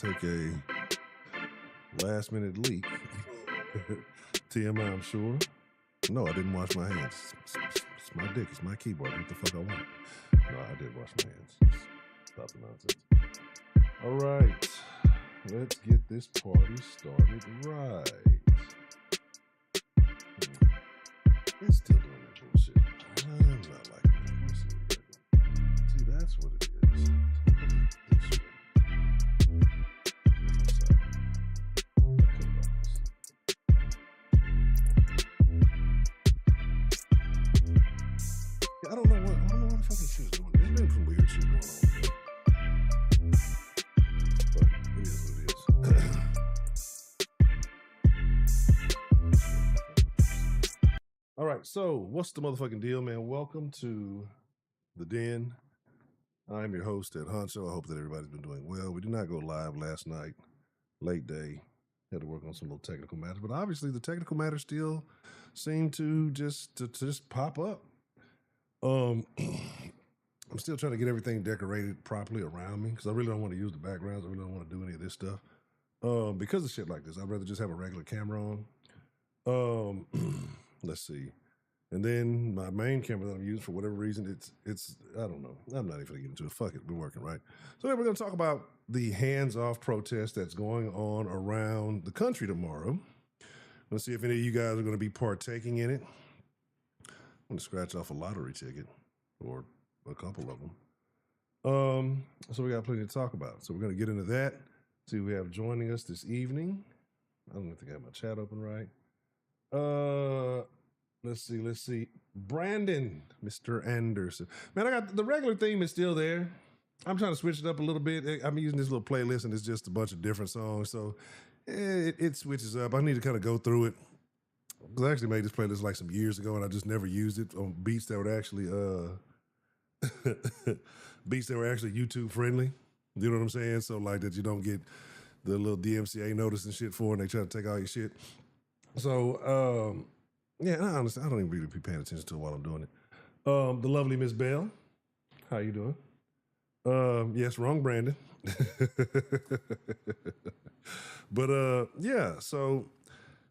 take a last minute leak. TMI, I'm sure. No, I didn't wash my hands. It's my dick. It's my keyboard. What the fuck I want? No, I did wash my hands. Stop the nonsense. All right. Let's get this party started right. It's still doing that bullshit. I'm not liking that. Let's see what we got going. See, that's what it is. This shit. I don't know what the fucking shit is doing. There's been some weird shit going on. But it is what it is. All right, so what's the motherfucking deal, man? Welcome to the Den. I'm your host at Honcho. I hope that everybody's been doing well. We did not go live last night. Late day. Had to work on some little technical matters, but obviously the technical matters still seem to just pop up. I'm still trying to get everything decorated properly around me because I really don't want to use the backgrounds. I really don't want to do any of this stuff. Because of shit like this, I'd rather just have a regular camera on. Let's see. And then my main camera that I'm using, for whatever reason, it's I don't know. I'm not even gonna get into it. Fuck it, we're working, right? So we're gonna talk about the hands-off protest that's going on around the country tomorrow. Let's see if any of you guys are gonna be partaking in it. I'm gonna scratch off a lottery ticket or a couple of them. So we got plenty to talk about. So we're gonna get into that. See who we have joining us this evening. I don't think I have my chat open right. Let's see. Brandon, Mr. Anderson. Man, I got the regular theme is still there. I'm trying to switch it up a little bit. I'm using this little playlist and it's just a bunch of different songs. So it switches up. I need to kind of go through it. Because I actually made this playlist like some years ago and I just never used it on beats that were actually YouTube friendly. You know what I'm saying? So like that you don't get the little DMCA notice and shit for and they try to take all your shit. So yeah, honestly, I don't even really be paying attention to it while I'm doing it. The lovely Miss Bell, how you doing? Yes, wrong Brandon. But yeah, so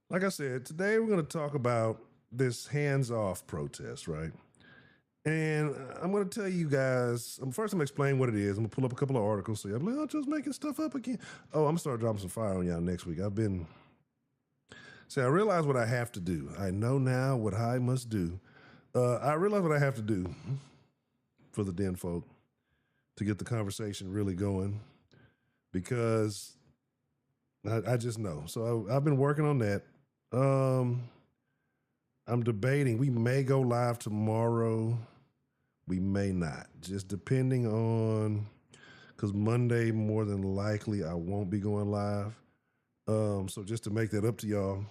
like I said, today we're going to talk about this hands-off protest, right? And I'm going to tell you guys, first I'm going to explain what it is. I'm going to pull up a couple of articles so you'll be like, oh, just making stuff up again. Oh, I'm going to start dropping some fire on y'all next week. I realize what I have to do. I know now what I must do. I realize what I have to do for the Den folk to get the conversation really going because I just know. So I've been working on that. I'm debating. We may go live tomorrow. We may not. Just depending on, because Monday, more than likely, I won't be going live. So just to make that up to y'all,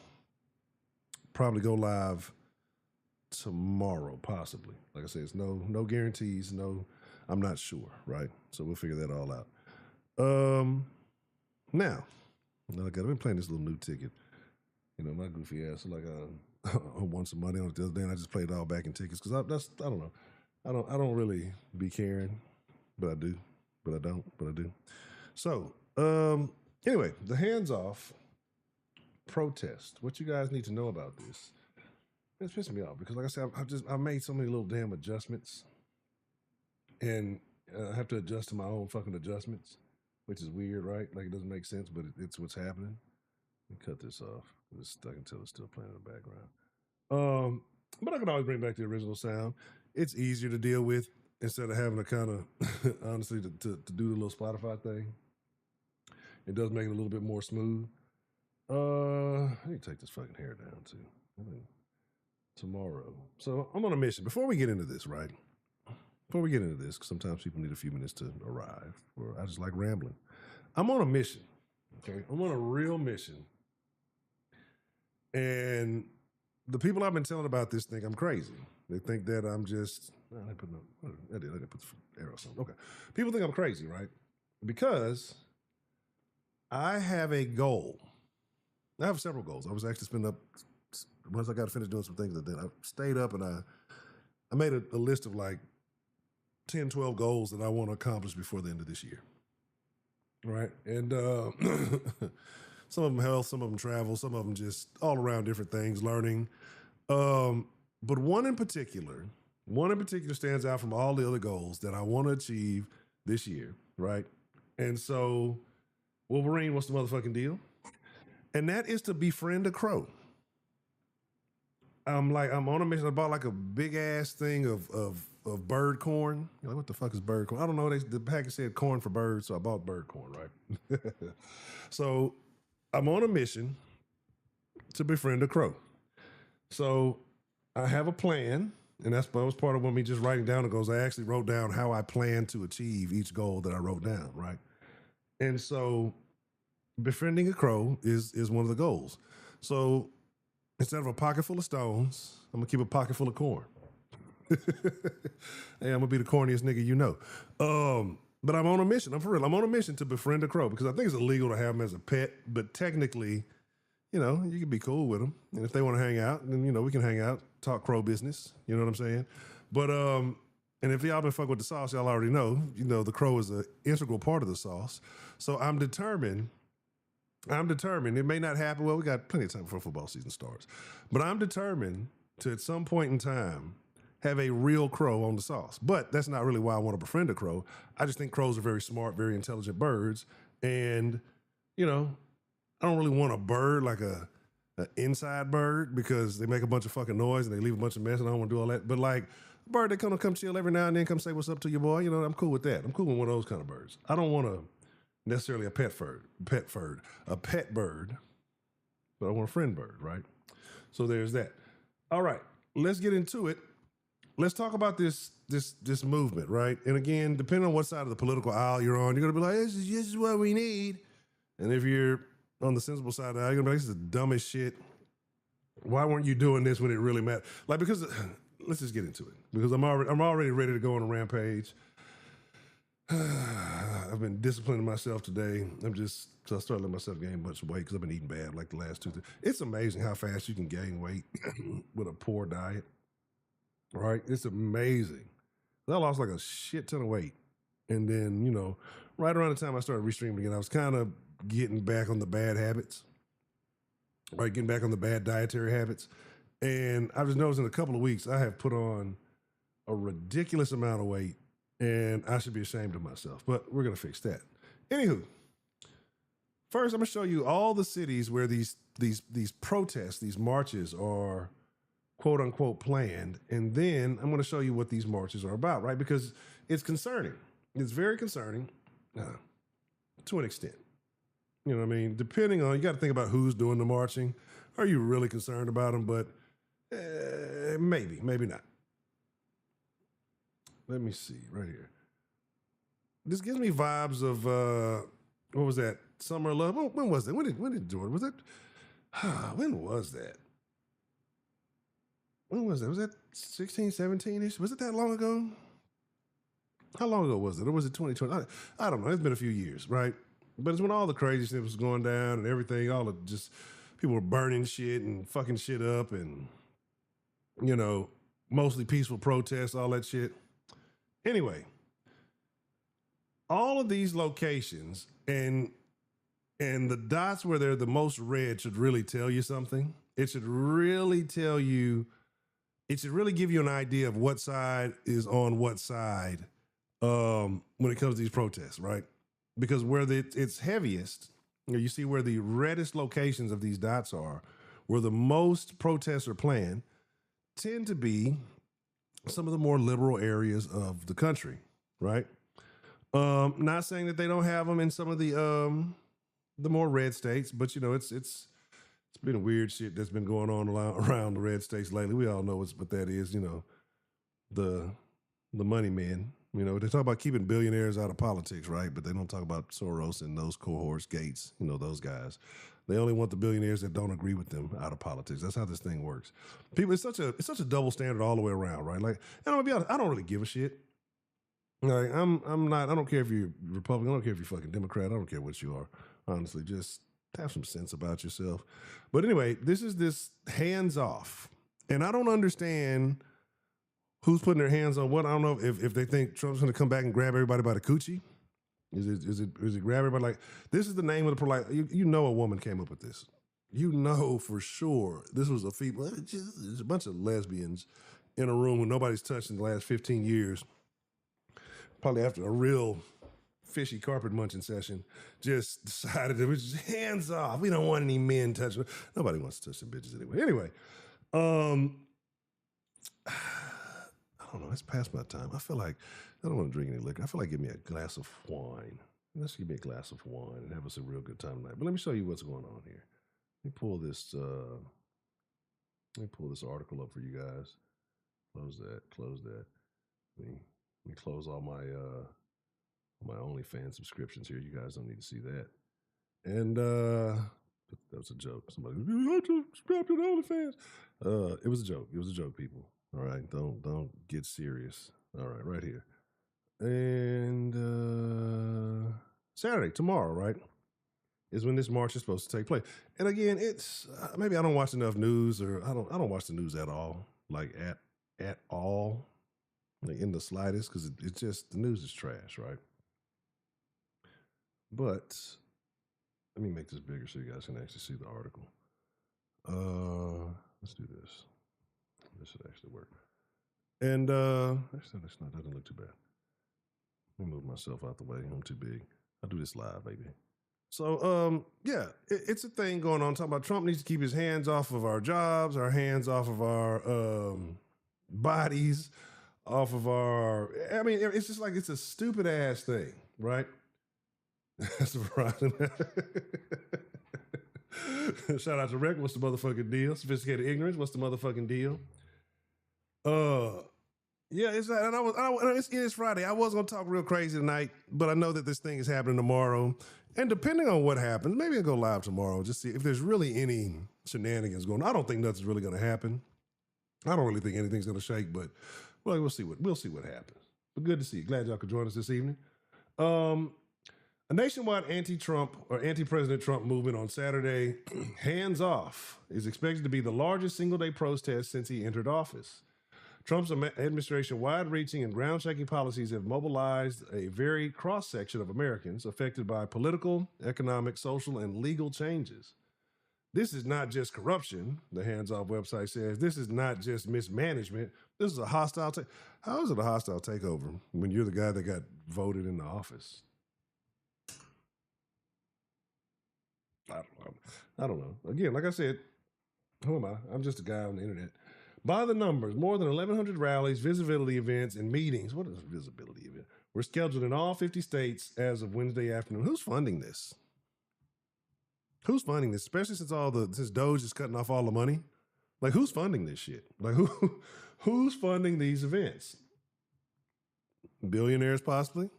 probably go live tomorrow, possibly. Like I said, it's no guarantees. No, I'm not sure, right? So we'll figure that all out. Now, I've been playing this little new ticket. You know, my goofy ass, like I won some money on it the other day, and I just played it all back in tickets because I don't know. I don't really be caring, but I do. But I don't. But I do. So anyway, the hands-off protest. What you guys need to know about this? It's pissing me off because, like I said, I made so many little damn adjustments, and I have to adjust to my own fucking adjustments, which is weird, right? Like it doesn't make sense, but it's what's happening. Let me cut this off. It's stuck until it's still playing in the background. But I can always bring back the original sound. It's easier to deal with instead of having to kind of, honestly, to do the little Spotify thing. It does make it a little bit more smooth. I need to take this fucking hair down too. Tomorrow. So I'm on a mission. Before we get into this, right? Before we get into this, because sometimes people need a few minutes to arrive, or I just like rambling. I'm on a mission. Okay, I'm on a real mission. And the people I've been telling about this think I'm crazy. They think that I'm just, I put the arrows on. Okay. People think I'm crazy, right? Because I have a goal. I have several goals. I was actually spending up, once I got to finish doing some things, then I stayed up and I made a list of like 10, 12 goals that I want to accomplish before the end of this year. right? And some of them health, some of them travel, some of them just all around different things, learning. But one in particular stands out from all the other goals that I want to achieve this year, right? And so, Wolverine, what's the motherfucking deal? And that is to befriend a crow. I'm on a mission. I bought like a big ass thing of bird corn. You're like, what the fuck is bird corn? I don't know. The package said corn for birds, so I bought bird corn, right? So I'm on a mission to befriend a crow. So I have a plan, and that was part of what me just writing down the goals. I actually wrote down how I plan to achieve each goal that I wrote down, right? And so befriending a crow is one of the goals. So instead of a pocket full of stones, I'm gonna keep a pocket full of corn. Hey, I'm gonna be the corniest nigga you know. But I'm on a mission. I'm for real. I'm on a mission to befriend a crow because I think it's illegal to have them as a pet, but technically, you know, you can be cool with them. And if they want to hang out, then, you know, we can hang out, talk crow business. You know what I'm saying? But, and if y'all been fucking with the sauce, y'all already know, you know, the crow is an integral part of the sauce. So I'm determined. It may not happen. Well, we got plenty of time before football season starts. But I'm determined to, at some point in time, have a real crow on the sauce. But that's not really why I want to befriend a crow. I just think crows are very smart, very intelligent birds. And, you know, I don't really want a bird like a inside bird because they make a bunch of fucking noise and they leave a bunch of mess and I don't want to do all that. But like a bird that come chill every now and then, come say what's up to your boy, you know, I'm cool with that. I'm cool with one of those kind of birds. I don't want to necessarily a pet bird, but I want a friend bird, right? So there's that. All right, let's get into it. Let's talk about this movement, right? And again, depending on what side of the political aisle you're on, you're gonna be like, this is what we need. And if you're on the sensible side of the aisle, you're gonna be like, this is the dumbest shit. Why weren't you doing this when it really mattered? Like, because let's just get into it. Because I'm already ready to go on a rampage. I've been disciplining myself today. I started letting myself gain a bunch of weight because I've been eating bad like the last 2 days. It's amazing how fast you can gain weight with a poor diet, right? It's amazing. I lost like a shit ton of weight. And then, you know, right around the time I started restreaming again, I was kind of getting back on the bad habits, right? Getting back on the bad dietary habits. And I just noticed in a couple of weeks, I have put on a ridiculous amount of weight. And I should be ashamed of myself, but we're going to fix that. Anywho, first I'm going to show you all the cities where these protests, these marches are quote unquote planned. And then I'm going to show you what these marches are about, right? Because it's concerning. It's very concerning to an extent. You know what I mean? Depending on, you got to think about who's doing the marching. Are you really concerned about them? But maybe not. Let me see right here. This gives me vibes of what was that? Summer Love. When was that? When did Jordan? Was that? When was that? When was that? Was that 16, 17-ish? Was it that long ago? How long ago was it? Or was it 2020? I don't know. It's been a few years, right? But it's when all the crazy shit was going down and everything. All the just people were burning shit and fucking shit up, and you know, mostly peaceful protests, all that shit. Anyway, all of these locations and the dots where they're the most red should really tell you something. It should really tell you, it should really give you an idea of what side is on what side when it comes to these protests, right? Because where it's heaviest, you see where the reddest locations of these dots are, where the most protests are planned, tend to be some of the more liberal areas of the country, right? Not saying that they don't have them in some of the more red states, but you know, it's been a weird shit that's been going on around the red states lately. We all know what that is, you know, the money men. You know, they talk about keeping billionaires out of politics, right? But they don't talk about Soros and those cohorts, Gates, you know, those guys. They only want the billionaires that don't agree with them out of politics. That's how this thing works. People, it's such a double standard all the way around, right? Like, and I'm gonna be honest, I don't really give a shit. Like, I'm not. I don't care if you're Republican. I don't care if you're fucking Democrat. I don't care what you are. Honestly, just have some sense about yourself. But anyway, this hands off, and I don't understand who's putting their hands on what. I don't know if they think Trump's going to come back and grab everybody by the coochie. Is it grab everybody? Like, this is the name of the polite. You know a woman came up with this. You know for sure this was a female. It's a bunch of lesbians in a room when nobody's touched in the last 15 years. Probably after a real fishy carpet munching session, just decided it was just hands off. We don't want any men touching. Nobody wants to touch some bitches anyway. Anyway, I don't know. It's past my time. I feel like I don't want to drink any liquor. I feel like give me a glass of wine. Let's give me a glass of wine and have us a real good time tonight. But let me show you what's going on here. Let me pull this. Let me pull this article up for you guys. Close that. Close that. Let me close all my OnlyFans subscriptions here. You guys don't need to see that. And that was a joke. Somebody, you to subscribe to the OnlyFans. It was a joke. It was a joke, people. All right, don't get serious. All right, right here. And Saturday, tomorrow, right, is when this march is supposed to take place. And again, it's maybe I don't watch enough news, or I don't watch the news at all, like at all, like in the slightest, because it's just the news is trash, right? But let me make this bigger so you guys can actually see the article. Let's do this. This should actually work. And actually, that doesn't look too bad. Let me move myself out the way. I'm too big. I'll do this live, baby. So, yeah, it's a thing going on. Talking about Trump needs to keep his hands off of our jobs, our hands off of our bodies, off of our. I mean, it's just like it's a stupid ass thing, right? That's surprising. Shout out to Rick. What's the motherfucking deal? Sophisticated ignorance. What's the motherfucking deal? Yeah, it's and it's Friday. I was gonna talk real crazy tonight, but I know that this thing is happening tomorrow. And depending on what happens, maybe I'll go live tomorrow. Just see if there's really any shenanigans going on. I don't think nothing's really gonna happen. I don't really think anything's gonna shake, but well, we'll see what happens. But good to see you. Glad y'all could join us this evening. A nationwide anti-Trump or anti-President Trump movement on Saturday, hands off, is expected to be the largest single-day protest since he entered office. Trump's administration wide-reaching and ground-shaking policies have mobilized a very cross-section of Americans affected by political, economic, social, and legal changes. This is not just corruption, the Hands Off website says. This is not just mismanagement. This is a hostile How is it a hostile takeover when you're the guy that got voted into office? I don't know. Again, like I said, who am I? I'm just a guy on the internet. By the numbers, more than 1,100 rallies, visibility events, and meetings. What is a visibility event? Were scheduled in all 50 states as of Wednesday afternoon. Who's funding this? Who's funding this? Especially since Doge is cutting off all the money. Like, who's funding this shit? Like, who's funding these events? Billionaires, possibly.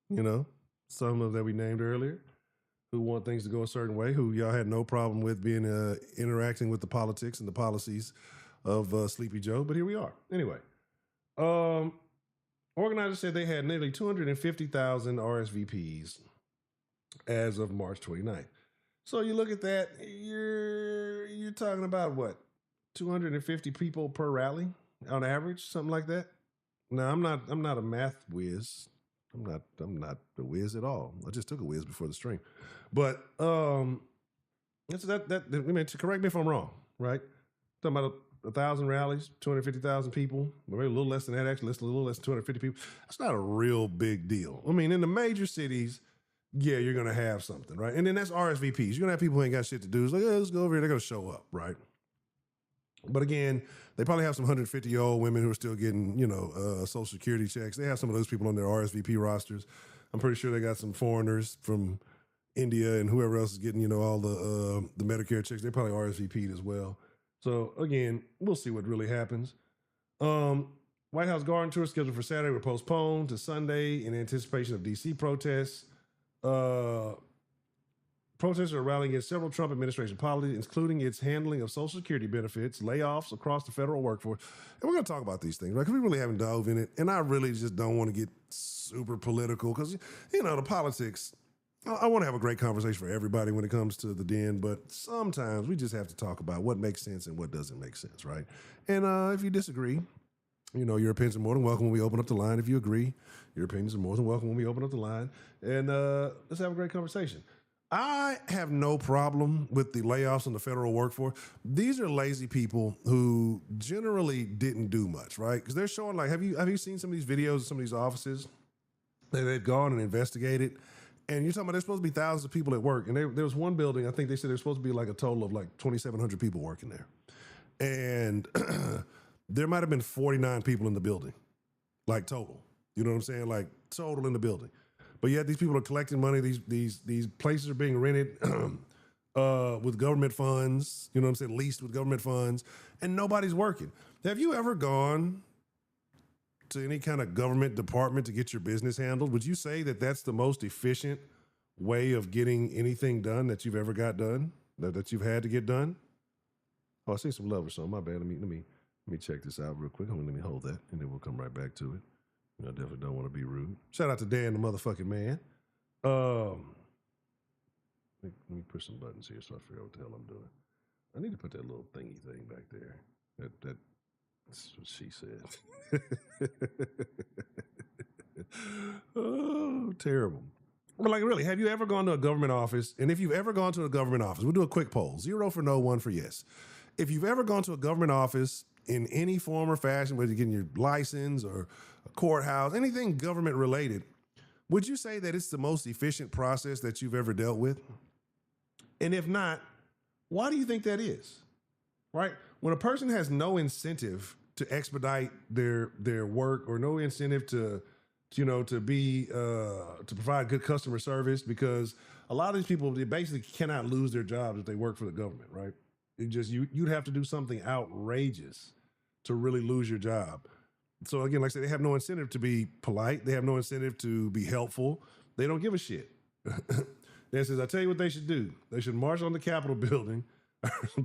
You know, some of that we named earlier, who want things to go a certain way, who y'all had no problem with being interacting with the politics and the policies of Sleepy Joe, but here we are. Anyway, organizers said they had nearly 250,000 RSVPs as of March 29th. So you look at that, you're talking about what, 250 people per rally on average, something like that. Now I'm not a math whiz. I'm not a whiz at all. I just took a whiz before the stream, but that's that. I mean, to correct me if I'm wrong, right? Talking about 1,000 rallies, 250,000 people, maybe a little less than that. Actually, a little less than 250 people. That's not a real big deal. I mean, in the major cities, yeah, you're gonna have something, right? And then that's RSVPs. You're gonna have people who ain't got shit to do. It's like, let's go over here. They're gonna show up, right? But again, they probably have some 150-year-old women who are still getting, Social Security checks. They have some of those people on their RSVP rosters. I'm pretty sure they got some foreigners from India and whoever else is getting, all the Medicare checks. They probably RSVP'd as well. So again, we'll see what really happens. White House garden tour scheduled for Saturday were postponed to Sunday in anticipation of D.C. protests. Protesters are rallying against several Trump administration policies, including its handling of Social Security benefits, layoffs across the federal workforce. And we're going to talk about these things, right? Because we really haven't dove in it. And I really just don't want to get super political because, the politics, I want to have a great conversation for everybody when it comes to the den. But sometimes we just have to talk about what makes sense and what doesn't make sense, right? And if you disagree, Your opinions are more than welcome when we open up the line. If you agree, your opinions are more than welcome when we open up the line. And let's have a great conversation. I have no problem with the layoffs in the federal workforce. These are lazy people who generally didn't do much, right? Because they're showing have you seen some of these videos of some of these offices that they've gone and investigated? And you're talking about there's supposed to be thousands of people at work. And there was one building, I think they said there's supposed to be a total of 2,700 people working there. And there might have been 49 people in the building, total. You know what I'm saying? Total in the building. But yet these people are collecting money. These places are being rented with government funds, you know what I'm saying, leased with government funds, and nobody's working. Have you ever gone to any kind of government department to get your business handled? Would you say that that's the most efficient way of getting anything done that you've ever got done, that you've had to get done? Oh, I see some love or something. My bad. Let me check this out real quick. Let me hold that, and then we'll come right back to it. I definitely don't want to be rude. Shout out to Dan, the motherfucking man. Let me push some buttons here so I figure out what the hell I'm doing. I need to put that little thingy thing back there. That's what she said. Oh, terrible. But really, have you ever gone to a government office? And if you've ever gone to a government office, we'll do a quick poll. 0 for no, 1 for yes. If you've ever gone to a government office in any form or fashion, whether you're getting your license or a courthouse, anything government related, would you say that it's the most efficient process that you've ever dealt with? And if not, why do you think that is? Right? When a person has no incentive to expedite their work or no incentive to provide good customer service, because a lot of these people, they basically cannot lose their jobs if they work for the government, right? You'd have to do something outrageous to really lose your job. So again, like I said, they have no incentive to be polite. They have no incentive to be helpful. They don't give a shit. Dan says, I tell you what they should do. They should march on the Capitol building.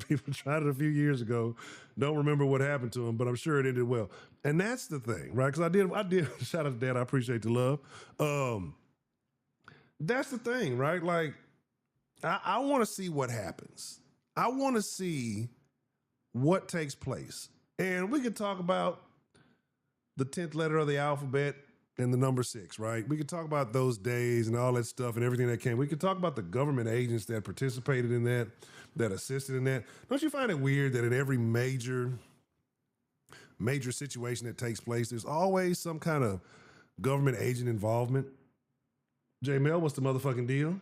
People tried it a few years ago. Don't remember what happened to them, but I'm sure it ended well. And that's the thing, right? Because I did. Shout out to Dad. I appreciate the love. That's the thing, right? I want to see what happens. I want to see what takes place. And we could talk about the 10th letter of the alphabet and the number 6, right? We could talk about those days and all that stuff and everything that came. We could talk about the government agents that participated in that assisted in that. Don't you find it weird that in every major situation that takes place, there's always some kind of government agent involvement? J Mel, what's the motherfucking deal?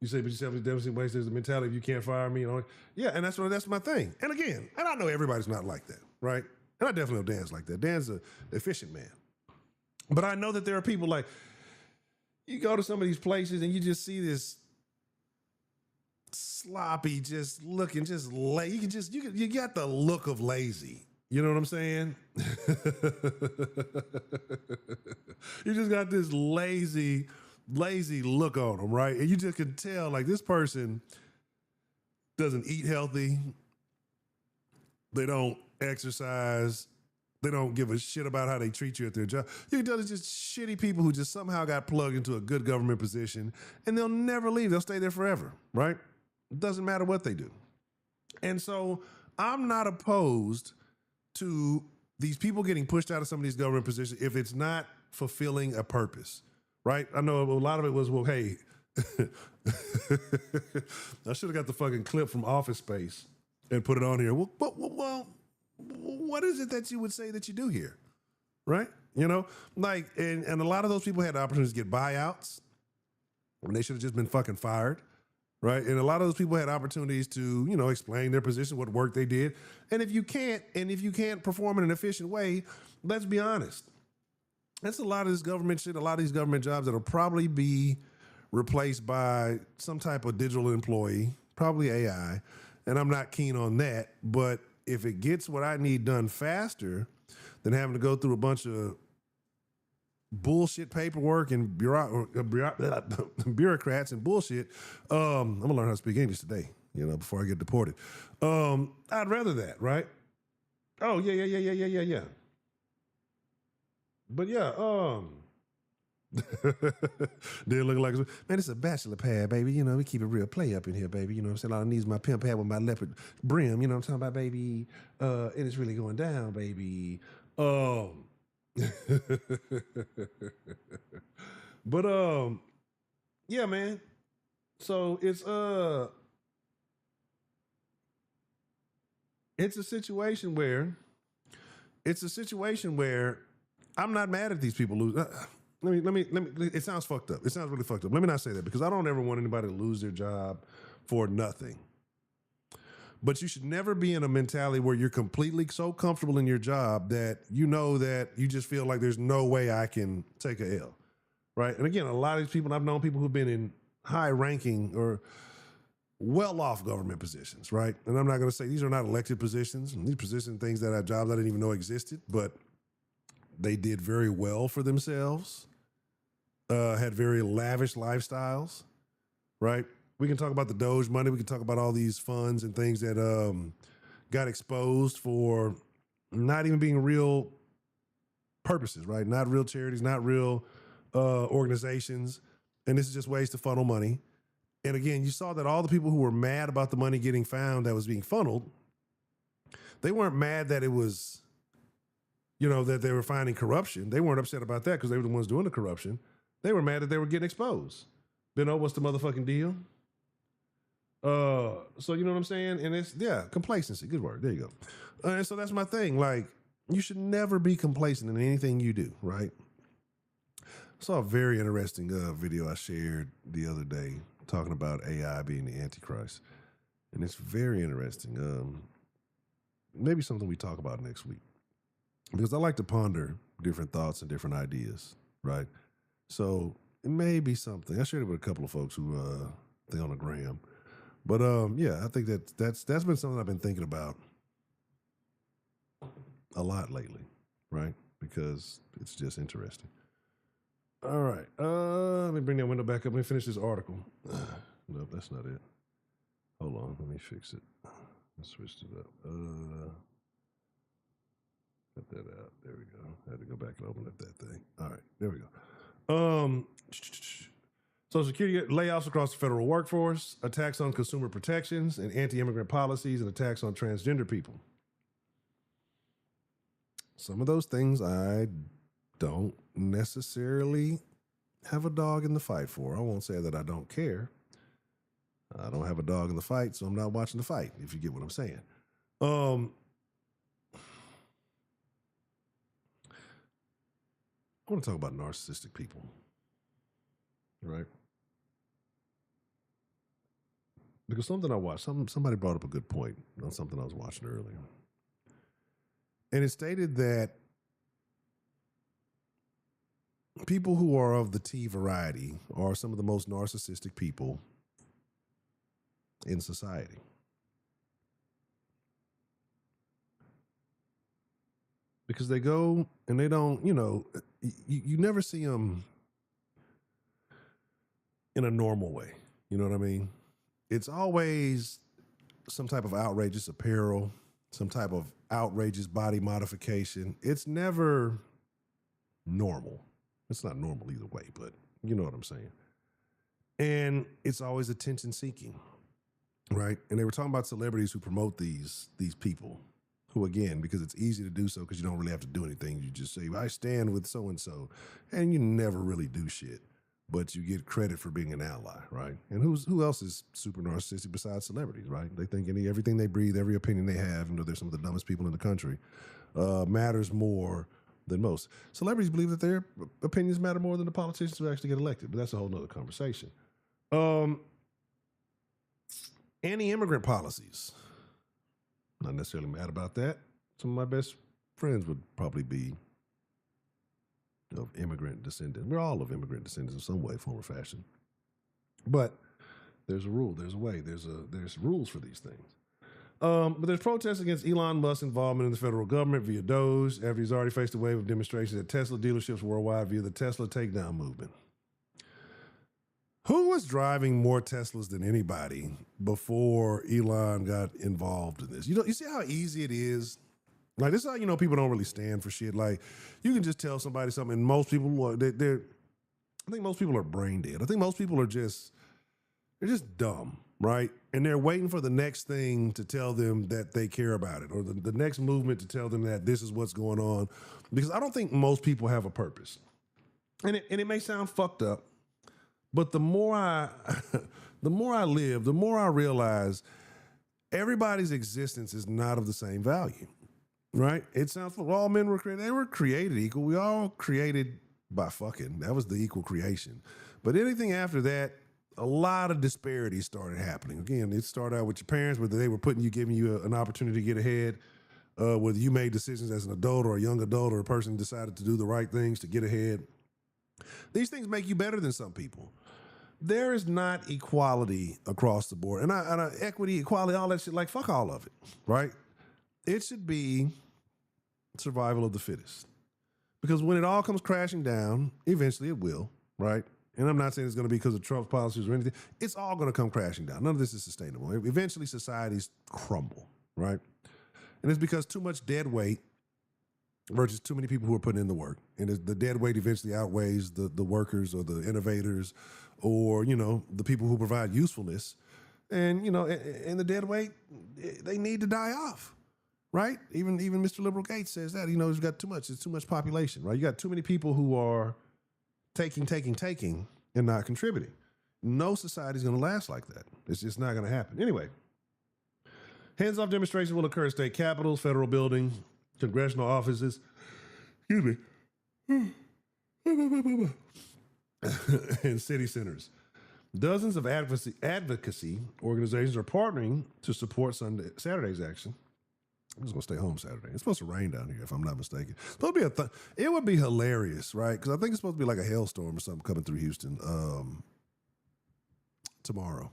You say, but yourself, devastating ways. There's the mentality of you can't fire me. Yeah, and that's my thing. And again, and I know everybody's not like that, right? And I definitely know Dan's like that. Dan's an efficient man. But I know that there are people you go to some of these places and you just see this sloppy, just looking, just lazy. You got the look of lazy. You know what I'm saying? You just got this lazy look on them, right? And you just can tell this person doesn't eat healthy. They don't exercise. They don't give a shit about how they treat you at their job. You can tell it's just shitty people who just somehow got plugged into a good government position, and they'll never leave. They'll stay there forever, right? It doesn't matter what they do. And so I'm not opposed to these people getting pushed out of some of these government positions if it's not fulfilling a purpose, right? I know a lot of it was, well, hey, I should have got the fucking clip from Office Space and put it on here. Well, what is it that you would say that you do here, right? And a lot of those people had the opportunity to get buyouts when they should have just been fucking fired, right? And a lot of those people had opportunities to, explain their position, what work they did. And if you can't perform in an efficient way, let's be honest. That's a lot of this government shit, a lot of these government jobs that'll probably be replaced by some type of digital employee, probably AI. And I'm not keen on that. But if it gets what I need done faster than having to go through a bunch of bullshit paperwork and bureaucrats and bullshit, I'm going to learn how to speak English today, before I get deported. I'd rather that, right? Oh, yeah. But yeah, They're looking like, man, it's a bachelor pad, baby. You know, we keep it real play up in here, baby. You know what I'm saying? All I need is my pimp pad with my leopard brim. You know what I'm talking about, baby? And it's really going down, baby. But yeah, man. So it's a situation where I'm not mad at these people lose. Let me. It sounds fucked up. It sounds really fucked up. Let me not say that because I don't ever want anybody to lose their job for nothing. But you should never be in a mentality where you're completely so comfortable in your job that you know that you just feel like there's no way I can take a L, right? And again, a lot of these people, I've known people who've been in high-ranking or well-off government positions, right? And I'm not going to say these are not elected positions. These positions, things that are jobs I didn't even know existed, but they did very well for themselves, had very lavish lifestyles, right? We can talk about the Doge money. We can talk about all these funds and things that got exposed for not even being real purposes, right? Not real charities, not real organizations. And this is just ways to funnel money. And again, you saw that all the people who were mad about the money getting found that was being funneled, they weren't mad that it was, that they were finding corruption. They weren't upset about that because they were the ones doing the corruption. They were mad that they were getting exposed. What's the motherfucking deal? So you know what I'm saying? And it's, complacency. Good word. There you go. And so that's my thing. Like, you should never be complacent in anything you do, right? I saw a very interesting video I shared the other day talking about AI being the Antichrist. And it's very interesting. Maybe something we talk about next week. Because I like to ponder different thoughts and different ideas, right? So it may be something. I shared it with a couple of folks who think on the gram. But I think that's been something I've been thinking about a lot lately, right? Because it's just interesting. All right. Let me bring that window back up. Let me finish this article. Nope, that's not it. Hold on. Let me fix it. Let's switch it up. Cut that out. There we go. I had to go back and open up that thing. All right. There we go. Social Security layoffs across the federal workforce, attacks on consumer protections and anti-immigrant policies, and attacks on transgender people. Some of those things I don't necessarily have a dog in the fight for. I won't say that I don't care. I don't have a dog in the fight, so I'm not watching the fight, if you get what I'm saying. I want to talk about narcissistic people, right? Because something I watched, somebody brought up a good point on something I was watching earlier. And it stated that people who are of the T variety are some of the most narcissistic people in society. Because they go and they don't, you never see them in a normal way. You know what I mean? It's always some type of outrageous apparel, some type of outrageous body modification. It's never normal. It's not normal either way, but you know what I'm saying. And it's always attention seeking, right? And they were talking about celebrities who promote these people who, again, because it's easy to do so because you don't really have to do anything. You just say, I stand with so-and-so, and you never really do shit. But you get credit for being an ally, right? And who else is super narcissistic besides celebrities, right? They think everything they breathe, every opinion they have, they're some of the dumbest people in the country, matters more than most. Celebrities believe that their opinions matter more than the politicians who actually get elected, but that's a whole nother conversation. Anti-immigrant policies. Not necessarily mad about that. Some of my best friends would probably be of immigrant descendants. We're all of immigrant descendants in some way, form, or fashion. But there's a rule, there's a way, there's rules for these things. But there's protests against Elon Musk's involvement in the federal government via Doge after he's already faced a wave of demonstrations at Tesla dealerships worldwide via the Tesla takedown movement. Who was driving more Teslas than anybody before Elon got involved in this? You see how easy it is? Like, this is how you know people don't really stand for shit. Like, you can just tell somebody something, and most people, I think most people are brain dead. I think most people are they're just dumb, right? And they're waiting for the next thing to tell them that they care about it, or the next movement to tell them that this is what's going on. Because I don't think most people have a purpose. And it may sound fucked up, but the more I the more I live, the more I realize everybody's existence is not of the same value. Right? It sounds like all men were created. They were created equal. We all created by fucking. That was the equal creation. But anything after that, a lot of disparities started happening. Again, it started out with your parents, whether they were giving you an opportunity to get ahead, whether you made decisions as an adult or a young adult or a person decided to do the right things to get ahead. These things make you better than some people. There is not equality across the board. And equity, equality, all that shit, like fuck all of it, right? It should be survival of the fittest. Because when it all comes crashing down, eventually it will, right? And I'm not saying it's going to be because of Trump's policies or anything. It's all going to come crashing down. None of this is sustainable. Eventually societies crumble, right? And it's because too much dead weight versus too many people who are putting in the work. And the dead weight eventually outweighs the workers or the innovators or, the people who provide usefulness. And, and the dead weight, they need to die off. Right? Even Mr. Liberal Gates says that. He's got too much. It's too much population, right? You got too many people who are taking, and not contributing. No society is going to last like that. It's just not going to happen. Anyway, hands-off demonstrations will occur at state capitals, federal buildings, congressional offices, excuse me, and city centers. Dozens of advocacy organizations are partnering to support Saturday's action. I'm just going to stay home Saturday. It's supposed to rain down here, if I'm not mistaken. It's supposed to be it would be hilarious, right? Because I think it's supposed to be like a hailstorm or something coming through Houston tomorrow.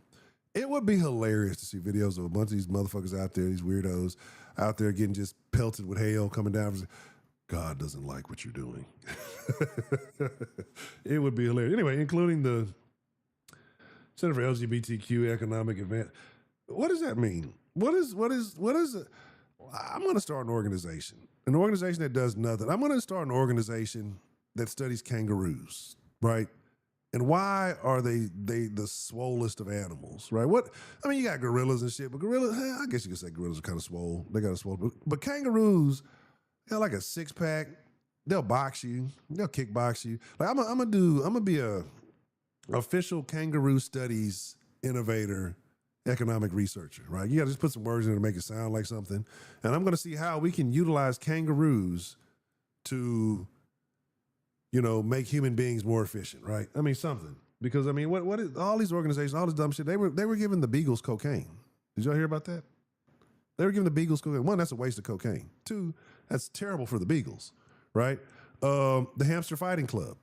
It would be hilarious to see videos of a bunch of these motherfuckers out there, these weirdos out there getting just pelted with hail coming down. God doesn't like what you're doing. It would be hilarious. Anyway, including the Center for LGBTQ Economic Event. What does that mean? What is it? I'm going to start an organization that does nothing. I'm going to start an organization that studies kangaroos, right? And why are they the swollest of animals, right? You got gorillas and shit, but gorillas, I guess you could say gorillas are kind of swole. They got a swole, but kangaroos, they got like a six-pack. They'll box you. They'll kickbox you. Like I'm gonna be a official kangaroo studies innovator, economic researcher, right? You got to just put some words in it to make it sound like something. And I'm going to see how we can utilize kangaroos to, make human beings more efficient, right? Something. Because, what is all these organizations, all this dumb shit, they were giving the beagles cocaine. Did y'all hear about that? They were giving the beagles cocaine. One, that's a waste of cocaine. Two, that's terrible for the beagles, right? The hamster fighting club.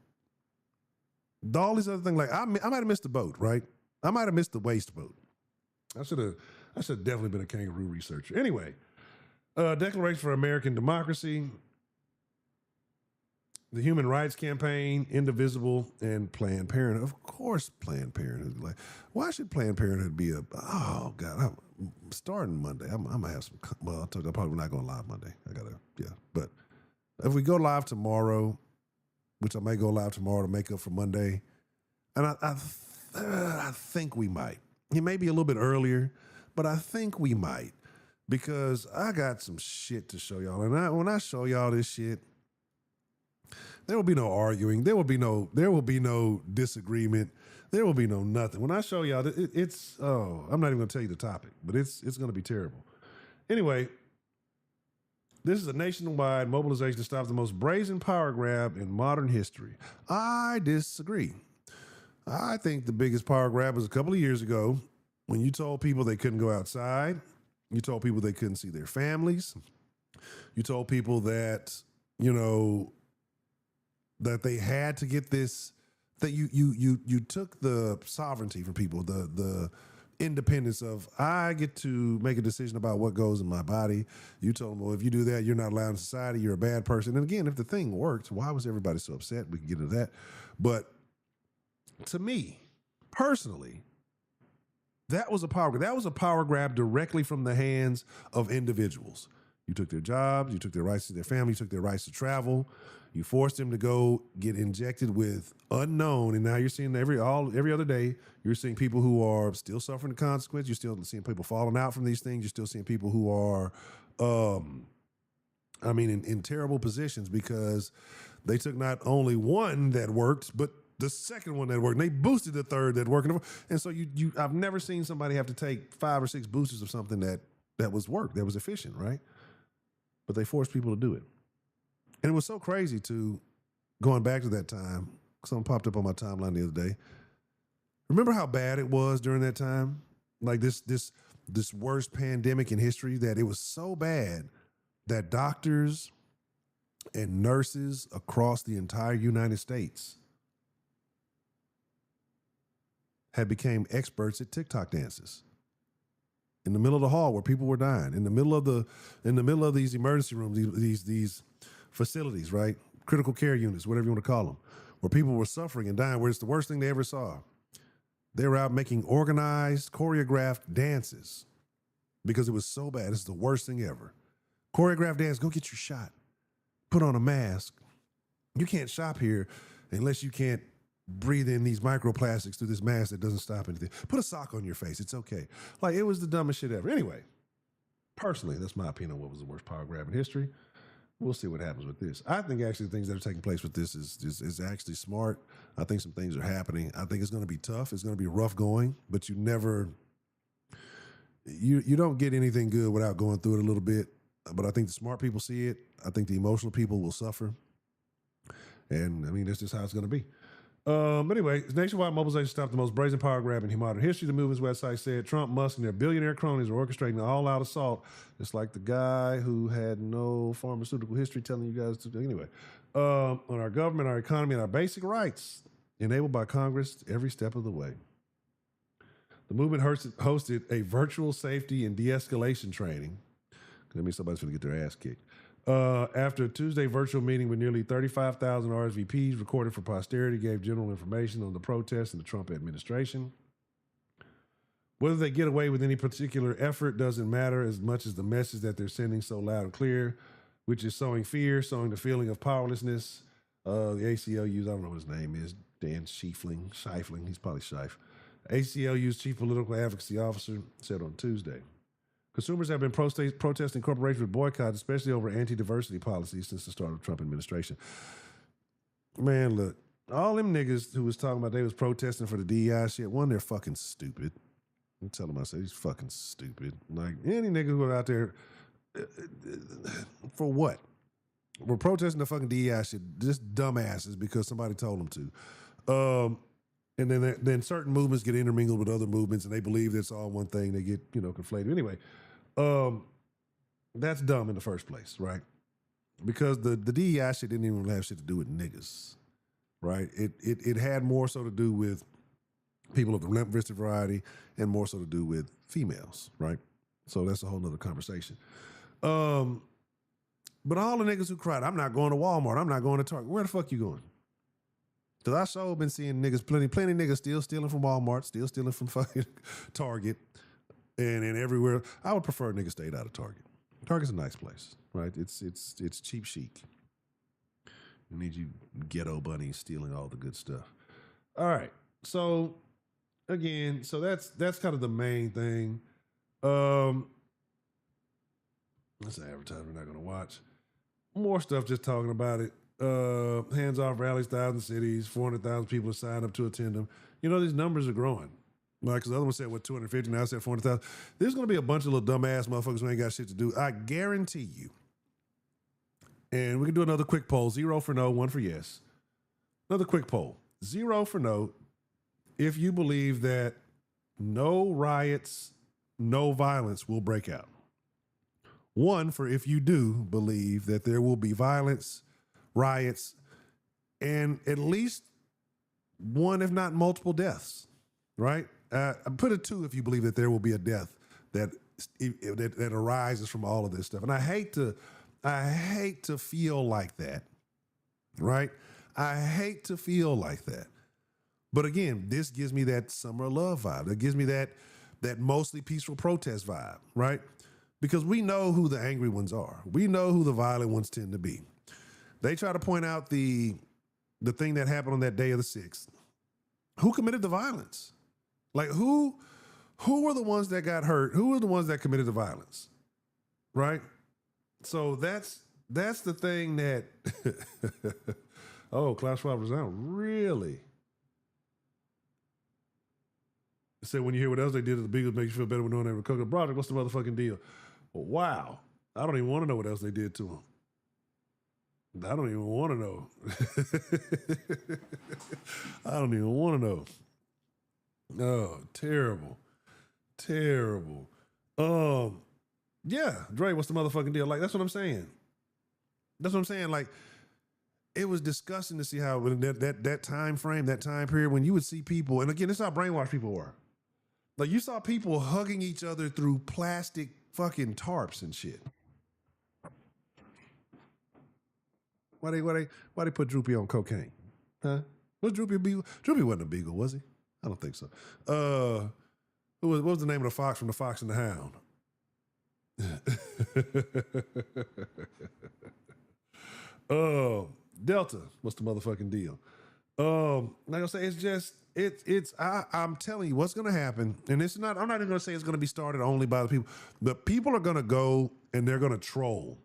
All these other things, like I might have missed the boat, right? I might have missed the waste boat. I should have definitely been a kangaroo researcher. Anyway, Declaration for American Democracy, the Human Rights Campaign, Indivisible, and Planned Parenthood. Of course, Planned Parenthood. Like, why should Planned Parenthood be oh, God, I'm starting Monday. I'm going to have some, well, I told you I'm probably not going live Monday. But if we go live tomorrow, which I may go live tomorrow to make up for Monday, and I think we might. It may be a little bit earlier, but I think we might because I got some shit to show y'all. And when I show y'all this shit, there will be no arguing. There will be no disagreement. There will be no nothing. When I show y'all, I'm not even going to tell you the topic, but it's going to be terrible. Anyway, this is a nationwide mobilization to stop the most brazen power grab in modern history. I disagree. I think the biggest power grab was a couple of years ago when you told people they couldn't go outside. You told people they couldn't see their families. You told people that, that they had to get this, that you took the sovereignty from people, the independence of, I get to make a decision about what goes in my body. You told them, well, if you do that, you're not allowed in society. You're a bad person. And again, if the thing worked, why was everybody so upset? We can get into that. But to me, personally, that was a power grab. That was a power grab directly from the hands of individuals. You took their jobs, you took their rights to their family, you took their rights to travel. You forced them to go get injected with unknown, and now you're seeing every other day, you're seeing people who are still suffering the consequence. You're still seeing people falling out from these things. You're still seeing people who are, in terrible positions because they took not only one that worked, but the second one that worked. And they boosted the third that worked. And so I've never seen somebody have to take 5 or 6 boosters of something that was work, that was efficient, right? But they forced people to do it. And it was so crazy going back to that time. Something popped up on my timeline the other day. Remember how bad it was during that time? Like this worst pandemic in history, that it was so bad that doctors and nurses across the entire United States had become experts at TikTok dances. In the middle of the hall where people were dying, in the middle of these emergency rooms, these facilities, right? Critical care units, whatever you want to call them, where people were suffering and dying, where it's the worst thing they ever saw. They were out making organized, choreographed dances because it was so bad. It's the worst thing ever. Choreographed dance, go get your shot. Put on a mask. You can't shop here unless you can't breathe in these microplastics through this mask that doesn't stop anything. Put a sock on your face. It's okay. Like, it was the dumbest shit ever. Anyway, personally, that's my opinion on what was the worst power grab in history. We'll see what happens with this. I think actually the things that are taking place with this is actually smart. I think some things are happening. I think it's going to be tough. It's going to be rough going, but you don't get anything good without going through it a little bit. But I think the smart people see it. I think the emotional people will suffer. And I mean, that's just how it's going to be. But anyway, nationwide mobilization stopped the most brazen power grab in modern history. The movement's website said Trump, Musk, and their billionaire cronies are orchestrating an all-out assault. It's like the guy who had no pharmaceutical history telling you guys to. Anyway, on our government, our economy, and our basic rights, enabled by Congress every step of the way. The movement hosted a virtual safety and de-escalation training. That means somebody's going to get their ass kicked. After a Tuesday virtual meeting with nearly 35,000 RSVPs recorded for posterity, gave general information on the protests and the Trump administration. Whether they get away with any particular effort doesn't matter as much as the message that they're sending so loud and clear, which is sowing fear, sowing the feeling of powerlessness. The ACLU's, I don't know what his name is, Dan Scheifling, he's probably Scheif. ACLU's chief political advocacy officer said on Tuesday, consumers have been protesting corporations with boycotts, especially over anti-diversity policies since the start of the Trump administration. Man, look, all them niggas who was talking about they was protesting for the DEI shit, one, they're fucking stupid. I'm telling them, I said, he's fucking stupid. Like, any nigga who are out there, for what? We're protesting the fucking DEI shit, just dumbasses because somebody told them to. And then certain movements get intermingled with other movements and they believe it's all one thing. They get, conflated. Anyway, that's dumb in the first place, right? Because the DEI shit didn't even have shit to do with niggas, right? It had more so to do with people of the limp-wristed variety and more so to do with females, right? So that's a whole nother conversation. But all the niggas who cried, I'm not going to Walmart, I'm not going to Target. Where the fuck you going? Because I sure been seeing niggas, plenty niggas still stealing from Walmart, still stealing from fucking Target, and everywhere. I would prefer niggas stayed out of Target. Target's a nice place, right? It's cheap chic. You need you ghetto bunnies stealing all the good stuff. All right, so again, that's kind of the main thing. That's an advertisement we're not going to watch. More stuff just talking about it. Hands off rallies, 1,000 cities, 400,000 people have signed up to attend them. These numbers are growing. Like, because the other one said, 250, now I said 400,000. There's going to be a bunch of little dumbass motherfuckers who ain't got shit to do. I guarantee you. And we can do another quick poll. 0 for no, 1 for yes. Another quick poll. 0 for no. If you believe that no riots, no violence will break out. 1 for if you do believe that there will be violence, riots, and at least one, if not multiple deaths, right? Put a 2 if you believe that there will be a death that arises from all of this stuff. And I hate to feel like that, right? I hate to feel like that. But again, this gives me that summer of love vibe. It gives me that mostly peaceful protest vibe, right? because we know who the angry ones are. We know who the violent ones tend to be. They try to point out the thing that happened on that day of the 6th. Who committed the violence? Like who were the ones that got hurt? Who were the ones that committed the violence? Right? So that's the thing that oh, Klaus Schwab was out. Really? Said when you hear what else they did to the Beagles, makes you feel better when knowing they were cooking. Broderick, what's the motherfucking deal? Well, wow. I don't even want to know what else they did to him. I don't even want to know. I don't even want to know. Oh, terrible. Terrible. Yeah, Dre, what's the motherfucking deal? Like, that's what I'm saying. That's what I'm saying. Like, it was disgusting to see how that time frame, that time period, when you would see people, and again, this is how brainwashed people were. Like, you saw people hugging each other through plastic fucking tarps and shit. Why they put Droopy on cocaine? Huh? Was Droopy a beagle? Droopy wasn't a beagle, was he? I don't think so. What was the name of the fox from The Fox and the Hound? Delta, what's the motherfucking deal? Like I say, I'm telling you what's gonna happen, and I'm not even gonna say it's gonna be started only by the people, but people are gonna go and they're gonna troll.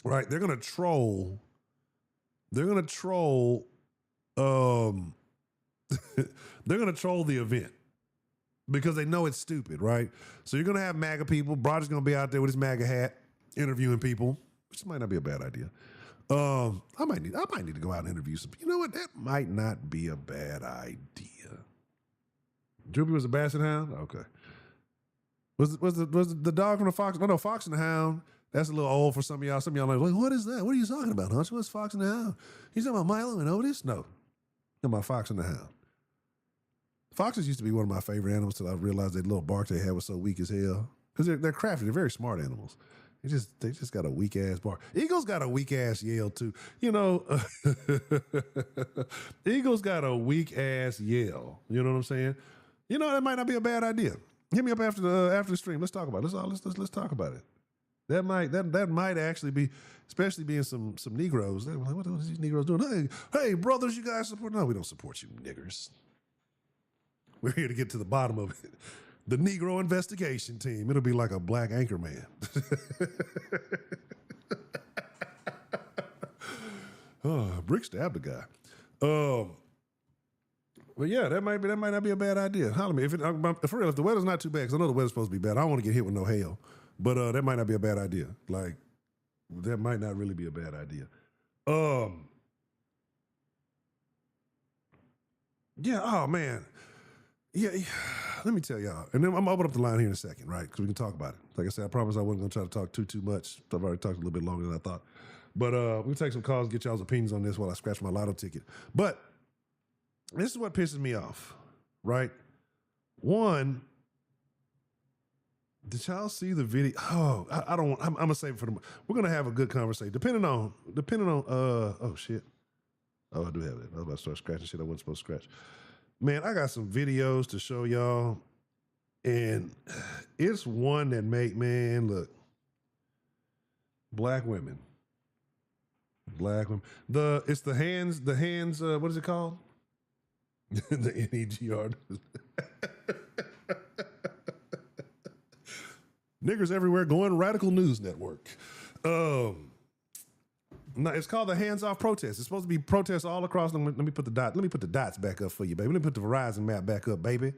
Right? They're gonna troll. They're gonna troll they're gonna troll the event. Because they know it's stupid, right? So you're gonna have MAGA people. Broderick's gonna be out there with his MAGA hat, interviewing people, which might not be a bad idea. I might need to go out and interview some. You know what? That might not be a bad idea. Droopy was a basset hound. Okay. Was the dog from the Fox? No, Fox and the Hound. That's a little old for some of y'all. Some of y'all are like, what is that? What are you talking about, Honcho? What's Fox and the Hound? He's talking about Milo and Otis? No. Talking about Fox and the Hound. Foxes used to be one of my favorite animals till I realized that little bark they had was so weak as hell. Because they're crafty. They're very smart animals. They just got a weak ass bark. Eagles got a weak ass yell too. You know, Eagles got a weak ass yell. You know what I'm saying? You know, that might not be a bad idea. Hit me up after the stream. Let's talk about it. Let's talk about it. That might actually be, especially being some Negroes. They're like, what are these Negroes doing? Hey, brothers, you guys support? No, we don't support you niggers. We're here to get to the bottom of it. The Negro investigation team. It'll be like a black anchor man. Brick stabbed the guy. But yeah, that might not be a bad idea. Holler me. For real, if the weather's not too bad, because I know the weather's supposed to be bad. I don't want to get hit with no hail. But that might not be a bad idea. Like, that might not really be a bad idea. Yeah, oh man. Yeah, let me tell y'all. And then I'm going to open up the line here in a second, right? Because we can talk about it. Like I said, I promise I wasn't going to try to talk too much. I've already talked a little bit longer than I thought. But we'll take some calls and get y'all's opinions on this while I scratch my lotto ticket. But this is what pisses me off, right? One, did y'all see the video? Oh, I'm going to save it for the. We're going to have a good conversation. Depending on, oh, shit. Oh, I do have it. I was about to start scratching shit I wasn't supposed to scratch. Man, I got some videos to show y'all, and it's one that look, black women. It's the hands, what is it called? The NEGR. Niggers everywhere going radical news network. No, it's called the hands-off protest. It's supposed to be protests all across. Let me put the dots back up for you, baby. Let me put the Verizon map back up, baby.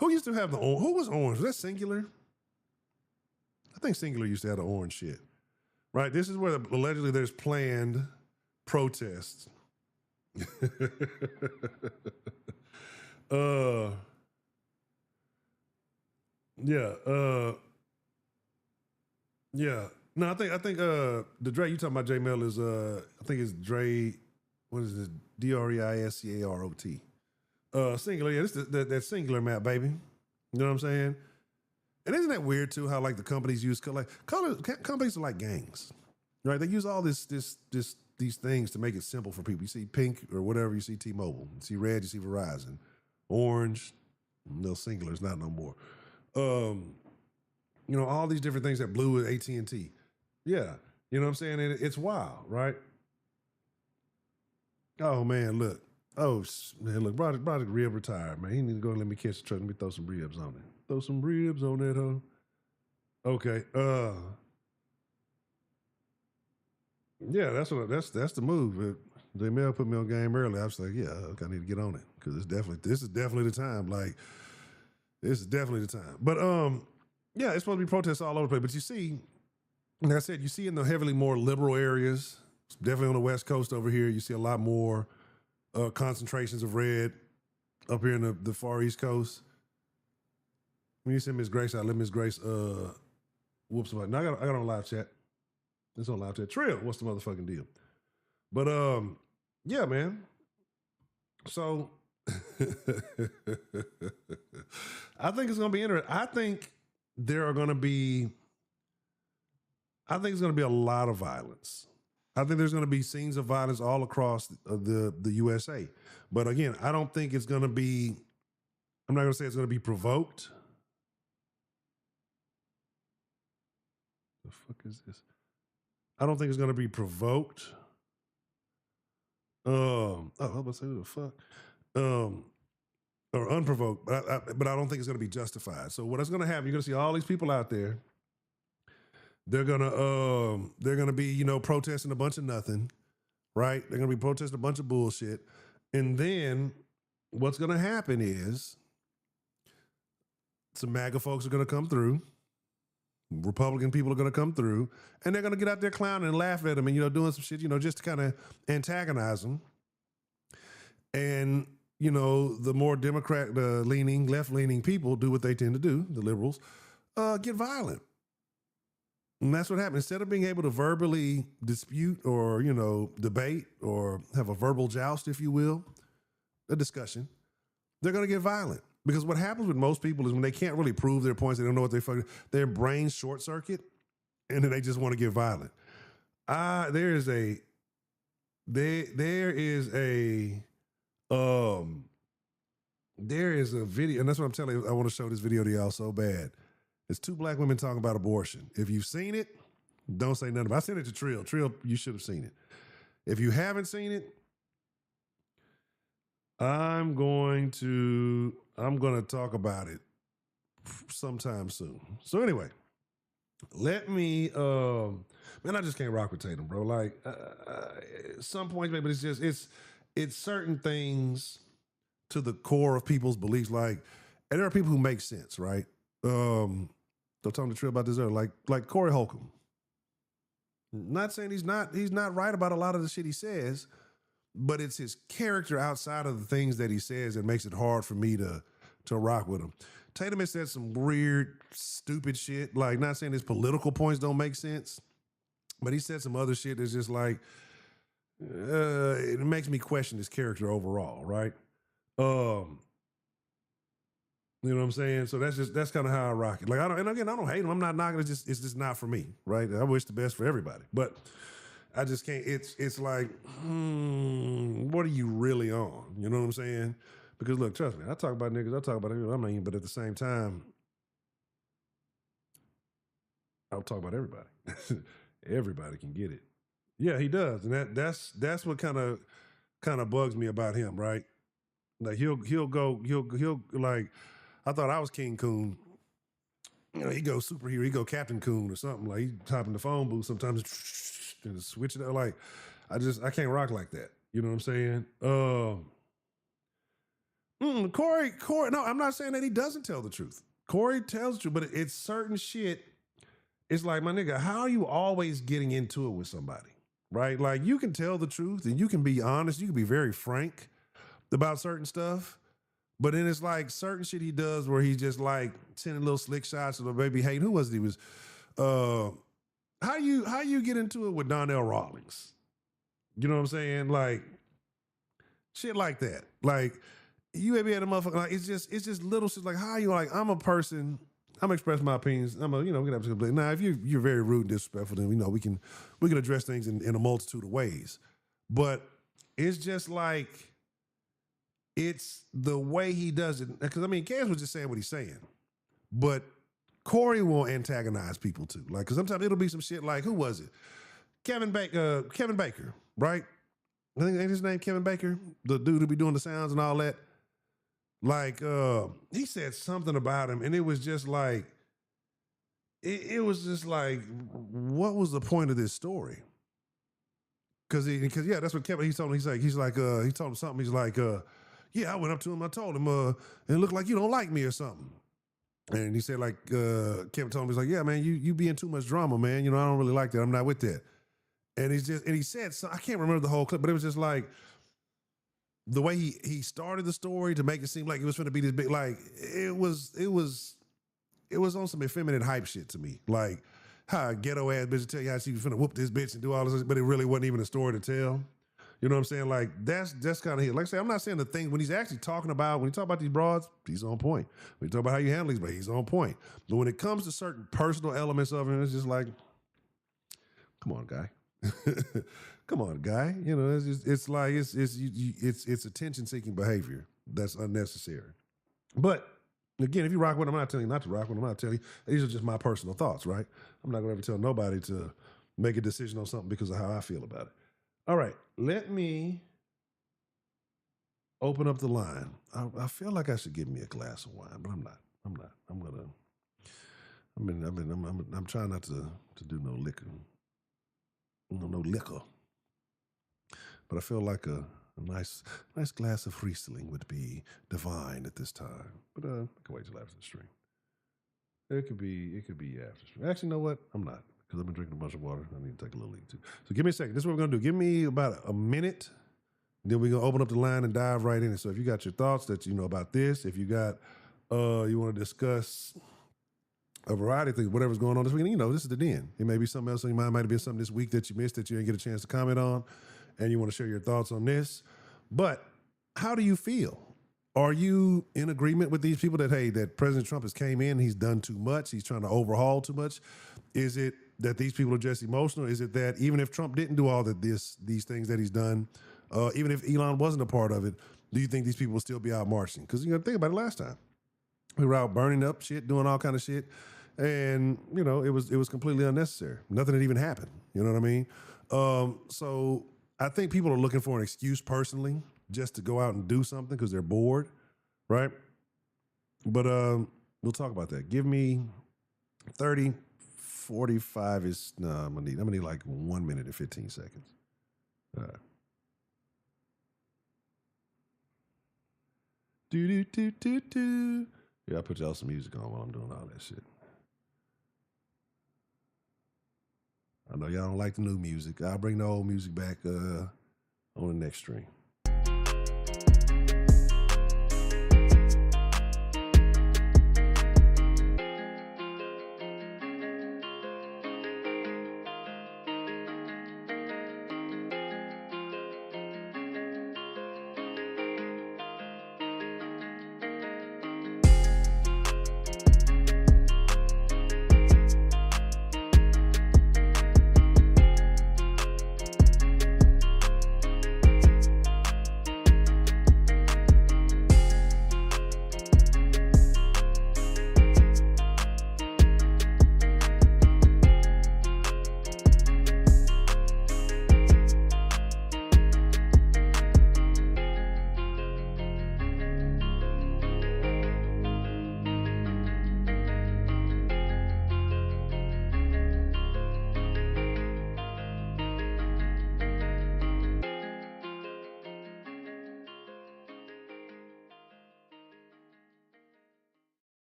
Who used to have who was orange? Was that Singular? I think Singular used to have the orange shit. Right? This is where allegedly there's planned protests. Yeah. No, I think the Dre you talking about J Mel is I think it's Dre. What is it? DREISCAROT. Singular. Yeah, this is that Singular map, baby. You know what I'm saying? And isn't that weird too? How like the companies use companies are like gangs, right? They use all these things to make it simple for people. You see pink or whatever, you see T-Mobile. You see red, you see Verizon. Orange, no Singular's not no more. You know, all these different things that blew with AT&T. Yeah. You know what I'm saying? It's wild, right? Oh, man, look. Oh, man, look, Broderick rib retired, man. He need to go and let me catch the truck. Let me throw some ribs on it. Throw some ribs on that, huh? Okay. Yeah, that's the move. They may have put me on game early. I was like, yeah, okay, I need to get on it because this is definitely the time. Like, this is definitely the time. But yeah, it's supposed to be protests all over the place. But you see, like I said, you see in the heavily more liberal areas, definitely on the West Coast over here, you see a lot more concentrations of red up here in the far East Coast. When you send Miss Grace out, let Miss Grace whoop somebody. Now I got on live chat. It's on live chat. Trill, what's the motherfucking deal? But yeah, man. So I think it's gonna be interesting. I think it's gonna be a lot of violence. I think there's gonna be scenes of violence all across the USA. But again, I don't think it's gonna be. I'm not gonna say it's gonna be provoked. The fuck is this? I don't think it's gonna be provoked. Oh, I was about to say what the fuck. Or unprovoked, but I don't think it's going to be justified. So what is going to happen? You're going to see all these people out there. They're gonna be, you know, protesting a bunch of nothing, right? They're gonna be protesting a bunch of bullshit, and then what's gonna happen is some MAGA folks are gonna come through. Republican people are going to come through, and they're going to get out there clowning and laugh at them and, you know, doing some shit, you know, just to kind of antagonize them. And, you know, the more Democrat-leaning, left-leaning people do what they tend to do, the liberals, get violent. And that's what happens. Instead of being able to verbally dispute or, you know, debate or have a verbal joust, if you will, a discussion, they're going to get violent. Because what happens with most people is when they can't really prove their points, they don't know what their brains short circuit, and then they just want to get violent. There is a video, and that's what I'm telling you. I want to show this video to y'all so bad. It's two black women talking about abortion. If you've seen it, don't say nothing about it. I sent it to Trill. Trill, you should have seen it. If you haven't seen it, I'm going to talk about it sometime soon. So anyway, let me, man, I just can't rock with Tatum, bro. Like, at some points, maybe it's certain things to the core of people's beliefs. Like, and there are people who make sense, right? Don't tell the truth about this earlier. Like Corey Holcomb. Not saying he's not right about a lot of the shit he says, but it's his character outside of the things that he says that makes it hard for me to rock with him. Tatum has said some weird, stupid shit. Like, not saying his political points don't make sense, but he said some other shit that's just like, it makes me question his character overall, right? You know what I'm saying? So that's kind of how I rock it. Like, I don't hate him. I'm not knocking. It's just not for me, right? I wish the best for everybody, but I just can't. It's like, what are you really on? You know what I'm saying? Because look, trust me, I talk about niggas. I talk about everything. I'm not even, but at the same time, I'll talk about everybody. Everybody can get it. Yeah, he does, and that's what kind of bugs me about him, right? Like he'll like, I thought I was King Coon. You know, he go superhero, he go Captain Coon or something. Like, he top in the phone booth sometimes and switch it out. Like, I can't rock like that. You know what I'm saying? Corey, no, I'm not saying that he doesn't tell the truth. Corey tells the truth, but it's certain shit. It's like, my nigga, how are you always getting into it with somebody? Right? Like, you can tell the truth and you can be honest, you can be very frank about certain stuff. But then it's like certain shit he does where he's just like sending little slick shots of the baby hate. Who was it? He was how you get into it with Donnell Rawlings? You know what I'm saying? Like, shit like that. Like, you maybe had a motherfucker, like, it's just little shit. Like, how you, like, I'm a person, I'm expressing my opinions. We can have to. Now, if you're very rude and disrespectful, then we can address things in a multitude of ways. But it's just like, it's the way he does it. Because, I mean, Caz was just saying what he's saying. But Corey will antagonize people too. Like, because sometimes it'll be some shit like, who was it? Kevin Baker, right? I think ain't his name Kevin Baker, the dude who be doing the sounds and all that. Like, he said something about him, and it was just like, it was just like, what was the point of this story? Because yeah, that's what Kevin, he told him. He told him something. He's like, yeah, I went up to him. I told him, and it looked like you don't like me or something. And he said, like, Kevin told him, he's like, yeah, man, you be in too much drama, man. You know, I don't really like that. I'm not with that. And he said, so I can't remember the whole clip, but it was just like the way he started the story to make it seem like it was going to be this big, like it was on some effeminate hype shit to me. Like how a ghetto ass bitch tell you how she was finna whoop this bitch and do all this, but it really wasn't even a story to tell. You know what I'm saying? Like that's kind of it. Like I say, I'm not saying the thing when he's actually talking about, when he talk about these broads, he's on point. When he talk about how you handle these, but he's on point. But when it comes to certain personal elements of him, it's just like, come on, guy. Come on, guy. You know, it's attention seeking behavior that's unnecessary. But again, if you rock with him, I'm not telling you not to rock with him. I'm not telling you. These are just my personal thoughts, right? I'm not gonna ever tell nobody to make a decision on something because of how I feel about it. All right, let me open up the line. I feel like I should give me a glass of wine, but I'm not. I'm trying not to do no liquor. No liquor. But I feel like a nice glass of Riesling would be divine at this time. But I can wait till after the stream. It could be after stream. Actually, you know what? I'm not, because I've been drinking a bunch of water. I need to take a little leak too. So give me a second. This is what we're gonna do. Give me about a minute. Then we're gonna open up the line and dive right in it. So if you got your thoughts that you know about this, if you got you want to discuss a variety of things, whatever's going on this week, you know, this is the den. It may be something else on your mind. Might have been something this week that you missed that you didn't get a chance to comment on, and you want to share your thoughts on this. But how do you feel? Are you in agreement with these people that, hey, that President Trump has came in, he's done too much, he's trying to overhaul too much? Is it that these people are just emotional? Is it that even if Trump didn't do all these things that he's done, even if Elon wasn't a part of it, do you think these people will still be out marching? Because you got to think about it last time. We were out burning up shit, doing all kind of shit. And, you know, it was completely unnecessary. Nothing had even happened. You know what I mean? So I think people are looking for an excuse personally just to go out and do something because they're bored, right? But we'll talk about that. Give me 30, 45 is, no, I'm gonna need like 1 minute and 15 seconds. All right. Do. Yeah, I put y'all some music on while I'm doing all that shit. I know y'all don't like the new music. I'll bring the old music back on the next stream.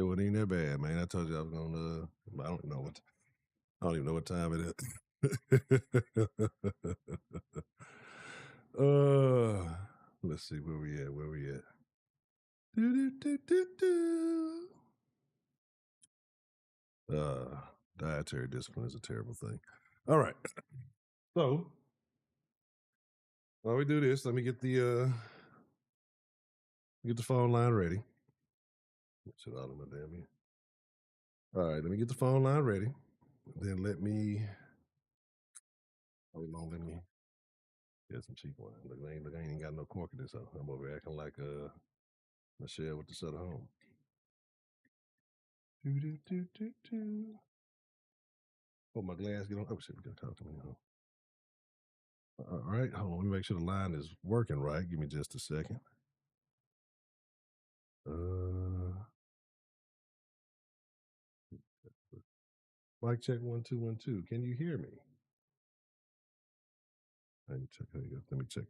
It ain't that bad, man. I told you I was gonna. I don't even know what time it is. Let's see where we at. Dietary discipline is a terrible thing. All right. So while we do this, let me get the phone line ready. Shit out of my damn ear. All right, let me get the phone line ready. Then let me get some cheap wine. Look, I ain't even got no cork in this. I'm over acting like Michelle with the Sutter Home. Oh, my glass get on. Oh shit, we gotta talk to me. Huh? All right, hold on. Let me make sure the line is working right. Give me just a second. Mic check 1 2 1 2. Can you hear me? Let me check the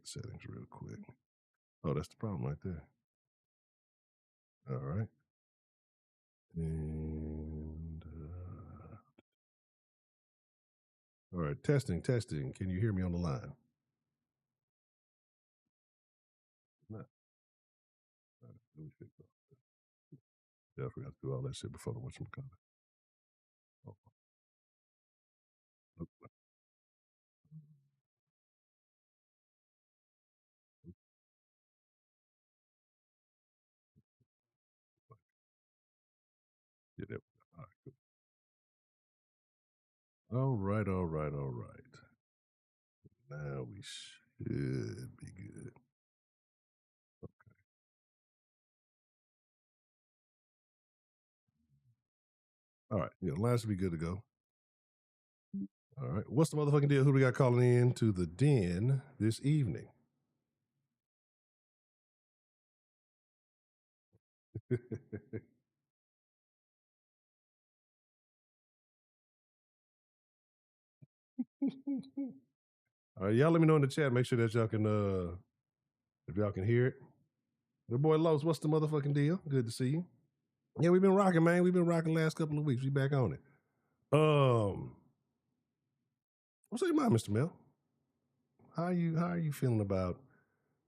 settings real quick. Oh, that's the problem right there. All right. And all right, testing. Can you hear me on the line? No. Let me fix that. Yeah, I forgot to do all that shit before the whatchamacallit. Oh. Yeah, there we go. All right, cool. All right. Now we should be good. Okay. All right. Yeah, the line should be good to go. All right. What's the motherfucking deal? Who do we got calling in to the den this evening? All right, y'all let me know in the chat. Make sure that y'all can if y'all can hear it. Your boy Los, what's the motherfucking deal? Good to see you. Yeah, we've been rocking, man. We've been rocking the last couple of weeks. We back on it. What's on your mind, Mr. Mel? How are you feeling about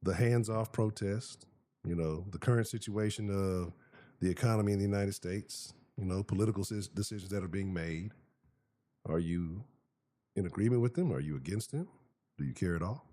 the hands-off protest? You know, the current situation of the economy in the United States. You know, political decisions that are being made. Are you in agreement with them? Are you against them? Do you care at all?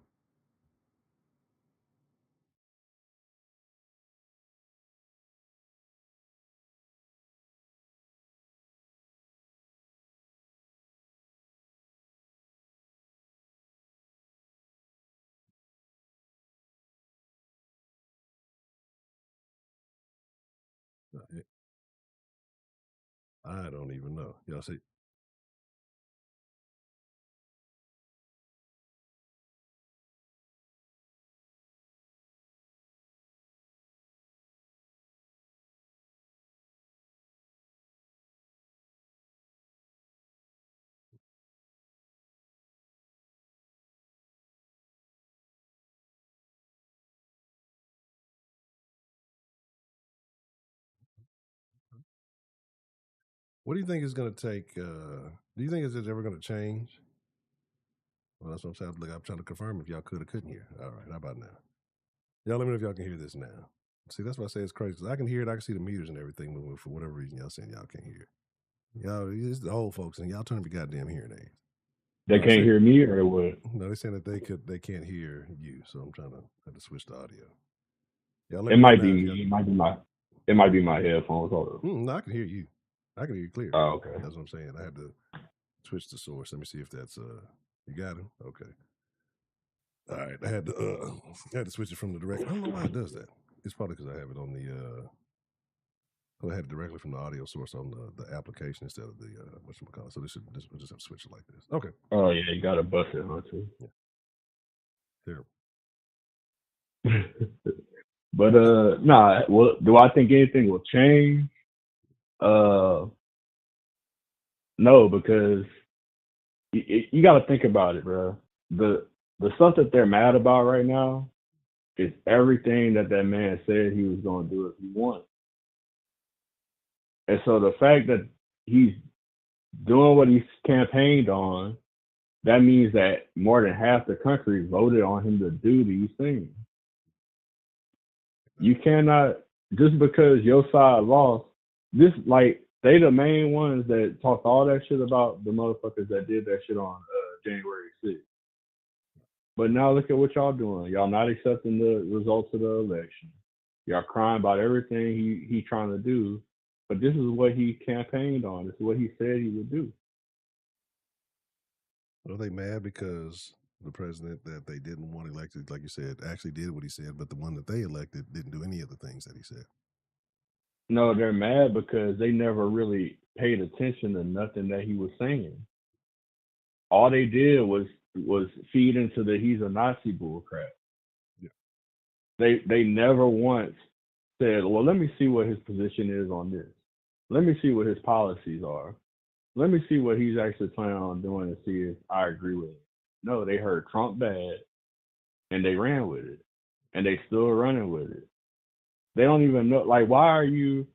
I don't even know. Y'all see? What do you think is going to take? Do you think it's ever going to change? Well, that's what I'm saying. Look, I'm trying to confirm if y'all could or couldn't hear. All right, how about now? Y'all let me know if y'all can hear this now. See, that's why I say it's crazy. 'Cause I can hear it. I can see the meters and everything moving. For whatever reason, y'all saying y'all can't hear it. Y'all, it's the old folks, and y'all turn your goddamn hearing aids. They can't hear me or what? No, they're saying that they can't hear you. So I'm trying to have to switch the audio. Y'all let me know now. It might be my headphones. Hold on. No, I can hear you. I can hear you clear. Oh, okay. That's what I'm saying. I had to switch the source. Let me see if that's you got him? Okay. All right. I had to switch it from the direct. I don't know why it does that. It's probably because I have it on the I had it directly from the audio source on the application instead of the whatchamacallit. So we'll just have to switch it like this. Okay. Oh yeah, you gotta bust it, Honcho. Yeah. Terrible. But nah. Well, do I think anything will change? No, because you got to think about it, bro. The stuff that they're mad about right now is everything that man said he was going to do if he won. And so the fact that he's doing what he's campaigned on, that means that more than half the country voted on him to do these things. You cannot just because your side lost, this like they the main ones that talked all that shit about the motherfuckers that did that shit on January 6th. But now look at what y'all doing. Y'all not accepting the results of the election. Y'all crying about everything he trying to do. But this is what he campaigned on. This is what he said he would do. Are they mad because the president that they didn't want elected, like you said, actually did what he said, but the one that they elected didn't do any of the things that he said? No, they're mad because they never really paid attention to nothing that he was saying. All they did was feed into the he's a Nazi bullcrap. Yeah. They never once said, well, let me see what his position is on this. Let me see what his policies are. Let me see what he's actually planning on doing and see if I agree with it. No, they heard Trump bad and they ran with it. And they still running with it. They don't even know, like, why are you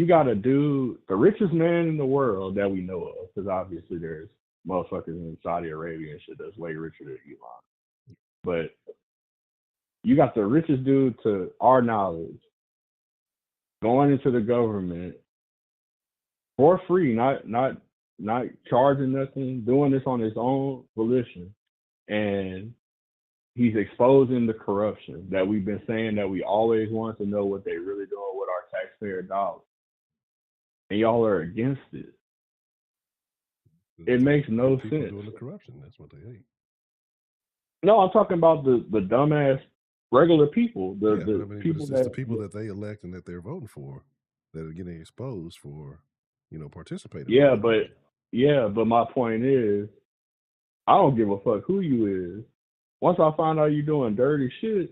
got a dude, the richest man in the world that we know of, because obviously there's motherfuckers in Saudi Arabia and shit that's way richer than Elon. But you got the richest dude to our knowledge going into the government for free, not charging nothing, doing this on his own volition, and he's exposing the corruption that we've been saying that we always want to know what they really doing with our taxpayer dollars, and y'all are against it. It makes no people sense. Doing the corruption, that's what they hate. No, I'm talking about the dumbass regular people. But it's the people that they elect and that they're voting for that are getting exposed for, participating. But my point is, I don't give a fuck who you is. Once I find out you doing dirty shit,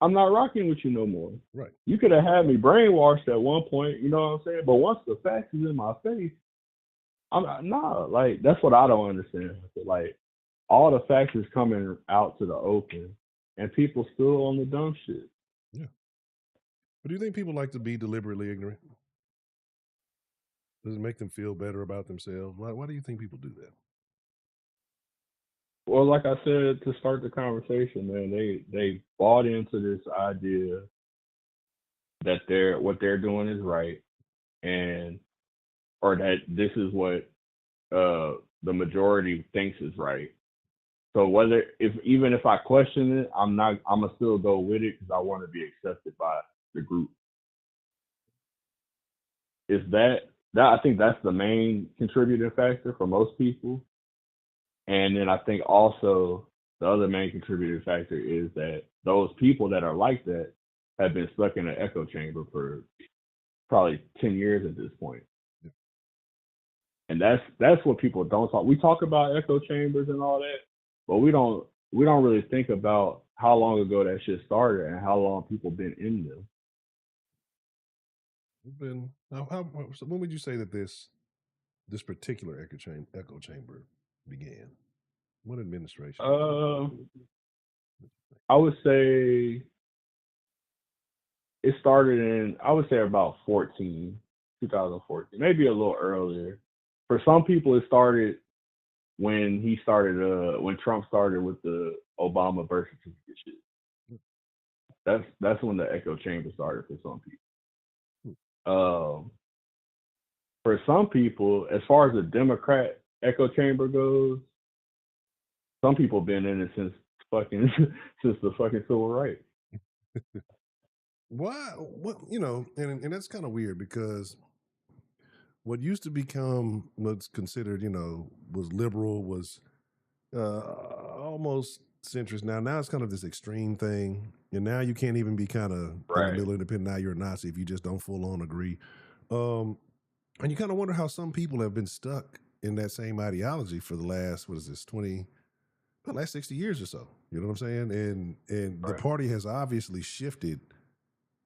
I'm not rocking with you no more. Right. You could have had me brainwashed at one point, you know what I'm saying? But once the facts is in my face, like, that's what I don't understand. Like, all the facts is coming out to the open, and people still on the dumb shit. Yeah. But do you think people like to be deliberately ignorant? Does it make them feel better about themselves? Why do you think people do that? Well, like I said to start the conversation, man, they bought into this idea that what they're doing is right, and or that this is what the majority thinks is right. So even if I question it, I'm gonna still go with it because I want to be accepted by the group. Is that I think that's the main contributing factor for most people. And then I think also the other main contributing factor is that those people that are like that have been stuck in an echo chamber for probably 10 years at this point. Yeah. And that's what people don't talk. We talk about echo chambers and all that, but we don't really think about how long ago that shit started and how long people been in them. So when would you say that this particular echo chamber began? What administration? I would say it started in, I would say about 2014, maybe a little earlier. For some people, it started when when Trump started with the Obama birth certificate shit. That's when the echo chamber started for some people. For some people, as far as the Democrat echo chamber goes, some people have been in it since the fucking civil rights. Why? What? And that's kind of weird because what used to become what's considered, was liberal, was almost centrist. Now it's kind of this extreme thing, and now you can't even be kind of in the middle independent. Now you're a Nazi if you just don't full on agree. And you kind of wonder how some people have been stuck in that same ideology for the last, last 60 years or so. You know what I'm saying? And the party has obviously shifted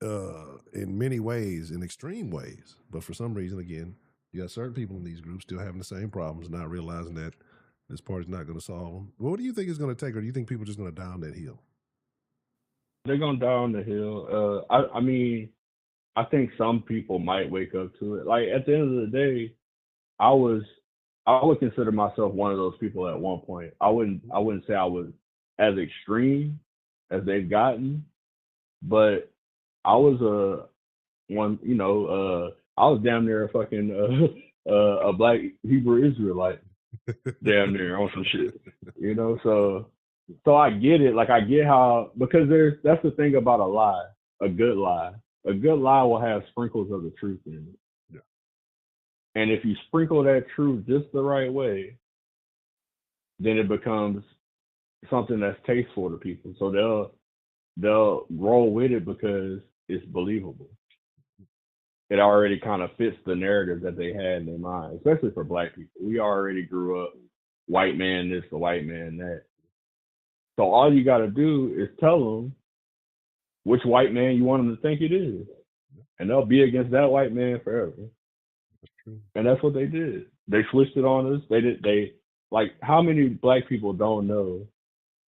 in many ways, in extreme ways. But for some reason, again, you got certain people in these groups still having the same problems, not realizing that this party's not going to solve them. What do you think it's going to take, or do you think people are just going to die on that hill? They're going to die on the hill. I mean, I think some people might wake up to it. Like, at the end of the day, I would consider myself one of those people at one point. I wouldn't say I was as extreme as they've gotten, but I was one, I was damn near a fucking a black Hebrew Israelite, damn near on some shit, So I get it. Like I get how, because that's the thing about a lie, a good lie. A good lie will have sprinkles of the truth in it. Yeah. And if you sprinkle that truth just the right way, then it becomes something that's tasteful to people. So they'll roll with it because it's believable. It already kind of fits the narrative that they had in their mind, especially for black people. We already grew up white man this, the white man that. So all you got to do is tell them which white man you want them to think it is, and they'll be against that white man forever. That's true. And that's what they did. They switched it on us. They like, how many black people don't know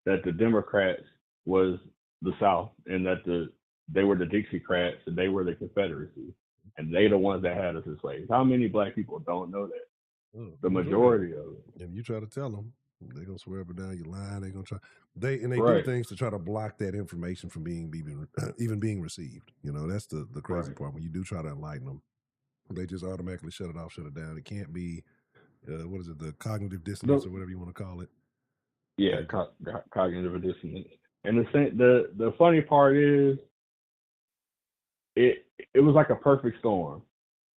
that the Democrats was the South and that they were the Dixiecrats and they were the Confederacy and they the ones that had us as slaves? How many black people don't know that? The majority of it. And you try to tell them, they're gonna swear up and down, you're lying. They're gonna try. They Right. do things to try to block that information from being even being received. That's the crazy part. When you do try to enlighten them, they just automatically shut it off, shut it down. It can't be what is it, the cognitive dissonance or whatever you want to call it. Yeah, cognitive dissonance. And the funny part is, it was like a perfect storm,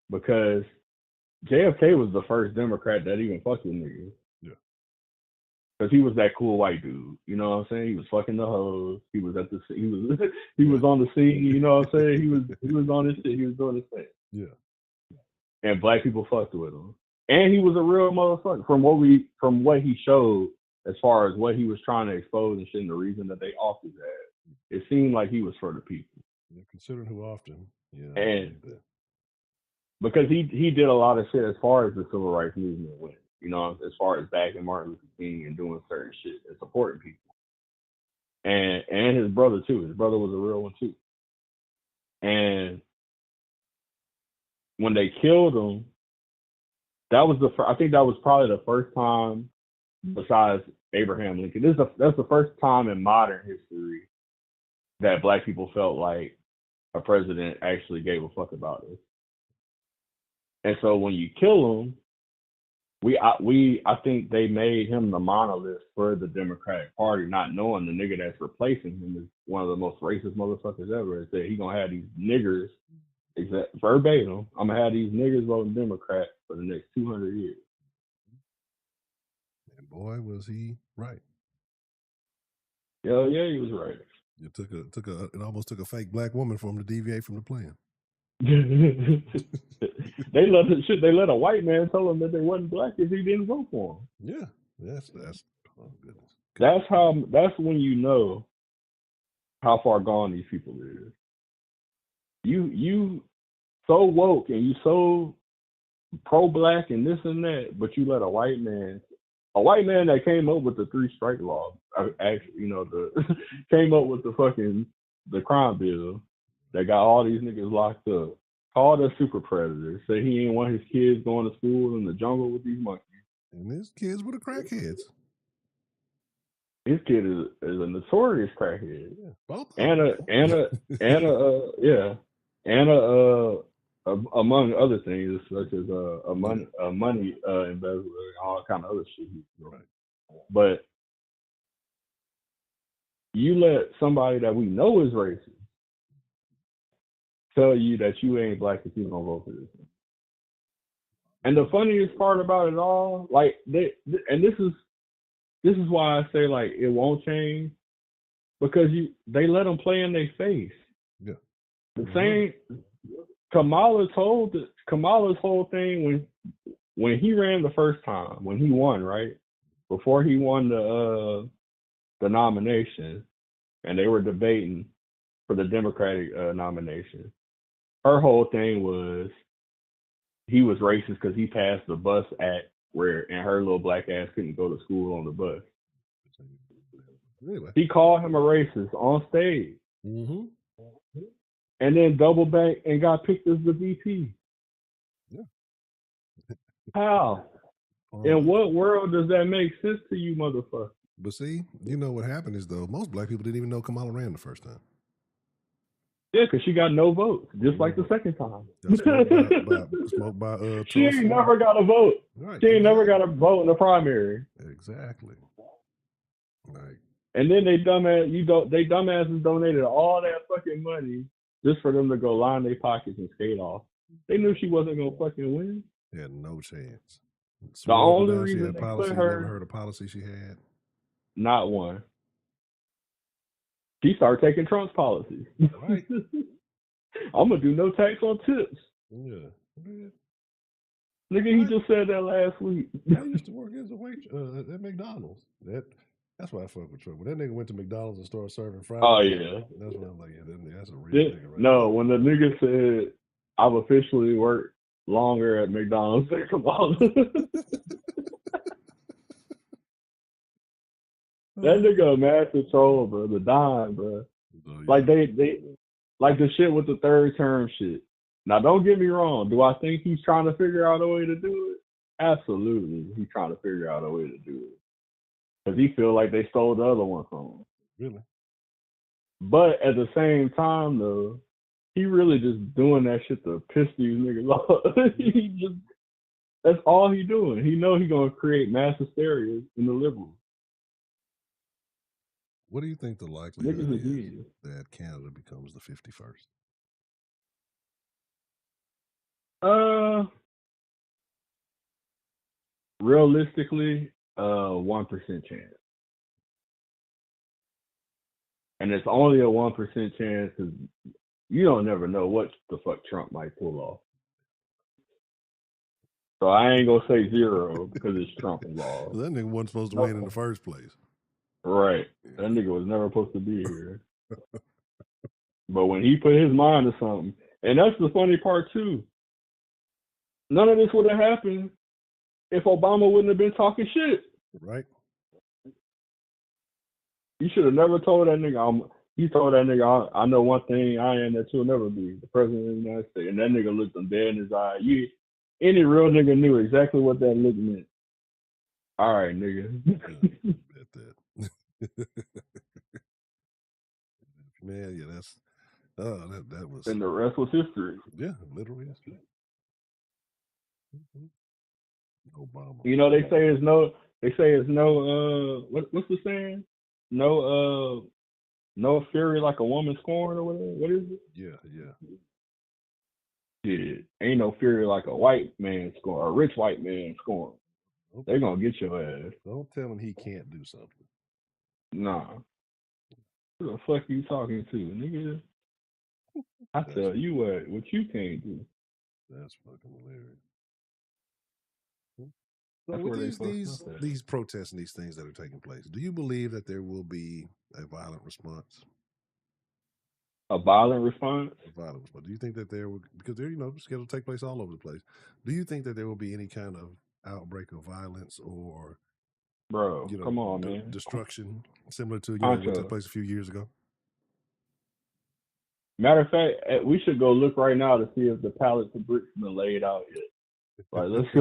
because JFK was the first Democrat that even fucked with niggas. Yeah. Because he was that cool white dude. You know what I'm saying? He was fucking the hoes. He was at the he was on the scene. You know what I'm saying? He was on his shit. He was doing his thing. Yeah. And black people fucked with him. And he was a real motherfucker from what he showed, as far as what he was trying to expose and shit, and the reason that they off his ass. It seemed like he was for the people. Yeah, considering who often. Yeah. And because he did a lot of shit as far as the civil rights movement went, as far as backing Martin Luther King and doing certain shit and supporting people. And his brother too. His brother was a real one too. And when they killed him, that was I think that was probably the first time, besides Abraham Lincoln, that's the first time in modern history that black people felt like a president actually gave a fuck about us. And so when you kill him, I think they made him the monolith for the Democratic Party, not knowing the nigga that's replacing him is one of the most racist motherfuckers ever. And said he gonna have these niggers, verbatim, I'm gonna have these niggers voting Democrat for the next 200 years. And boy, was he right. Yeah, he was right. It almost took a fake black woman for him to deviate from the plan. They let a white man tell them that they wasn't black if he didn't vote for them. Yeah, that's oh goodness. That's when you know how far gone these people is. You so woke and you so pro-black and this and that, but you let a white man that came up with the 3 strike law, actually, came up with the crime bill that got all these niggas locked up, called us super predators, say he didn't want his kids going to school in the jungle with these monkeys. And his kids were the crackheads. His kid is a notorious crackhead. Yeah, both among other things, such as a money embezzler and all kind of other shit. Right. But you let somebody that we know is racist tell you that you ain't black if you don't vote for this. And the funniest part about it all, like this is why I say, like, it won't change, because they let them play in their face. Yeah. The same Kamala's whole thing when he ran the first time, when he won, right? Before he won the nomination, and they were debating for the Democratic nomination. Her whole thing was he was racist because he passed the bus act and her little black ass couldn't go to school on the bus. Anyway. He called him a racist on stage. Mm-hmm. And then double back and got picked as the VP. Yeah. How? In what world does that make sense to you, motherfucker? But see, you know what happened is, though, most black people didn't even know Kamala ran the first time. Yeah, because she got no votes, just like the second time. Got smoked by She Tulsi. ain't never got a vote. Right, She ain't never exactly. got a vote in the primary. Exactly. Like, And then they dumbasses donated all that fucking money just for them to go line their pockets and skate off. They knew she wasn't gonna fucking win. had no chance. The Swore up and only down she reason had they put policy. Never her, heard a policy she had. not one. She started taking Trump's policies. Right. I'm gonna do no tax on tips. Yeah. Nigga, he just said that last week. I used to work as a wait at McDonald's. That's why I fuck with Trump. When that nigga went to McDonald's and started serving fried Oh chicken, yeah. that's when I'm like, yeah, that's a real nigga right No, when the nigga said I've officially worked longer at McDonald's than Kamala. there. That nigga a massive troll, bro. The dime, bro. Oh, yeah. Like they like the shit with the third term shit. Now don't get me wrong. Do I think he's trying to figure out a way to do it? Absolutely, he's trying to figure out a way to do it because he feel like they stole the other one from him. Really? But at the same time, though, he really just doing that shit to piss these niggas off. That's all he doing. He know he gonna create mass hysteria in the liberals. What do you think the likelihood Niggas is again. that Canada becomes the 51st? Realistically, 1% chance. And it's only a 1% chance because you don't never know what the fuck Trump might pull off. So I ain't gonna say 0 because it's Trump involved. That nigga wasn't supposed to win in the first place. Right. That nigga was never supposed to be here. But when he put his mind to something, and that's the funny part too. None of this would have happened if Obama wouldn't have been talking shit. Right. You should have never told that nigga. You told that nigga, I know one thing I am that you'll never be, the president of the United States. And that nigga looked him dead in his eye. Any real nigga knew exactly what that look meant. All right, nigga. Yeah, bet that. Man, yeah, that was. And the rest was history. Yeah, literally history. Obama. You know, they say it's no. What's the saying? No fury like a woman scorned or whatever. What is it? Yeah. Shit, ain't no fury like a white man scorn, a rich white man scorn. Okay. They gonna get your ass. Don't tell him he can't do something. Nah. Who the fuck you talking to, nigga? I tell you what you can't do. That's fucking hilarious. So with these protests and these things that are taking place, do you believe that there will be a violent response? A violent response? A violent response. Do you think that there will, because they're scheduled to take place all over the place? Do you think that there will be any kind of outbreak of violence or, come on, man, destruction similar to Honcho. what took place a few years ago? Matter of fact, we should go look right now to see if the pallets of bricks been laid out yet. Like, let's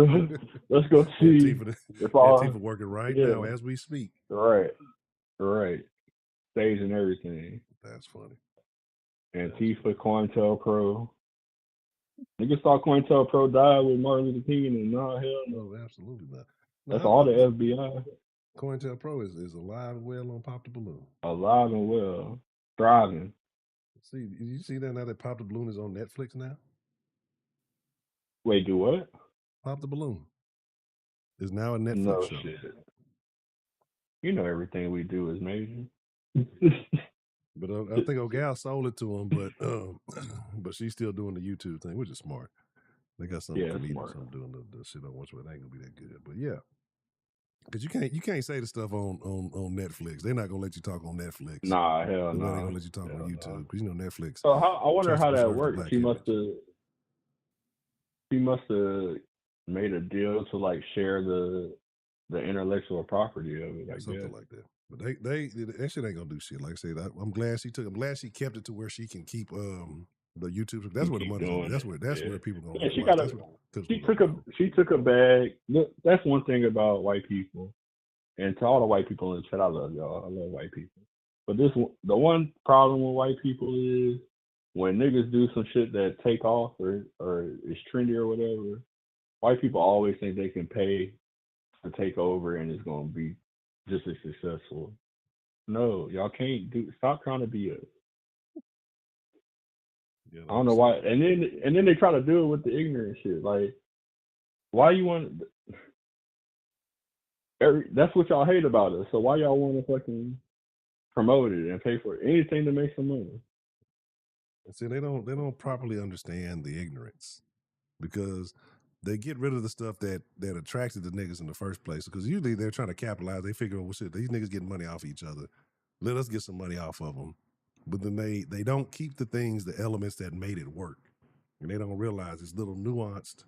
go see if Antifa working right now as we speak. Right. Stage and everything. That's funny. Antifa, COINTELPRO. Niggas thought COINTELPRO died with Martin Luther King, and no, hell no. No, absolutely not. That's all the FBI. COINTELPRO is alive and well on Pop the Balloon. Alive and well, thriving. See, you see that now that Pop the Balloon is on Netflix now? Wait, do what? Pop the Balloon is now a Netflix show. Shit. You know everything we do is major. But I think Ogal sold it to him, but she's still doing the YouTube thing, which is smart. They got some comedians doing the shit on which it ain't gonna be that good. But yeah. Because you can't say the stuff on Netflix. They're not gonna let you talk on Netflix. Nah, hell no. They're not gonna let you talk on YouTube because Netflix. So I wonder how that works. She must have made a deal to like share the intellectual property of it. Something like that. But that shit ain't gonna do shit. Like I said, I'm glad she kept it to where she can keep the YouTube. That's where the money's going. That's where people gonna. Yeah, she took a bag. Look, that's one thing about white people, and to all the white people in the chat, I love y'all. I love white people. But the one problem with white people is when niggas do some shit that take off or is trendy or whatever, white people always think they can pay to take over and it's gonna be just as successful. No, y'all can't do. Stop trying to be us. Yeah, I don't like know I why. said. And then they try to do it with the ignorant shit. Like, why you want? That's what y'all hate about us. So why y'all want to fucking promote it and pay for it? Anything to make some money. See, they don't properly understand the ignorance because they get rid of the stuff that attracted the niggas in the first place. Because usually they're trying to capitalize. They figure, well, shit, these niggas getting money off each other. Let us get some money off of them. But then they don't keep the things, the elements that made it work, and they don't realize it's little nuanced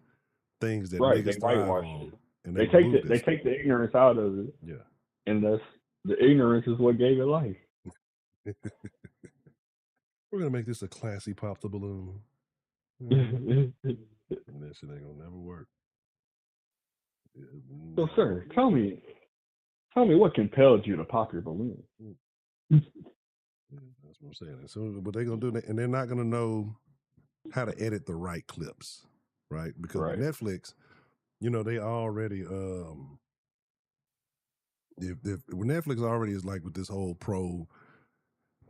things that Right? They niggas thrive whitewash it. on, and they remove They this stuff. take the ignorance out of it, Yeah. and that's the ignorance is what gave it life. We're gonna make this a classy pop the balloon. So, And that shit ain't gonna never work. sir, tell me what compelled you to pop your balloon? Yeah, that's what I'm saying. And so, what they gonna do, and they're not gonna know how to edit the right clips, right? Because with Right. Netflix, they already if with Netflix already is like with this whole pro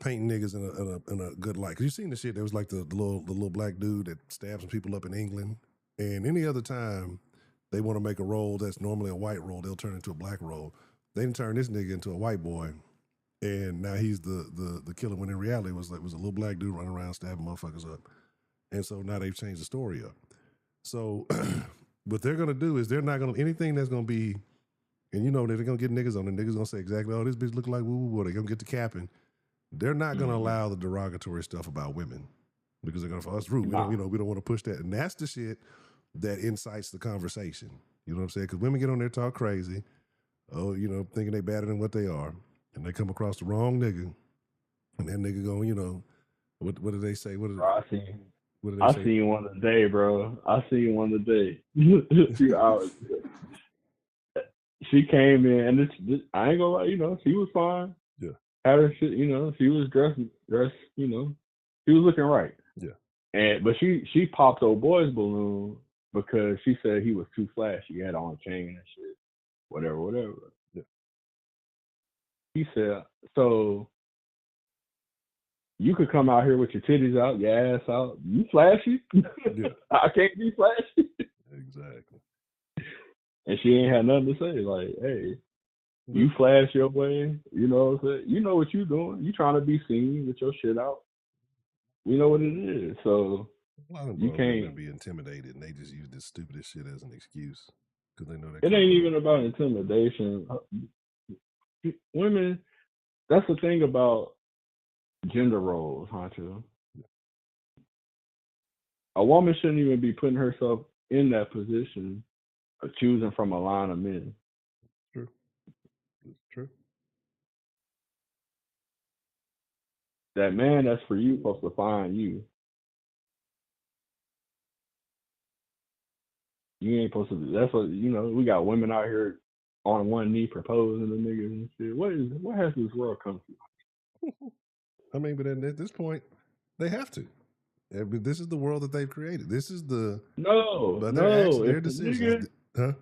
painting niggas in a good light. Cause you seen the shit. There was like the little black dude that stabbed some people up in England, and any other time they want to make a role that's normally a white role, they'll turn into a black role. They didn't turn this nigga into a white boy, and now he's the killer. When in reality it was a little black dude running around stabbing motherfuckers up, and so now they've changed the story up. So what they're gonna do is they're not gonna anything that's gonna be, and they're gonna get niggas on it. Niggas gonna say exactly, oh, this bitch look like woo woo woo. They're gonna get to capping. They're not gonna allow the derogatory stuff about women because they're gonna, for us rude. We don't, Nah. we don't want to push that, and that's the shit that incites the conversation. You know what I'm saying? Because women get on there talk crazy, thinking they better than what they are, and they come across the wrong nigga, and that nigga going, what do they say? Bro, What do they I say? seen one today, bro. I seen one today. A few hours ago. She came in, and I ain't gonna lie, she was fine. Yeah, Had her shit, she was dressed, she was looking right. yeah, But she popped old boy's balloon because she said he was too flashy. He had on a chain and shit, whatever. yeah. He said, so you could come out here with your titties out, your ass out. You flashy? Yeah. I can't be flashy. Exactly. And she ain't had nothing to say. Like, hey, you But flash your way. You know what I'm saying? You know what you doing. You trying to be seen with your shit out. You know what it is. So a lot of you bros out there can't. be intimidated, and they just use this stupidest shit as an excuse because they know they're It ain't coming off. even about intimidation. Women. That's the thing about gender roles, Honcho. A woman shouldn't even be putting herself in that position of choosing from a line of men. True. It's true. That man that's for you supposed to find you. You ain't supposed to. That's what We got women out here on one knee proposing to niggas and shit. What has this world come to? I mean, but at this point, they have to. This is the world that they've created. This is No, but their actions, no. their If the decisions, nigga, huh?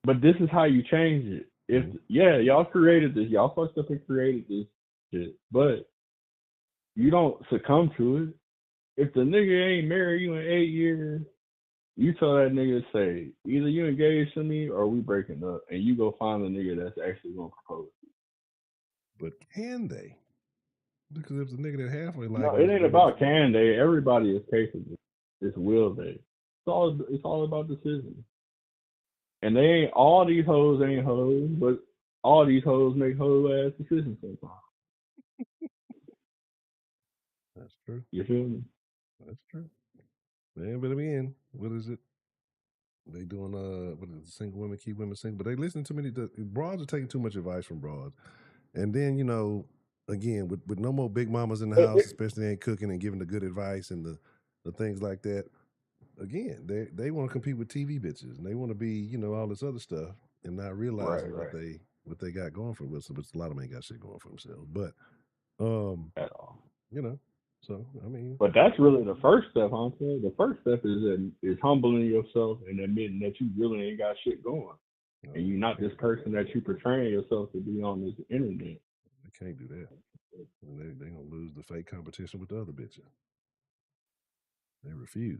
but this is how you change it. If Mm-hmm. y'all created this, y'all fucked up and created this shit, but you don't succumb to it. If the nigga ain't married you in 8 years, you tell that nigga say either you engaged to me or we breaking up, and you go find the nigga that's actually gonna propose. But can they? Because if the nigga that halfway like No, them it is ain't willing, about can they. Everybody is capable. It's will they. It's all about decisions. And they ain't all these hoes ain't hoes, but all these hoes make hoe ass decisions sometimes. that's true. You feel me? That's true. Man, but again, what is it? They doing what is it, single women keep women single, but they listen to many. Broads are taking too much advice from broads, and then again with no more big mamas in the house, especially they ain't cooking and giving the good advice and the things like that. Again, they want to compete with TV bitches and they want to be all this other stuff and not Right, realizing what right. they got going for themselves. But a lot of them ain't got shit going for themselves. But um, At all. you know. So I mean, But that's really the first step, Honcho. The first step is humbling yourself and admitting that you really ain't got shit going, and you're not they this person that you portraying yourself to be on this internet. can't do that. And they gonna lose the fake competition with the other bitches. They But refuse.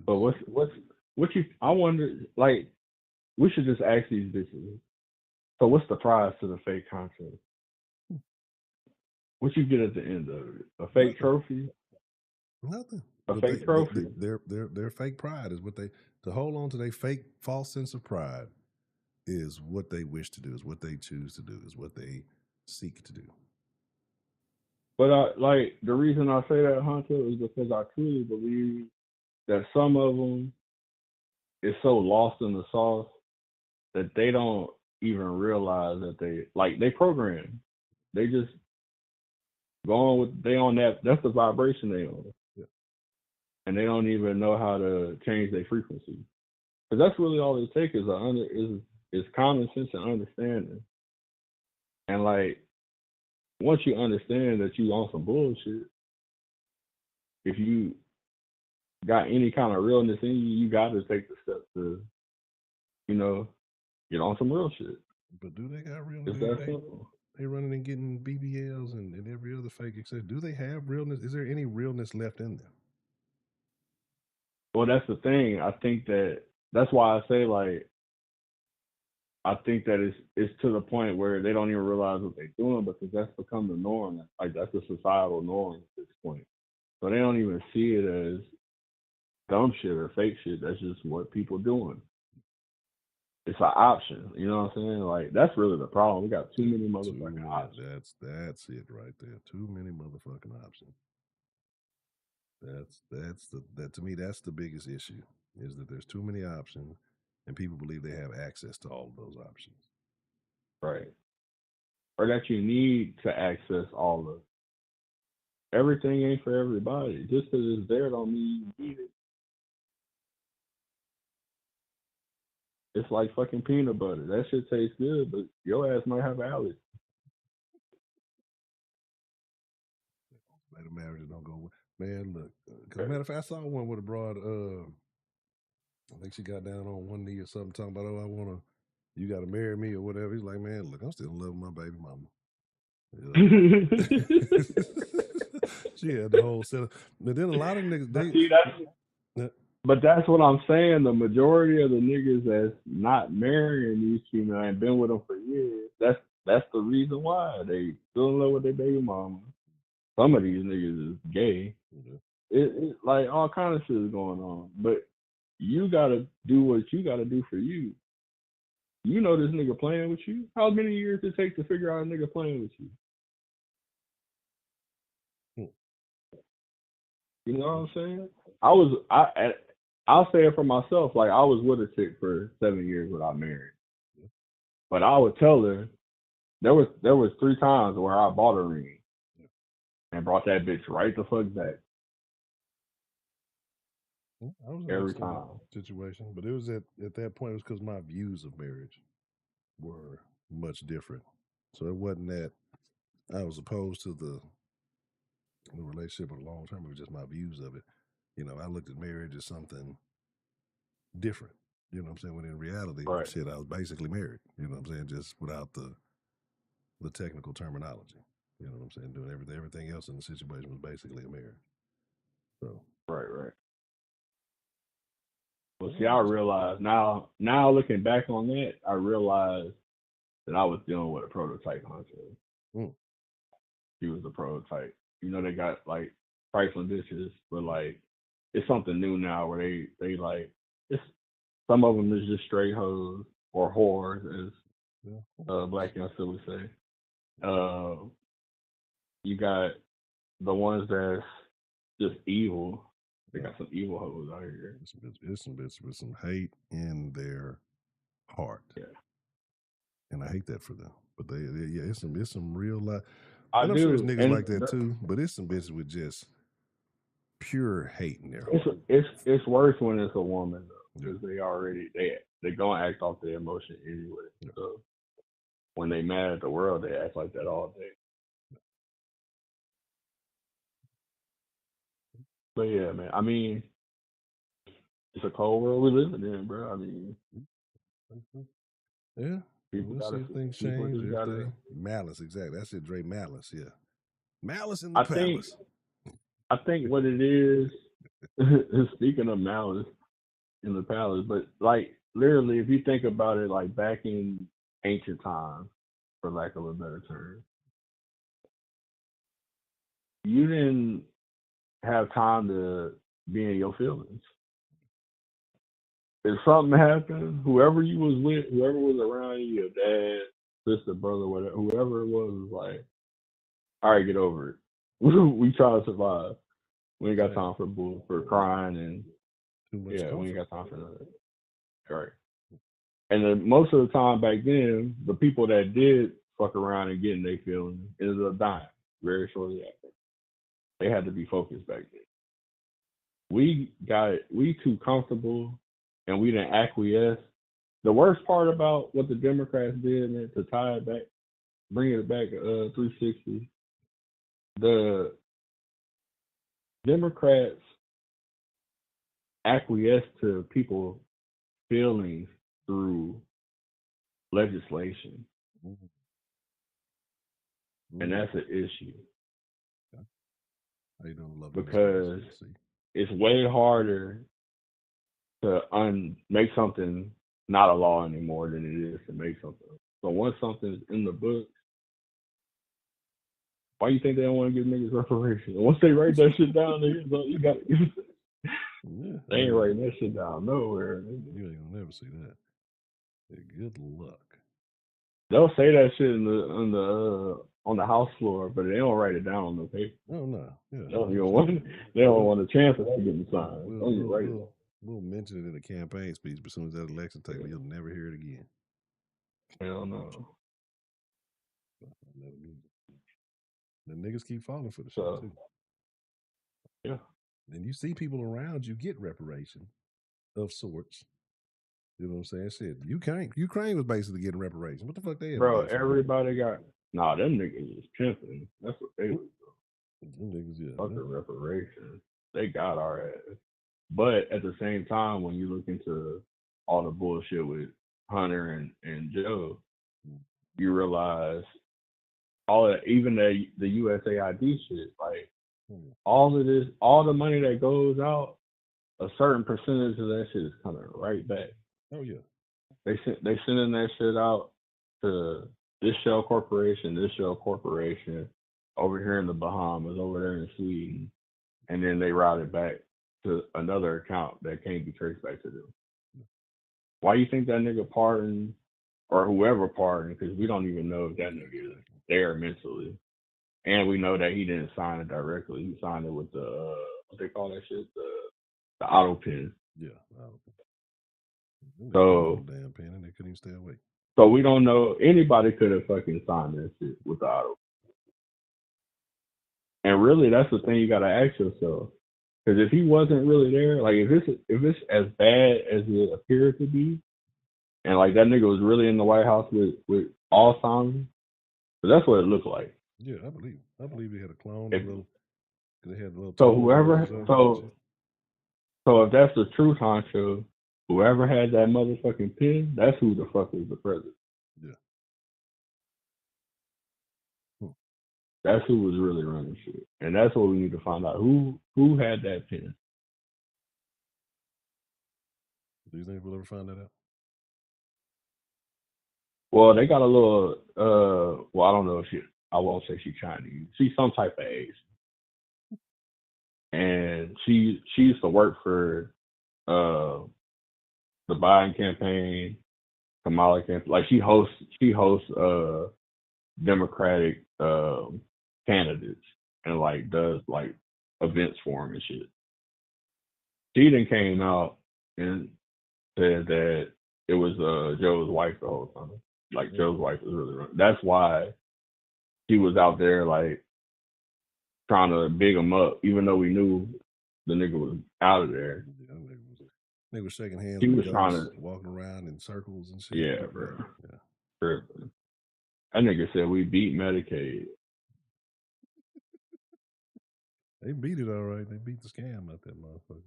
what you? I wonder. Like, we should just ask these bitches. So what's the prize to the fake content? What you get at the end of it? A fake Nothing. trophy? Nothing. A But fake trophy? their fake pride is what they to hold on to their fake false sense of pride is what they wish to do, is what they choose to do, is what they seek to do. But like the reason I say that, Hunter, is because I truly believe that some of them is so lost in the sauce that they don't even realize that they program. They just go on with they on that. That's the vibration they on, Yeah. and they don't even know how to change their frequency. Because that's really all it takes is common sense and understanding. And like once you understand that you on some bullshit, if you got any kind of realness in you, you got to take the step to, you know, get on some real shit. But do they got real? It's that simple. They running and getting BBLs and every other fake access. Do they have realness? Is there any realness left in them? Well, that's the thing. I think that's why I say like I think that it's to the point where they don't even realize what they're doing because that's become the norm. Like that's the societal norm at this point. So they don't even see it as dumb shit or fake shit. That's just what people doing. It's an option. You know what I'm saying? Like that's really the problem. We got too many motherfucking options. That's it right there. Too many motherfucking options. That's that to me that's the biggest issue is that there's too many options and people believe they have access to all of those options. Right. Or that you need to access all of everything ain't for everybody. Just because it's there don't mean you need it. It's like fucking peanut butter. That shit tastes good, but your ass might have allergies. Later marriages don't go. Man, look, because matter of fact, I saw one with a broad. I think she got down on one knee or something, talking about, "Oh, I wanna, you got to marry me or whatever." He's like, "Man, look, I'm still in love with my baby mama." She had the whole set. But then a lot of niggas, But see, but that's what I'm saying. The majority of the niggas that's not marrying these females and been with them for years. That's the reason why they still in love with their baby mama. Some of these niggas is gay. It like all kind of shit is going on. But you gotta do what you gotta do for you. You know this nigga playing with you. How many years it take to figure out a nigga playing with you? You know what I'm saying? I'll say it for myself. Like I was with a chick for 7 years without marrying, but I would tell her there was 3 times where I bought a ring and brought that bitch right the fuck back I was in that every same time. situation, but it was at that point. It was because my views of marriage were much different. So it wasn't that I was opposed to the relationship or the long term. It was just my views of it. You know, I looked at marriage as something different. You know what I'm saying? When in reality, Right, shit, I was basically married. You know what I'm saying? Just without the technical terminology. You know what I'm saying? Doing everything else in the situation was basically a marriage. So right. Well, yeah, see, I realize now looking back on that, I realized that I was dealing with a prototype hunter. mm, He was the prototype. You know, they got like trifling bitches, but like it's something new now where they like it's some of them is just straight hoes or whores, as Black youngster would say. Uh, you got the ones that's just evil. They got some evil hoes out here. it's some bitches with some hate in their heart, Yeah, and I hate that for them. But yeah, it's some real life. I And I'm sure there's do, niggas and like that too. But it's some bitches with just pure hate in their it's heart. it's worse when it's a woman though, Yeah. because they gonna act off their emotion anyway. Yeah. So when they mad at the world, they act like that all day. But yeah, man. I mean, it's a cold world we living in, bro. I mean, Yeah, people we'll see gotta, if things people change just or if gotta. they malice. Exactly, that's it, Dre. Malice. Yeah, malice in the I think, palace. I think what it is. Speaking of malice in the palace, but like literally, if you think about it, like back in ancient times, for lack of a better term, you didn't have time to be in your feelings. If something happened, whoever you was with, whoever was around you, your dad, sister, brother, whatever, whoever it was like, all right, get over it. We try to survive. We ain't got Exactly. time for bull for crying and Too much yeah, we ain't comfort. got time for that. Right. And then most of the time back then, the people that did fuck around and get in their feelings ended up dying very shortly after. They had to be focused back then. We too comfortable and we didn't acquiesce. The worst part about what the Democrats did, man, to tie it back, bring it back 360, the Democrats acquiesced to people feelings through legislation, Mm-hmm. and Mm-hmm. that's an issue How you doing, lovely Miss Gracie? because Let's see. it's way harder to make something not a law anymore than it is to make something. So once something's in the book, why you think they don't want to give niggas reparations? Once they write that shit down, you got Yeah, they ain't writing that shit down nowhere. you ain't gonna never see that. Yeah, good luck. They'll say that shit on the house floor, but they don't write it down on the paper. Oh no, yeah, They don't no, even it's, want they don't we'll, want a chance of that getting yeah, signed. Don't even write it down. we'll mention it in a campaign speech, but as soon as that election takes, Yeah. you'll never hear it again. Hell no. Never use it. The niggas keep falling for the shit So too. yeah, And you see people around you get reparation of sorts. You know what I'm saying? Shit, Ukraine was basically getting reparation. What the fuck they had to bro, give for it? everybody got nah. Them niggas is pimping. That's what they was. Them niggas, yeah. Fucking reparations. They got our ass. But at the same time, when you look into all the bullshit with Hunter and Joe, you realize all that, even the USAID shit, like all of this, all the money that goes out, a certain percentage of that shit is coming right back. Oh yeah. They sending that shit out to this shell corporation over here in the Bahamas, over there in Sweden, and then they route it back to another account that can't be traced back to them. Why you think that nigga pardoned or whoever pardoned? Because we don't even know if that nigga is there mentally, and we know that he didn't sign it directly. He signed it with the what they call that shit, the auto pen. Yeah. Them niggas didn't So hold the damn pen and they couldn't even stay awake. so we don't know anybody could have fucking signed that shit with the auto. And really, that's the thing you gotta ask yourself. Because if he wasn't really there, like if it's as bad as it appeared to be, and like that nigga was really in the White House with Alzheimer's, but that's what it looked like. Yeah, I believe they had a clone, a If little. They had little so, twin whoever versions of him and shit. so if that's the truth, Honcho, whoever had that motherfucking pen, that's who the fuck is the president. Yeah. Hmm. That's who was really running shit, and that's what we need to find out who had that pen. Do you think we'll ever find that out? Well, they got a little. Well, I don't know if I won't say she's Chinese. She's some type of Asian, and she used to work for uh the Biden campaign, Kamala campaign. Like she hosts Democratic candidates and like does like events for them and shit. She then came out and said that it was Joe's wife the whole time. Like Joe's wife was really running. That's why she was out there like trying to big him up, even though we knew the nigga was out of there. Yeah, they were shaking hands He with was trying ghosts, to, walking around in circles and shit. yeah, Yeah, bro. yeah. Tripping. That nigga said we beat Medicaid. They beat it all right. They beat the scam out that motherfucker.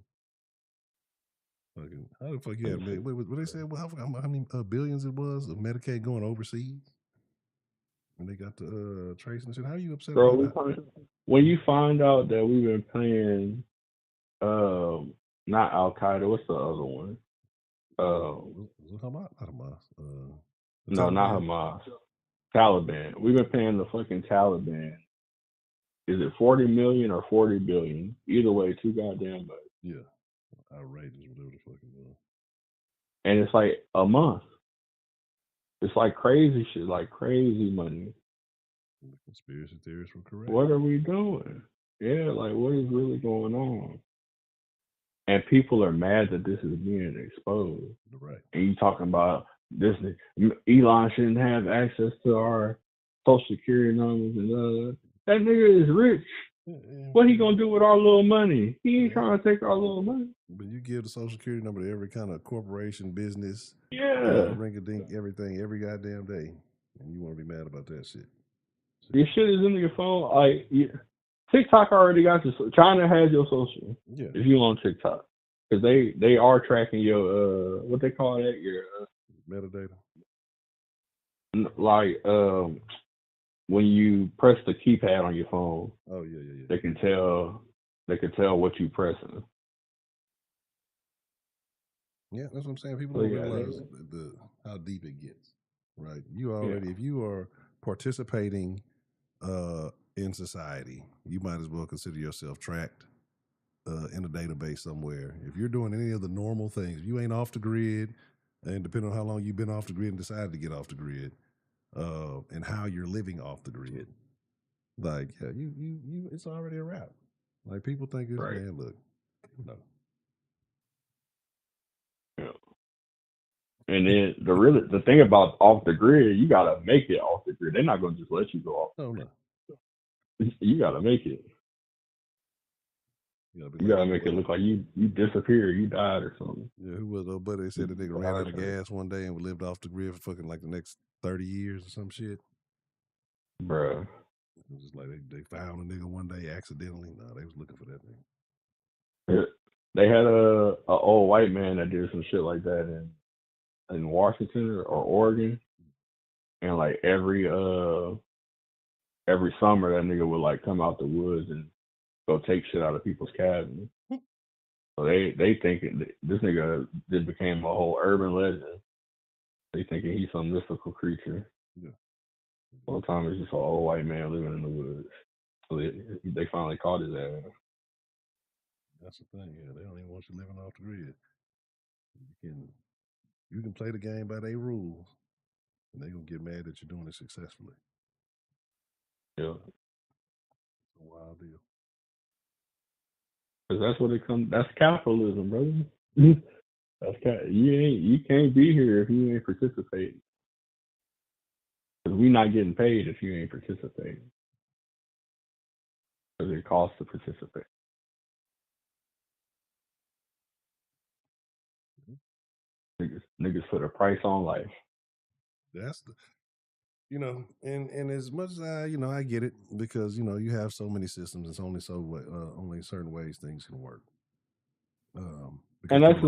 Fucking, how the fuck you had? What they said? Well, how many billions it was of Medicaid going overseas? And they got the tracing and shit. How are you upset Bro, about that? when you find out that we've been paying, not Al Qaeda, what's the other one? Hamas, not Hamas. The No, not Taliban. Hamas. Taliban. We've been paying the fucking Taliban. Is it 40 million or 40 billion? Either way, too goddamn much. Yeah, outrageous, whatever the fuck it was. And it's like a month. It's like crazy shit, like crazy money. The conspiracy theorists were correct. What are we doing? Yeah, like what is really going on? And people are mad that this is being exposed. Right. And you talking about this? Elon shouldn't have access to our social security numbers and that nigga is rich. What he gonna do with our little money? He ain't trying to take our little money. But you give the social security number to every kind of corporation, business, Yeah, ring-a-dink, everything, every goddamn day, and you want to be mad about that shit. Your shit is in your phone. Like TikTok already got your. China has your social. Yeah. If you on TikTok, because they are tracking your what they call that, your metadata. Like when you press the keypad on your phone. Oh yeah. They can tell what you pressing. Yeah, that's what I'm saying. People don't realize how deep it gets. Right. You already, if you are participating in society, you might as well consider yourself tracked in a database somewhere. If you're doing any of the normal things, if you ain't off the grid, and depending on how long you've been off the grid and decided to get off the grid, and how you're living off the grid, like you it's already a wrap. Like people think it's man, look, no. Yeah. And then the thing about off the grid, you gotta make it off the grid. They're not gonna just let you go off. Oh no. You gotta make it. You gotta make it look like you disappeared, you died or something. Yeah, who was old buddy? They said the nigga ran out of gas one day and lived off the grid for fucking like the next 30 years or some shit. Bruh. It was just like they found a nigga one day accidentally. No, they was looking for that nigga. They had a old white man that did some shit like that in Washington or Oregon, and like every summer that nigga would like come out the woods and go take shit out of people's cabins. So they thinking this nigga just became a whole urban legend. They thinking he's some mystical creature. Yeah. All the time it's just an old white man living in the woods. So they finally caught his ass. That's the thing. Yeah, they don't even want you living off the grid. You can play the game by their rules, and they gonna get mad that you're doing it successfully. Yeah, it's a wild deal. Because that's what it comes. That's capitalism, brother. You can't be here if you ain't participating. Because we not getting paid if you ain't participating. Because it costs to participate. Niggas put a price on life. That's the, and as much as I get it, because you have so many systems. It's only only certain ways things can work. And that's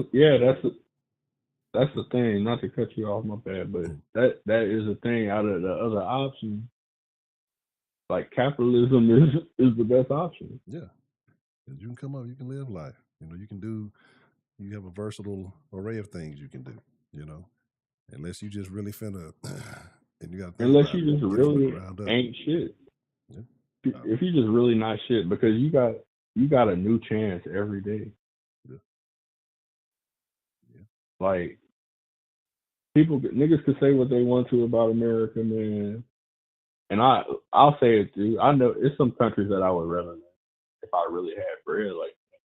the thing. Not to cut you off, my bad, but that is the thing. Out of the other options, like capitalism is the best option. Yeah, you can come up, you can live life. You have a versatile array of things you can do. Unless you just really finna, and you got to think unless about you just really ain't shit. Yeah. If you just really not shit, because you got a new chance every day. Yeah. Like niggas could say what they want to about America, man. And I'll say it too. I know it's some countries that I would rather if I really had bread like that.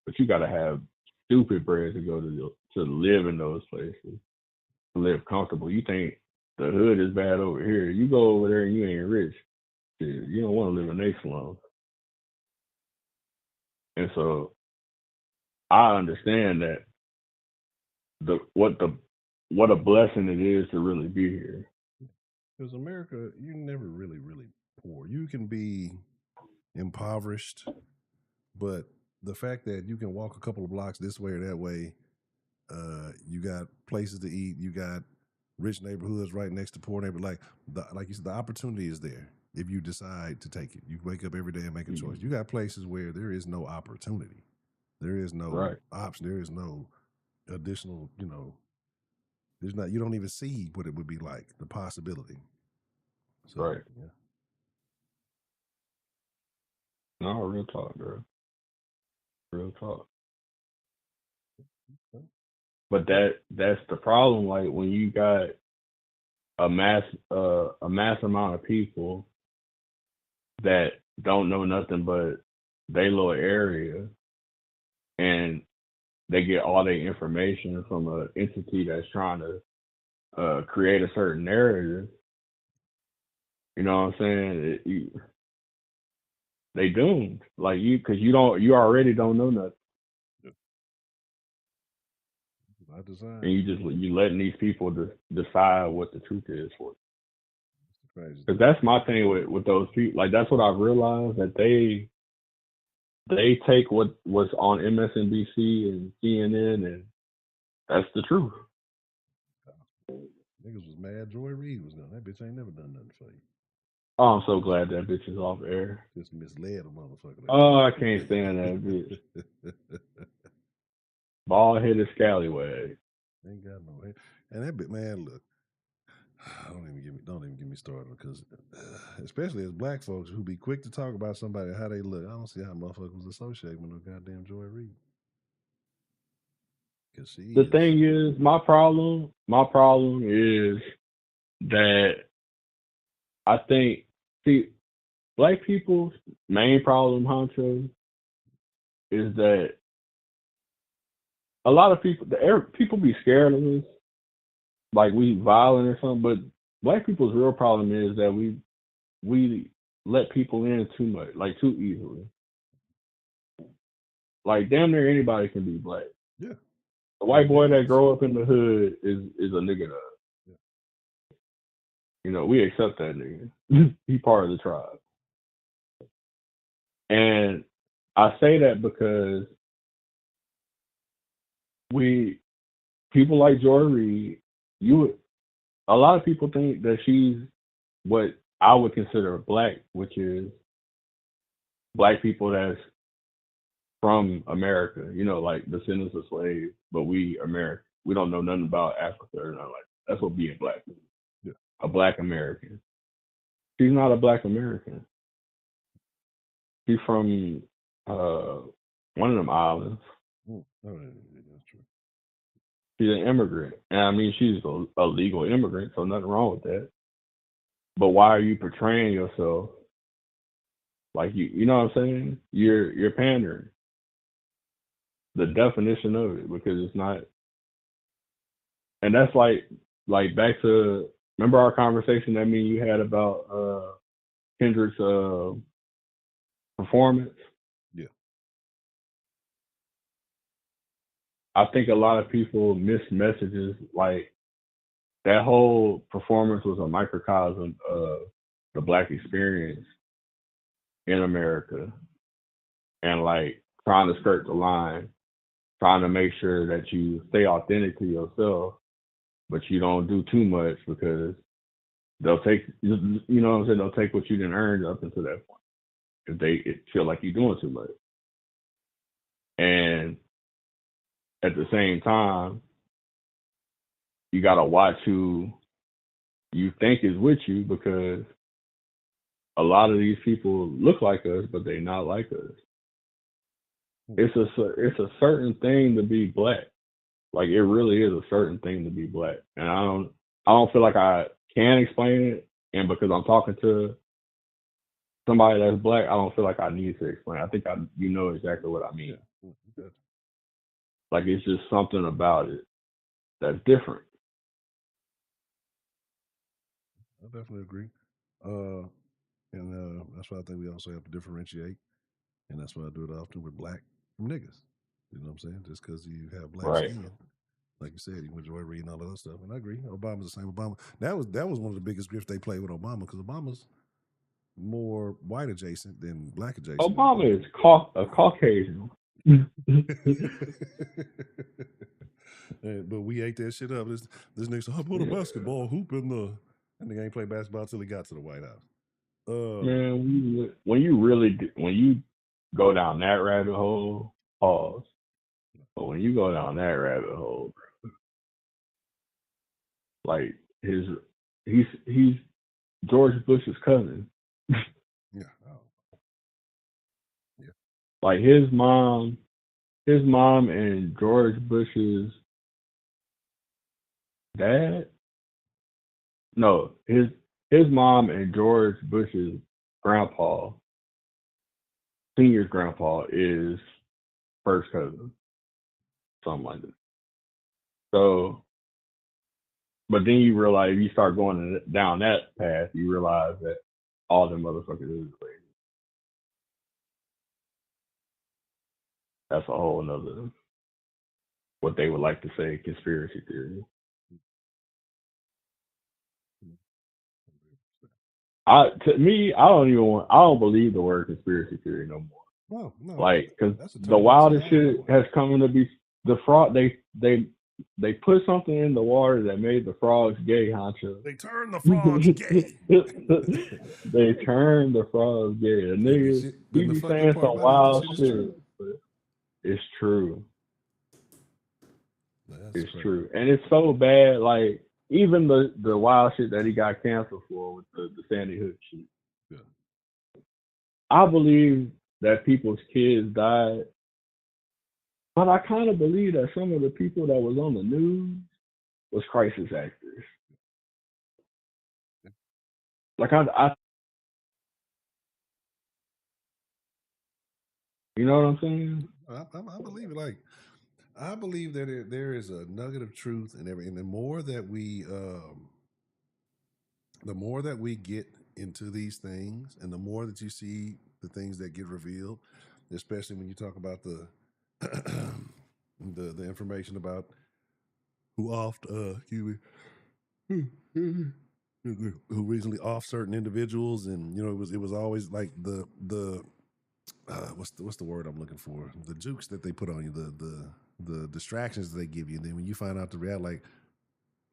But you gotta have stupid bread to go to live in those places. To live comfortable. You think the hood is bad over here. You go over there and you ain't rich. You don't want to live in a slum. And so I understand that what a blessing it is to really be here. Because America, you're never really, really poor. You can be impoverished But the fact that you can walk a couple of blocks this way or that way, you got places to eat, you got rich neighborhoods right next to poor neighborhoods. Like you said, the opportunity is there if you decide to take it. You wake up every day and make a choice. You got places where there is no opportunity, there is no option, there is no additional. There's not. You don't even see what it would be like, the possibility. So, yeah. No, real talk, bro. Real talk. But that's the problem. Like when you got a mass amount of people that don't know nothing but they little area, and they get all their information from an entity that's trying to create a certain narrative. You know what I'm saying? They doomed. Like because you already don't know nothing. By design. And you letting these people decide what the truth is for you. Because that's my thing with those people. Like that's what I've realized, that they take what's on MSNBC and CNN, and that's the truth. Niggas was mad Joy Reid was done. That bitch ain't never done nothing for you. Oh, I'm so glad that bitch is off air. Just misled a motherfucker. Oh, I can't stand that bitch. Bald headed scallywag. Ain't got no hair. And that bitch, man, look. Don't even get me started, because especially as black folks who be quick to talk about somebody how they look. I don't see how motherfuckers was associated with no goddamn Joy Reid. The thing is, my problem is that I think, black people's main problem, Honcho, is that a lot of people be scared of us, like we violent or something. But black people's real problem is that we let people in too much, like too easily. Like damn near anybody can be black. Yeah. A white boy that grow up in the hood is a nigga to us. Yeah. You know, we accept that nigga. He part of the tribe. And I say that because people like Joy Reid, a lot of people think that she's what I would consider black, which is black people that's from America, like descendants of slaves, but we American. We don't know nothing about Africa or nothing like that. That's what being black is. Yeah. A black American. She's not a black American. She's from one of them islands. Oh, that's true. She's an immigrant. And I mean, she's a legal immigrant, so nothing wrong with that. But why are you portraying yourself like you know what I'm saying? You're pandering. The definition of it, because it's not. And that's like back to, remember our conversation that me and you had about Kendrick's performance? Yeah. I think a lot of people miss messages. Like that whole performance was a microcosm of the black experience in America, and like trying to skirt the line, trying to make sure that you stay authentic to yourself, but you don't do too much, because they'll take, you know what I'm saying, they'll take what you didn't earn up until that point if they feel like you're doing too much. And at the same time, you gotta watch who you think is with you, because a lot of these people look like us, but they're not like us. It's a certain thing to be black. Like it really is a certain thing to be black, and I don't feel like I can explain it. And because I'm talking to somebody that's black, I don't feel like I need to explain. I think you know exactly what I mean. Yeah. Like it's just something about it that's different. I definitely agree. And that's why I think we also have to differentiate. And that's why I do it often with black from niggas. You know what I'm saying? Just because you have black skin, like you said, you enjoy reading all that other stuff. And I agree. Obama's the same. That was one of the biggest grifts they played with Obama, because Obama's more white adjacent than black adjacent. Obama is a Caucasian. But we ate that shit up. This nigga said, "I put a basketball hoop in the," and the nigga ain't play basketball until he got to the White House. Man, when you go down that rabbit hole, pause. But when you go down that rabbit hole, like he's George Bush's cousin. Yeah. Oh. Yeah. Like his mom and George Bush's dad. No, his mom and George Bush's grandpa, senior's grandpa, is first cousin, something like that. So, but then you realize, if you start going down that path, you realize that all them motherfuckers is crazy. That's a whole nother, what they would like to say, conspiracy theory. To me, I don't believe the word conspiracy theory no more. No, like, because the wildest shit has come to be the fraud. They put something in the water that made the frogs gay, Honcho. They turned the frogs gay. They turned the frogs gay. The niggas, he be saying some wild shit, but it's true. It's true, and it's so bad. Like, even the wild shit that he got canceled for with the Sandy Hook shit. Yeah. I believe that people's kids died, but I kind of believe that some of the people that was on the news was crisis actors. Like I you know what I'm saying? I believe it. Like, I believe that there is a nugget of truth in everything. And the more that we get into these things, and the more that you see the things that get revealed, especially when you talk about the the information about who who recently off certain individuals, and it was always like the what's the word I'm looking for? The jukes that they put on you, the distractions that they give you, and then when you find out the reality, like,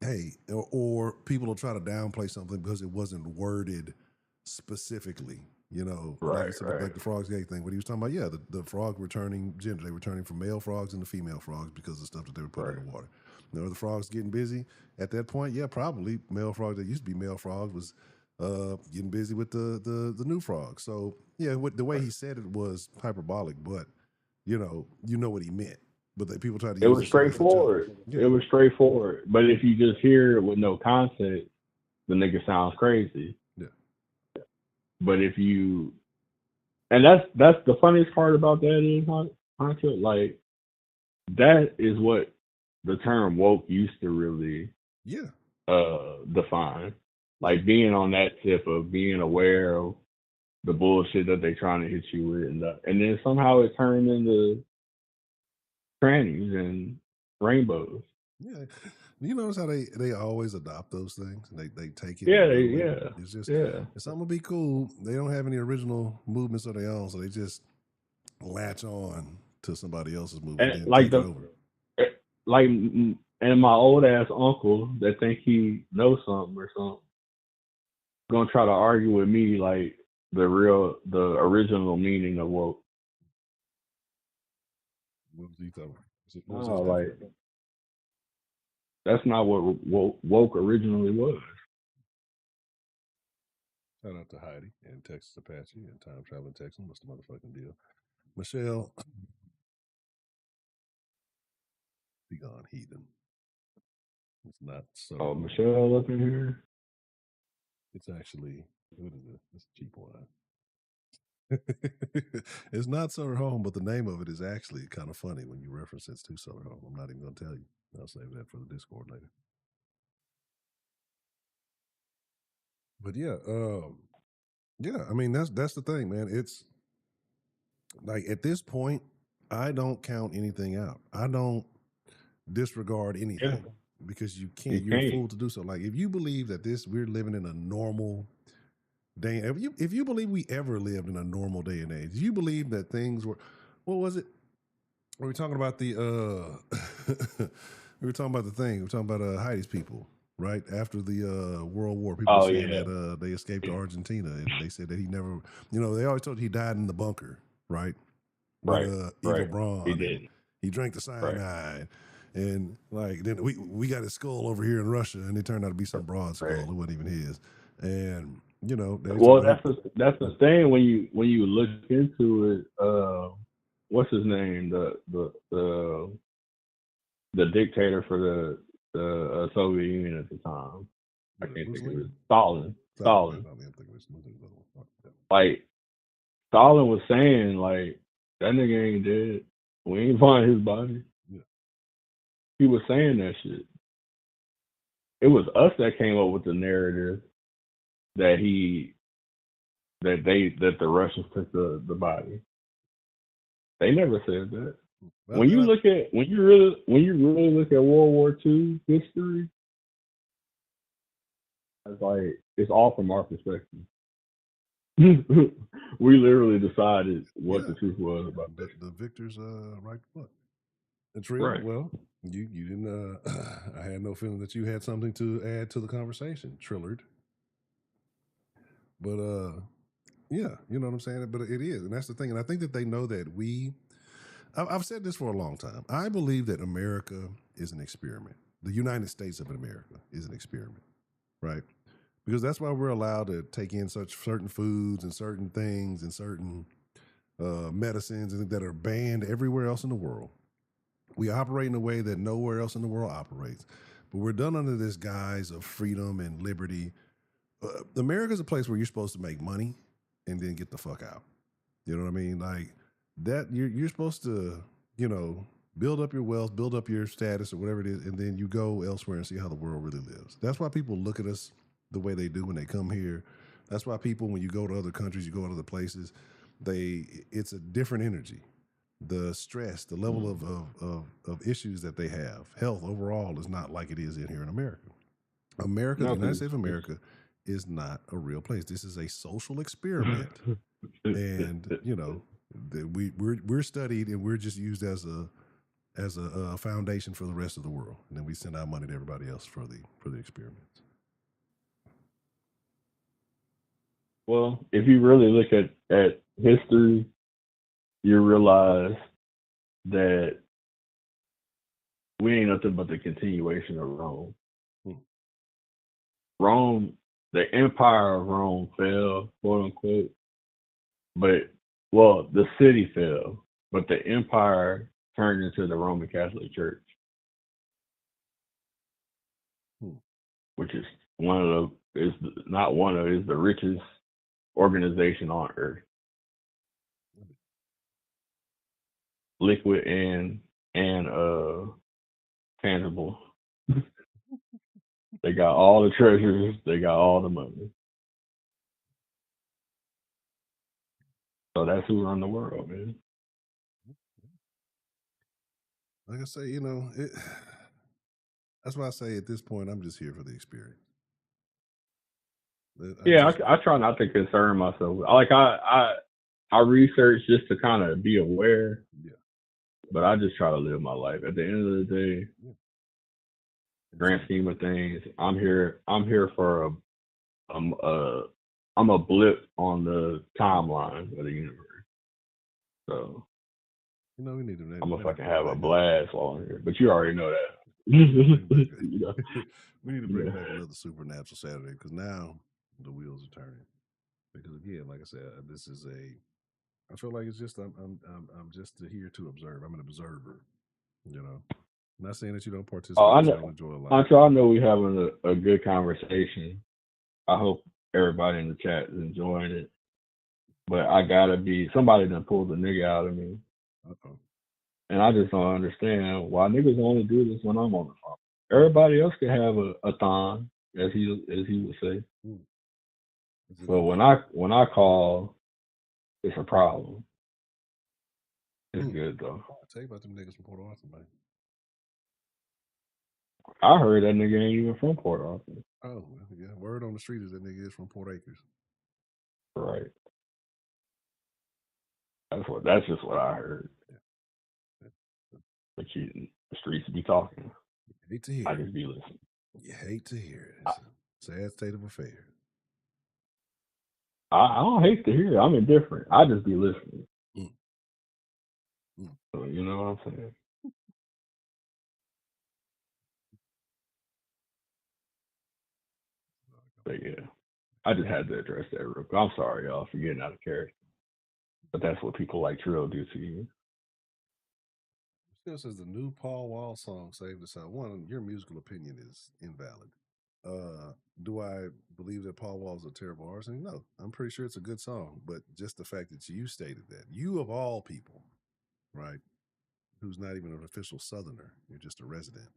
hey, or people will try to downplay something because it wasn't worded specifically. Right. Like the frogs gay thing. What he was talking about, yeah, the frog returning gender. They were turning from male frogs into female frogs because of the stuff that they were putting in the water. The frogs getting busy at that point. Yeah, probably male frogs that used to be male frogs was getting busy with the new frogs. So yeah, the way he said it was hyperbolic, but you know what he meant. But people try to use it was straightforward. Yeah. It was straightforward. But if you just hear it with no context, the nigga sounds crazy. Yeah. But if you, and that's the funniest part about that is, Honcho, like, that is what the term woke used to really define. Like, being on that tip of being aware of the bullshit that they're trying to hit you with, and then somehow it turned into trannies and rainbows. Yeah, you notice how they always adopt those things. They take it. Yeah, It's just it's something to be cool. They don't have any original movements of their own, so they just latch on to somebody else's movement and like take it over. Like, and my old ass uncle that think he knows something or something gonna try to argue with me like the original meaning of woke. What was he talking about? No, like, that's not what woke originally was. Shout out to Heidi and Texas Apache and Time Traveling Texan. What's the motherfucking deal? Michelle, be gone, heathen. It's not so. Oh, Michelle up in here. It's actually, what is it? It's a cheap wine. It's not Summer Home, but the name of it is actually kind of funny when you reference it to Summer Home. I'm not even going to tell you. I'll save that for the Discord later. But yeah, I mean that's the thing, man. It's like, at this point, I don't count anything out. I don't disregard anything because you can't. You're a fool to do so. Like, if you believe that we're living in a normal day. If you believe we ever lived in a normal day and age, you believe that things were. What was it? We were talking about the we were talking about the thing. We were talking about Heidi's people, right? After the World War, people were Oh saying yeah, that they escaped to Argentina, and they said that he never, they always told he died in the bunker, right? With right, Eva right. He Braun, and didn't. he drank the Right. cyanide, and like then we got his skull over here in Russia, and it turned out to be some broad skull. Right. It wasn't even his, and they talk Well, about that's the thing when you look into it. What's his name? The dictator for the Soviet Union at the time. I can't Bruce think of Lee. it. Stalin. Stalin, yeah, Stalin. Stalin. I'm thinking of this. Like Stalin was saying, like that nigga ain't dead. We ain't find his body. Yeah. He was saying that shit. It was us that came up with the narrative that that the Russians took the body. They never said that. Well, and When you really look at World War II history, it's like it's all from our perspective. We literally decided what yeah, the truth was about that. the victor's right foot. It's real. Right. Well, you didn't. I had no feeling that you had something to add to the conversation, Trillard. But yeah, you know what I'm saying. But it is, and that's the thing. And I think that they know that we. I've said this for a long time. I believe that America is an experiment. The United States of America is an experiment, right? Because that's why we're allowed to take in such certain foods and certain things and certain medicines that are banned everywhere else in the world. We operate in a way that nowhere else in the world operates, but we're done under this guise of freedom and liberty. America's a place where you're supposed to make money and then get the fuck out. You know what I mean? Like that, you're supposed to, you know, build up your wealth, build up your status or whatever it is, and then you go elsewhere and see how the world really lives. That's why people look at us the way they do when they come here. That's why people, when you go to other countries, you go to other places, it's a different energy. The stress, the level of issues that they have, health overall is not like it is in here in America. America, the No, United because States of America, is not a real place. This is a social experiment, and we're studied and we're just used as a foundation for the rest of the world, and then we send our money to everybody else for the experiments. well, if you really look at history, you realize that we ain't nothing but the continuation of Rome. Hmm. Rome, the empire of Rome fell, quote unquote, but well, the city fell, but the empire turned into the Roman Catholic Church, Hmm. which is one of the is not one of is the richest organization on earth, liquid and tangible. They got all the treasures, they got all the money. So that's who run the world, man. Like I say, that's why I say at this point, I'm just here for the experience. I Yeah, just, I try not to concern myself. I research just to kind of be aware, yeah, but I just try to live my life. At the end of the day, yeah. grand scheme of things, I'm here. I'm here for I'm a I'm a blip on the timeline of the universe. So We need to I'm gonna might have to fucking bring have a back blast on here. But you already know that. bring back You know? we need to bring Yeah. back another supernatural Saturday because now the wheels are turning. Because again, like I said, this is I feel like it's just I'm just here to observe. I'm an observer. You know, I'm not saying that you don't Oh, participate, I that you know. don't enjoy life. I know we having a good conversation. I hope everybody in the chat is enjoying it. But I gotta be somebody that pulls a nigga out of me. Uh-oh. And I just don't understand why niggas only do this when I'm on the phone. Everybody else can have a thon, as he would say. Hmm. Is it But okay? when I call, it's a problem. It's good though. I'll tell you about them niggas from Port Arthur, man. I heard that nigga ain't even from Port Arthur. Oh, well, yeah. Word on the street is that nigga is from Port Acres. Right. That's just what I heard. Yeah. But the streets be talking. You hate to hear I it. just be listening. You hate to hear it. I, It's a sad state of affairs. I don't hate to hear it. I'm indifferent. I just be listening. Mm, mm. So, you know what I'm saying? But yeah, I just had to address that real quick. I'm sorry, y'all, for getting out of character. But that's what people like Trill do to you. Still says the new Paul Wall song saved us out. One, your musical opinion is invalid. Do I believe that Paul Wall is a terrible artist? No, I'm pretty sure it's a good song. But just the fact that you stated that, you of all people, right, who's not even an official Southerner, you're just a resident.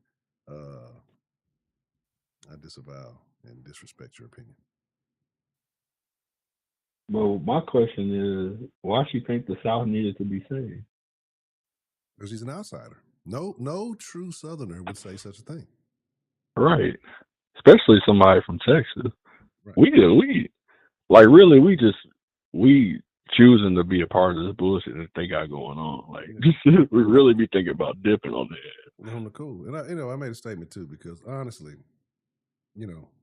Uh, I disavow and disrespect your opinion. Well, my question is, why she think the South needed to be saved? Because he's an outsider. No true Southerner would say such a thing. Right. Especially somebody from Texas. Right. We like really we choosing to be a part of this bullshit that they got going on. Like we really be thinking about dipping on that. On the cool. And I made a statement too, because honestly,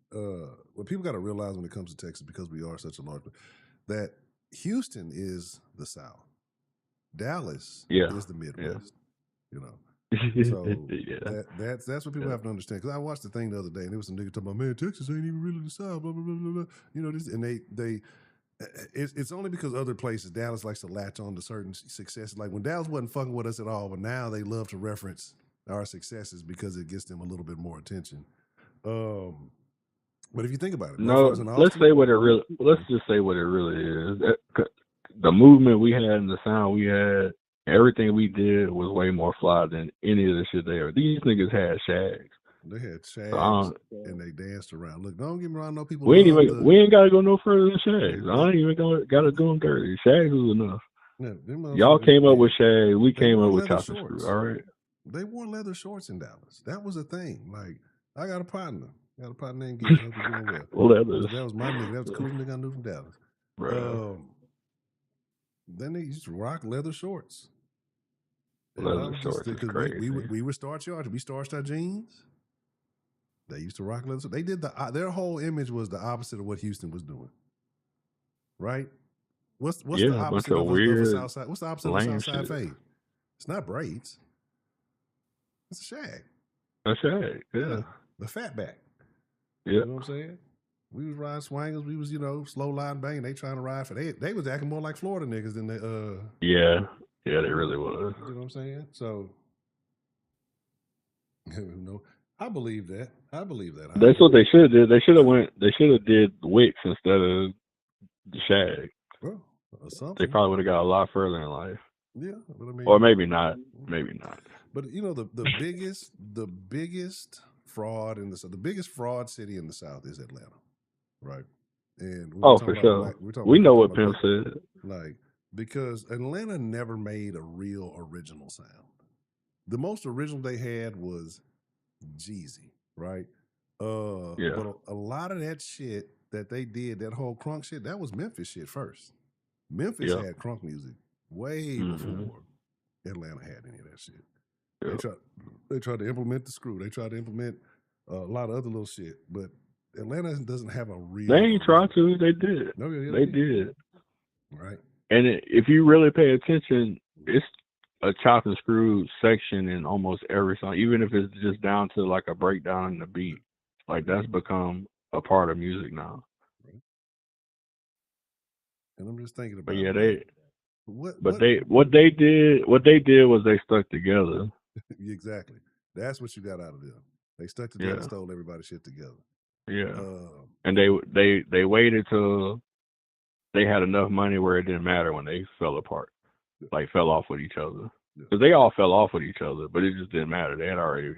what people got to realize when it comes to Texas, because we are such a large, that Houston is the South, Dallas Yeah. is the Midwest. Yeah. So yeah. that's what people have to understand. Because I watched the thing the other day, and there was some nigga talking about, man, Texas ain't even really the South, blah blah blah blah blah. This, and it's only because other places Dallas likes to latch on to certain successes. Like when Dallas wasn't fucking with us at all, but now they love to reference our successes because it gets them a little bit more attention. But if you think about it, No, motherfuckers in let's Austin. say what it really. Let's just say what it really is. The movement we had and the sound we had, everything we did was way more fly than any of the shit they ever. These niggas had shags. They had So shags and they danced around. Look, don't get me wrong. No people we love ain't gotta go no further than shags. I ain't even gotta do them dirty. Shags was enough. Y'all came up with shags. We came up with chop and screw. All right. They wore leather shorts in Dallas. That was a thing. Like I got a partner. Got a partner named Gibbs. Hope he's doing well. That was my nigga. That was the coolest nigga I knew from Dallas. Then they used to rock leather shorts. Leather shorts is crazy. We were starched yards. We starched our jeans. They used to rock leather. They did their whole image was the opposite of what Houston was doing. Right? What's the opposite of a Southside? What's the opposite of a Southside fade? It's not braids. It's a shag. A shag, yeah. The fat back. Yeah. You know what I'm saying? We was riding swangers. We was, slow line banging. They trying to ride for they was acting more like Florida niggas than they Yeah, they really was. You know what I'm saying? So I believe that. That's what they should have did. They should have did Wicks instead of the shag. Well, something. They probably would have got a lot further in life. Yeah, but I mean, or maybe not. Maybe not. But the biggest fraud in the biggest fraud city in the South is Atlanta, right? And for sure. We know what Pimp said. Like, because Atlanta never made a real original sound. The most original they had was Jeezy, right? Yeah. But a lot of that shit that they did, that whole crunk shit, that was Memphis shit first. Memphis had crunk music way before Atlanta had any of that shit. Yeah. They tried to implement the screw. They tried to implement a lot of other little shit, but Atlanta doesn't have a real. They ain't tried to. They did. No, yeah, they did. Right. And if you really pay attention, it's a chop and screw section in almost every song, even if it's just down to like a breakdown in the beat. Like that's become a part of music now. Right. And I'm just thinking about. But yeah, what they did was they stuck together. Exactly. That's what you got out of them. They stuck together and stole everybody's shit together. Yeah. And they waited till they had enough money where it didn't matter when they fell apart, like fell off with each other. Because they all fell off with each other, but it just didn't matter. They had already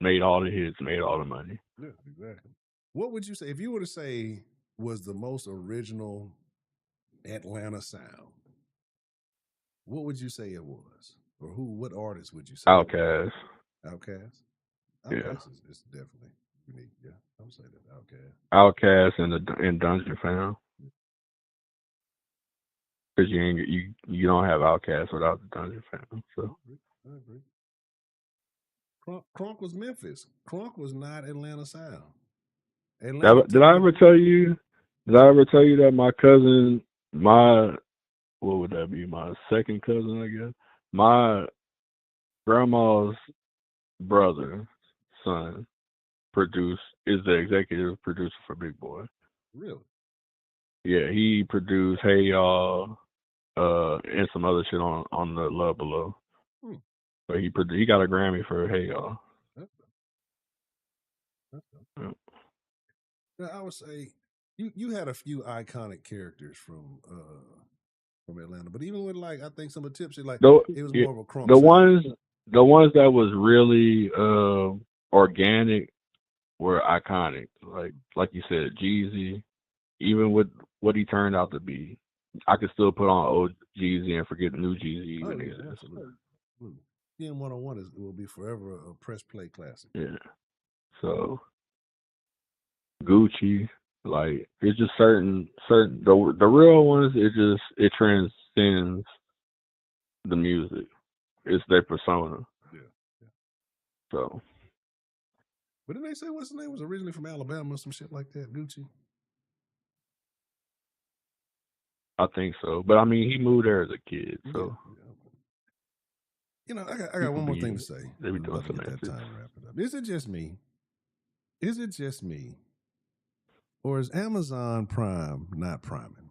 made all the hits, made all the money. Yeah, exactly. What would you say if you were to say was the most original Atlanta sound? What would you say it was, or what artist would you say? Outkast. Outkast is definitely unique. Yeah, I would say that Outkast. Outkast and Dungeon Fam. because you don't have Outkast without the Dungeon Family. So I agree. Crunk was Memphis. Crunk was not Atlanta sound. Atlanta did took I the. ever tell you? Did I ever tell you that my cousin, my what would that be? My second cousin, I guess. My grandma's brother, son, is the executive producer for Big Boy. Really? Yeah, he produced Hey Y'all, and some other shit on the Love Below. Hmm. But he got a Grammy for Hey Y'all. That's Yeah. Now, I would say you had a few iconic characters from Atlanta, but even with like I think some of the tips, like it was Yeah, more of a Crunk the sound. ones the ones that was really organic were iconic. Like you said, Jeezy, even with what he turned out to be, I could still put on old Jeezy and forget new Jeezy Oh even yeah, exists. absolutely. PM 101 will be forever a press play classic. Yeah. So Gucci, like it's just certain the real ones. It transcends the music. It's their persona. Yeah. Yeah. So But didn't they say what's his name was originally from Alabama or some shit like that? Gucci. I think so. But I mean, he moved there as a kid, Yeah. so Yeah. You know, I got people one more thing to be say. they be I'm doing about to get that semantics. time wrapped up. Is it just me? Is it just me? Or is Amazon Prime not priming?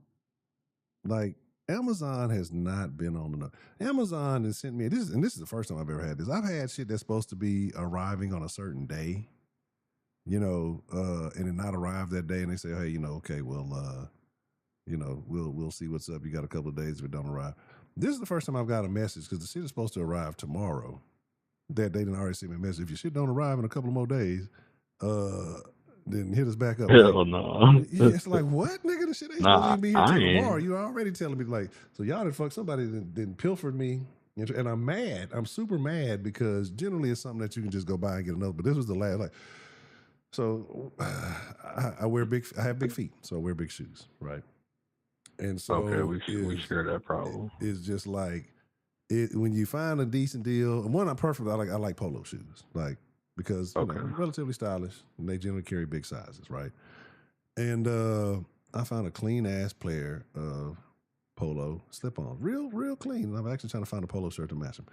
Like Amazon has not been on enough. Amazon has sent me this, and this is the first time I've ever had this. I've had shit that's supposed to be arriving on a certain day, and it not arrive that day, and they say, hey, okay, well, we'll see what's up. You got a couple of days if it don't arrive. This is the first time I've got a message because the shit is supposed to arrive tomorrow. That they didn't already send me a message. If your shit don't arrive in a couple of more days, uh, then hit us back up. Like, Hell no. it's like, what, nigga? The shit ain't supposed to Nah, even be here I till tomorrow. ain't. You already telling me, like, so y'all done fuck somebody then pilfered me. And I'm mad. I'm super mad because generally it's something that you can just go buy and get another. But this was the last, like, so I have big feet, so I wear big shoes, right? And Okay, so we share that problem. is just like when you find a decent deal. And one, I'm perfect. I like polo shoes, like because Okay. relatively stylish, and they generally carry big sizes, right? And I found a clean ass pair of polo slip on, real clean. I'm actually trying to find a polo shirt to match them.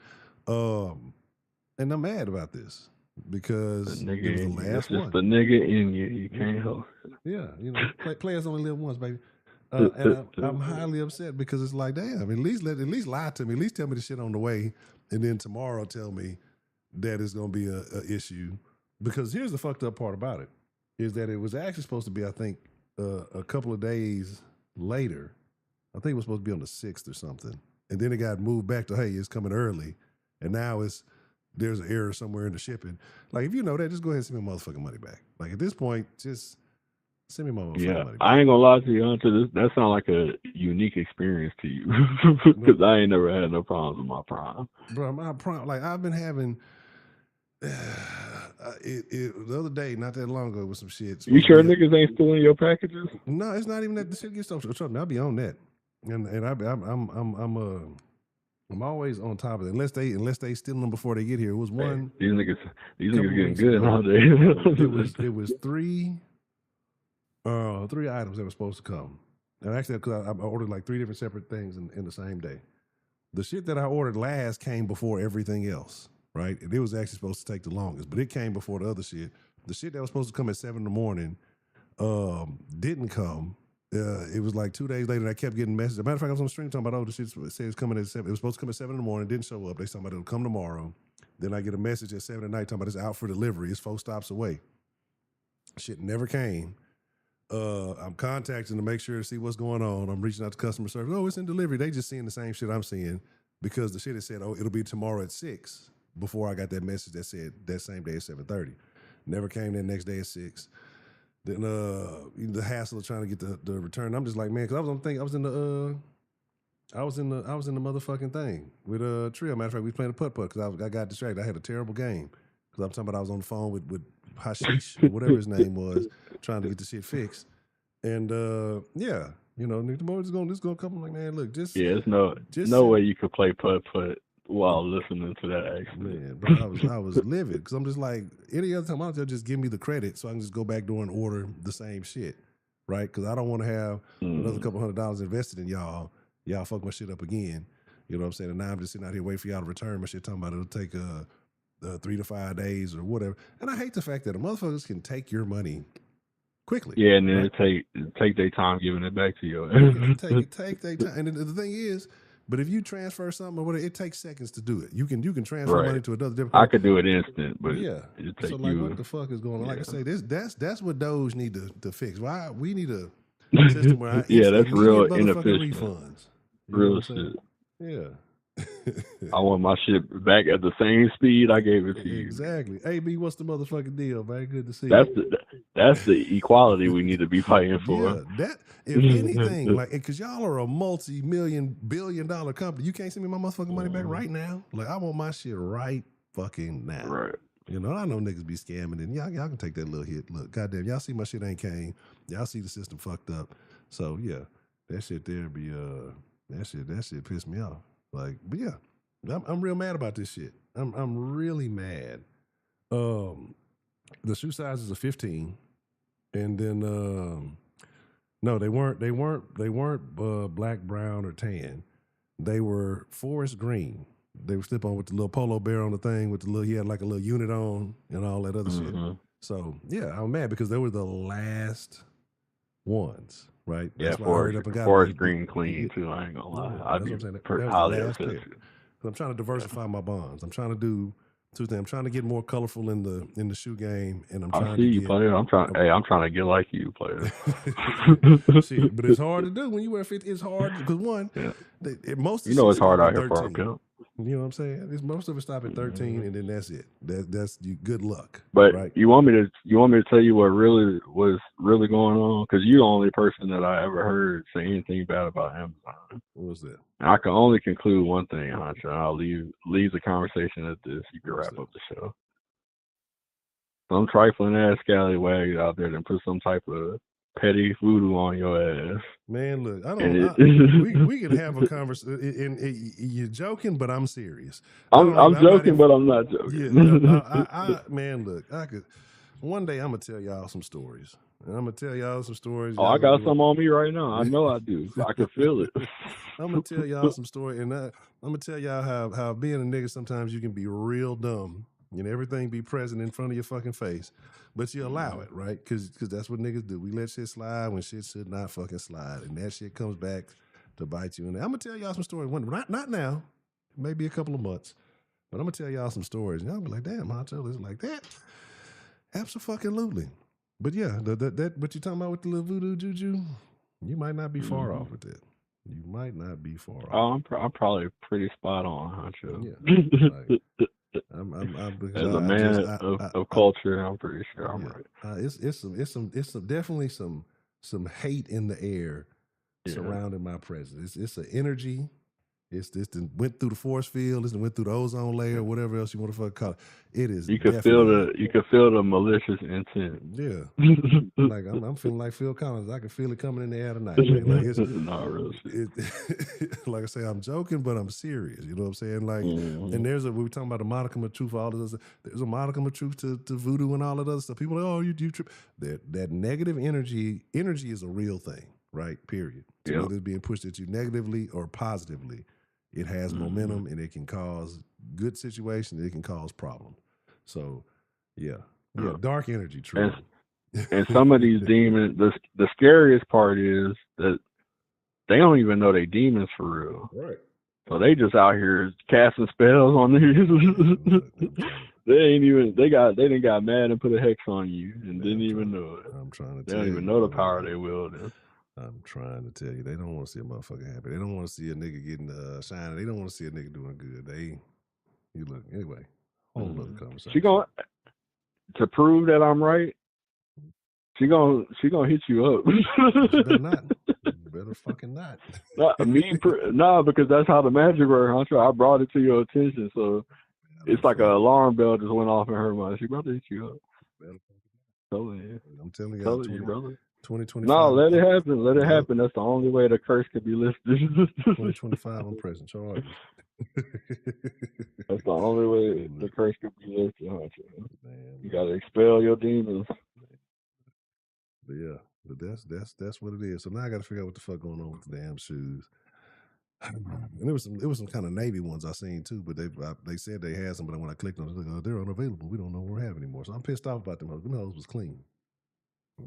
And I'm mad about this The because nigga it was the in you. That's last just one. the nigga in you. You can't help Yeah, players only live once, baby. And it. I'm highly upset because it's like, damn, at least lie to me. At least tell me the shit on the way, and then tomorrow tell me that it's going to be a issue. Because here's the fucked up part about it is that it was actually supposed to be, I think, a couple of days later. I think it was supposed to be on the 6th or something, and then it got moved back to, hey, it's coming early, and now there's an error somewhere in the shipping. Like, if you know that, just go ahead and send me my motherfucking money back. Like, at this point, just send me my motherfucking Yeah, money I back. ain't gonna lie to you, Hunter. That sounds like a unique experience to you, because I ain't never had no problems with my prime. Bro, my prime, like I've been having. The other day, not that long ago, with some shit You supposed to sure be. niggas ain't stealing your packages? No, it's not even that. The shit gets so. Trust me, I'll be on that, and I'm always on top of it. Unless they steal them before they get here. It was Hey, one these niggas couple of getting weeks good ago. nowadays. It was three items that were supposed to come, and actually because I ordered like three different separate things in the same day. The shit that I ordered last came before everything else, right? And it was actually supposed to take the longest, but it came before the other shit. The shit that was supposed to come at 7 in the morning didn't come. It was like 2 days later, and I kept getting messages. As a matter of fact, I was on the stream talking about, the shit said it's coming at 7. It was supposed to come at 7 in the morning, didn't show up. They talking about it'll come tomorrow. Then I get a message at 7 at night talking about it's out for delivery. It's 4 stops away. Shit never came. I'm contacting to make sure to see what's going on. I'm reaching out to customer service. Oh, it's in delivery. They just seeing the same shit I'm seeing because the shit has said, oh, it'll be tomorrow at 6 before I got that message that said that same day at 7:30. Never came that next day at 6. Then the hassle of trying to get the return. I'm just like, man, because I was in the motherfucking thing with Trio. Matter of fact, we was playing a putt-putt because I got distracted. I had a terrible game because I'm talking about I was on the phone with Hashish or whatever his name was trying to get the shit fixed. And yeah, you know, the boys is gonna come. Like, man, look, Yeah, it's no just no sit. way you could play putt while listening to that accident. Man, bro, I was livid because I'm just like any other time. They'll just give me the credit so I can just go back door and order the same shit, right? Because I don't want to have another couple $100 invested in y'all. Y'all fuck my shit up again. You know what I'm saying? And now I'm just sitting out here waiting for y'all to return my shit. Talking about it'll take 3 to 5 days or whatever. And I hate the fact that the motherfuckers can take your money quickly. Yeah, and then Right? take their time giving it back to you. Yeah, take their time. And the thing is, but if you transfer something or whatever, it takes seconds to do it. You can transfer Right. money to another different I card. could do it instant, but Yeah. it So take like, what you. the fuck is going on? Like I Yeah. say, that's what Doge need to fix. Why we need a system where Yeah, it's that's immediate real motherfucking inefficient. refunds. You know what Real I'm saying? shit. Yeah. I want my shit back at the same speed I gave it to you. Exactly. AB, what's the motherfucking deal, man? Good to see That's you. the equality we need to be fighting for. Yeah, that if anything, like, because y'all are a multi-million, billion-dollar company, you can't send me my motherfucking money back right now. Like, I want my shit right fucking now. Right. You know, I know niggas be scamming, and y'all can take that little hit. Look, goddamn, y'all see my shit ain't came. Y'all see the system fucked up. So yeah, that shit there be that shit pissed me off. Like, but yeah, I'm real mad about this shit. I'm really mad. The shoe sizes are 15, and then no, they weren't black, brown, or tan. They were forest green. They were slip on with the little polo bear on the thing with the little, he had like a little unit on and all that other shit. So yeah, I'm mad because they were the last ones, right? That's why I hurried up and got forest them. green clean too. I ain't gonna lie. Yeah, I'd that's be what I'm saying. That was the highly last upset pair. too. I'm trying to diversify my bonds. I'm trying to do two things. I'm trying to get more colorful in the shoe game, and I'm I trying see to you, get. player. I'm trying to get like you, player. Shit, but it's hard to do when you wear 50. It's hard because one, Yeah. most of You the know shit it's hard stop out at here for a 13. pimp. You know what I'm saying? Most of it stop at 13, and then that's it. That's you. Good luck, But right? you want me to tell you what really was really going on? Because you're the only person that I ever heard say anything bad about Amazon. What was that? And I can only conclude one thing, Honcho. I'll leave the conversation at this. You can wrap up the show. Some trifling ass scallywag out there that put some type of petty voodoo on your ass. Man, look, we can have a conversation. And you're joking, but I'm serious. I'm I'm not joking, in. but I'm not joking. Yeah, man, look, I could. One day I'm gonna tell y'all some stories, and I'm gonna tell y'all some stories. Oh, Y'all I gonna got be like, some on me right now. I know I do. I can feel it. I'm gonna tell y'all some story, and I'm gonna tell y'all how being a nigga sometimes you can be real dumb. You know, everything be present in front of your fucking face, but you allow it, right? Because that's what niggas do. We let shit slide when shit should not fucking slide, and that shit comes back to bite you. And I'm gonna tell y'all some stories. Not now, maybe a couple of months, but I'm gonna tell y'all some stories. And y'all be like, damn, Honcho is like that. Absolutely. But yeah, that what you talking about with the little voodoo juju, you might not be far off with that. You might not be far off. Oh, I'm probably pretty spot on, Honcho. Yeah, like because As a I just man of culture, I'm pretty sure I'm right. it's definitely some hate in the air surrounding my presence. It's an energy. It's this went through the force field. This went through the ozone layer, whatever else you want to fucking call it. It is You could definitely feel the malicious intent. yeah. Like I'm feeling like Phil Collins. I can feel it coming in the air tonight. Man. Like it's not real shit. like I say, I'm joking, but I'm serious. You know what I'm saying? Like, and we were talking about a modicum of truth. All of this, there's a modicum of truth to voodoo and all of that other stuff. People are like, oh, you trip. That negative energy is a real thing, right? Period. So whether it's being pushed at you negatively or positively, it has momentum and it can cause good situations. It can cause problems. So, yeah, dark energy, true. And some of these demons, the scariest part is that they don't even know they demons for real. Right. So they just out here casting spells on these. They didn't got mad and put a hex on you and didn't even know it. I'm trying to they tell you. They don't even know the power they wield. I'm trying to tell you, they don't want to see a motherfucker happy. They don't want to see a nigga getting shining. They don't want to see a nigga doing good. You look anyway. Whole other conversation. She gonna to prove that I'm right. She gonna hit you up. She better not. You better fucking not. Because that's how the magic works. I brought it to your attention, so it's like an alarm bell just went off in her mind. She about to hit you up. I'm telling you, brother. No, 2025. let it happen. Let it Nope. happen. That's the only way the curse could be lifted. 2025. I'm pressing charges. That's the only way the Look, curse could be lifted, Honcho. man, You look. gotta expel your demons. But yeah, but that's what it is. So now I got to figure out what the fuck going on with the damn shoes. And it was some kind of navy ones I seen too, but they said they had some, but when I clicked on it, like, oh, they're unavailable. We don't know what we have anymore. So I'm pissed off about them hoes. Them hoes was clean.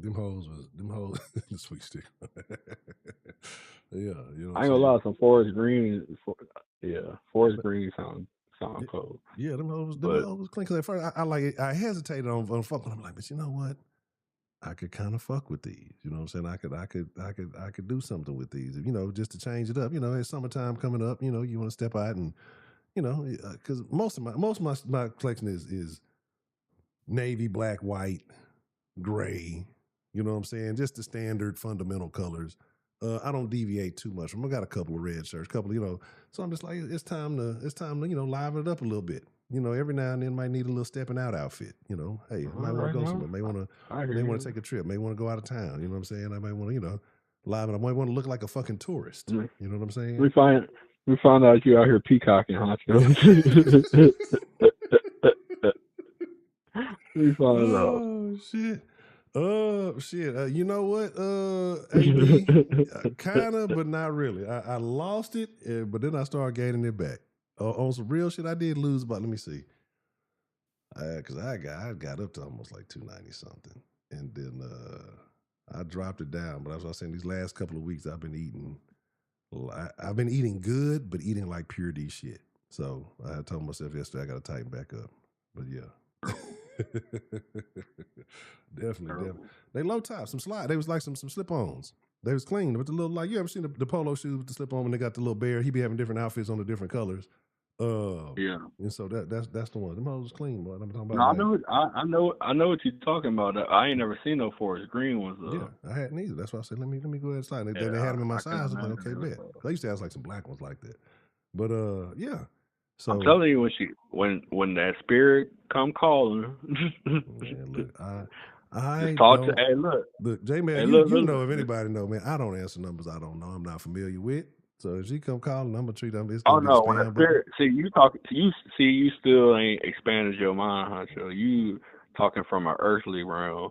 Them hoes the sweet stick. Yeah, you know what I I'm ain't gonna saying. lie, some forest green. Forest But, green sound cold. yeah, them But hoes was clean. Because at first I like it, I hesitated on fucking. I'm like, but you know what? I could kind of fuck with these. You know what I'm saying? I could do something with these. You know, just to change it up. You know, it's summertime coming up. You know, you want to step out and because most of my collection is navy, black, white, gray. You know what I'm saying? Just the standard fundamental colors. I don't deviate too much. I got a couple of red shirts, couple, So I'm just like, it's time to, liven it up a little bit. You know, every now and then might need a little stepping out outfit. You know, hey, I all might want to right go now, somewhere. I hear May want to you. take a trip. May want to go out of town. You know what I'm saying? I might want to, liven. I might want to look like a fucking tourist. Mm. You know what I'm saying? We find we found out you out here peacocking, Honcho. We found out. Oh shit. Oh shit. You know what? AB, kinda, but not really. I lost it, but then I started gaining it back. On some real shit, I did lose about. Let me see. Because I got up to almost like 290 something, and then I dropped it down. But as I was saying, these last couple of weeks, I've been eating. I've been eating good, but eating like pure D shit. So I had told myself yesterday I got to tighten back up. But yeah. Definitely. Terrible. They low top, some slide. They was like some slip-ons. They was clean with the little you ever seen the polo shoes with the slip on when they got the little bear? He be having different outfits on the different colors. Yeah. And so that's the one. Them hoes was clean, boy. I'm talking about No, I like know. I know what you're talking about. I ain't never seen no forest green ones yeah, though. I hadn't either. That's why I said let me go ahead and slide. Yeah, They had them in my I can size. I'm like, imagine okay, it. bet. I used to have like some black ones like that. But yeah. I'm So telling you, when that spirit come calling, man, look, just I talk to. don't Hey, look, J Man, hey, you know if look. anybody know, man, I don't answer numbers I don't know, I'm not familiar with. So if she come calling, I'm gonna treat them, it's Oh gonna be the no, when a spam button. spirit you still ain't expanded your mind, Honcho. You talking from an earthly realm.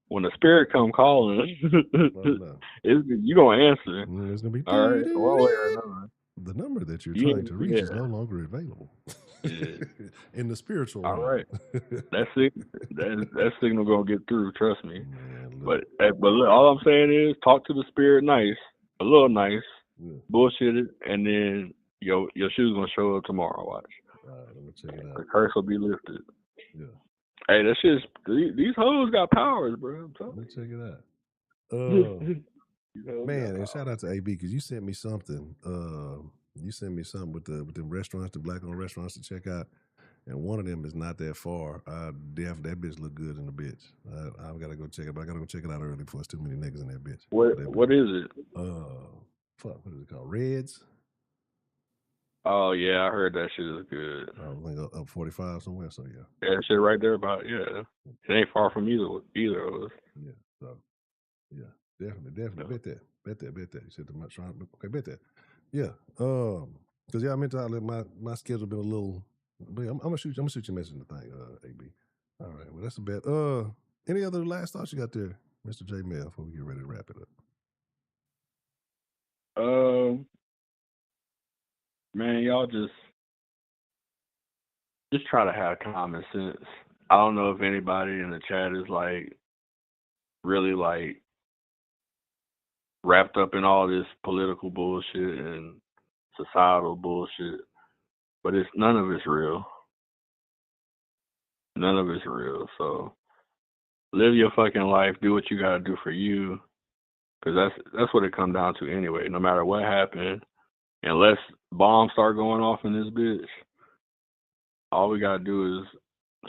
When the spirit come calling, Oh no. you gonna answer. It's gonna be All right, one way or another. the number that you're trying Yeah, to reach is yeah, no longer available. yeah. In the spiritual All realm. right, that's it. That signal gonna get through. Trust me. Man, look. But look, all I'm saying is talk to the spirit nice, a little nice, Yeah. bullshit it, and then your shoes gonna show up tomorrow. Watch, All right, I'm gonna check it the out. curse will be lifted. Yeah. Hey, that shit's these hoes got powers, bro. I'm Let me telling check it out. you. Uh These hoes got Man, and shout powers. out to AB because you sent me something. You sent me something with the restaurants, the black owned restaurants to check out, and one of them is not that far. That bitch look good in the bitch. I've got to go check it, but I got to go check it out early before it's too many niggas in that bitch. What is it? Fuck, what is it called? Reds. Oh yeah, I heard that shit is good. I think up 45 somewhere. So yeah, Yeah, that shit right there about yeah. It ain't far from either of us. yeah. So yeah, definitely Yeah. bet that. You said the much okay, bet that. Yeah. Because yeah, I meant to my schedule been a little. But yeah, I'm gonna shoot you a message in the thing, AB. All right, well that's a bet. Any other last thoughts you got there, Mr. J Mail, before we get ready to wrap it up? Man, y'all just try to have common sense. I don't know if anybody in the chat is like really like wrapped up in all this political bullshit and societal bullshit, but it's none of it's real. None of it's real. So live your fucking life. Do what you gotta do for you, because that's what it comes down to anyway. No matter what happened, unless bombs start going off in this bitch, all we gotta do is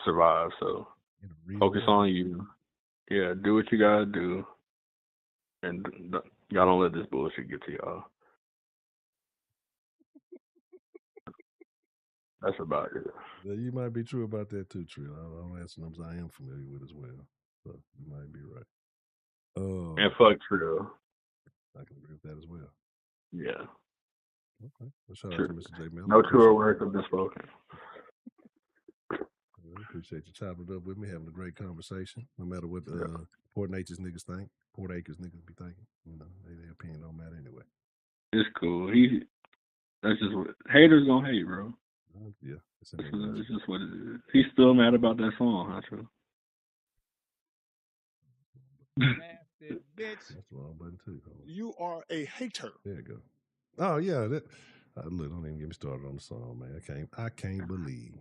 survive. So In a real focus world. on you. Yeah, do what you gotta do, and y'all don't let this bullshit get to y'all. That's about it. Yeah, you might be true about that too, Trill. I don't answer numbers I am familiar with as well. So you might be right. And fuck Trill. I can agree with that as well. Yeah. Okay. Well, shout out to Mr. J. Miller. No truer words have been spoken. Well, appreciate you chopping it up with me, having a great conversation. No matter what Port Nature's niggas think, Port Acres niggas be thinking. You know, their opinion don't matter anyway. It's cool. That's just what haters gonna hate, bro. Yeah, it's just what it is. He's still mad about that song, Honcho. Nasty bitch. That's the wrong button too. You are a hater. There you go. Oh yeah, look, don't even get me started on the song, man. I can't believe.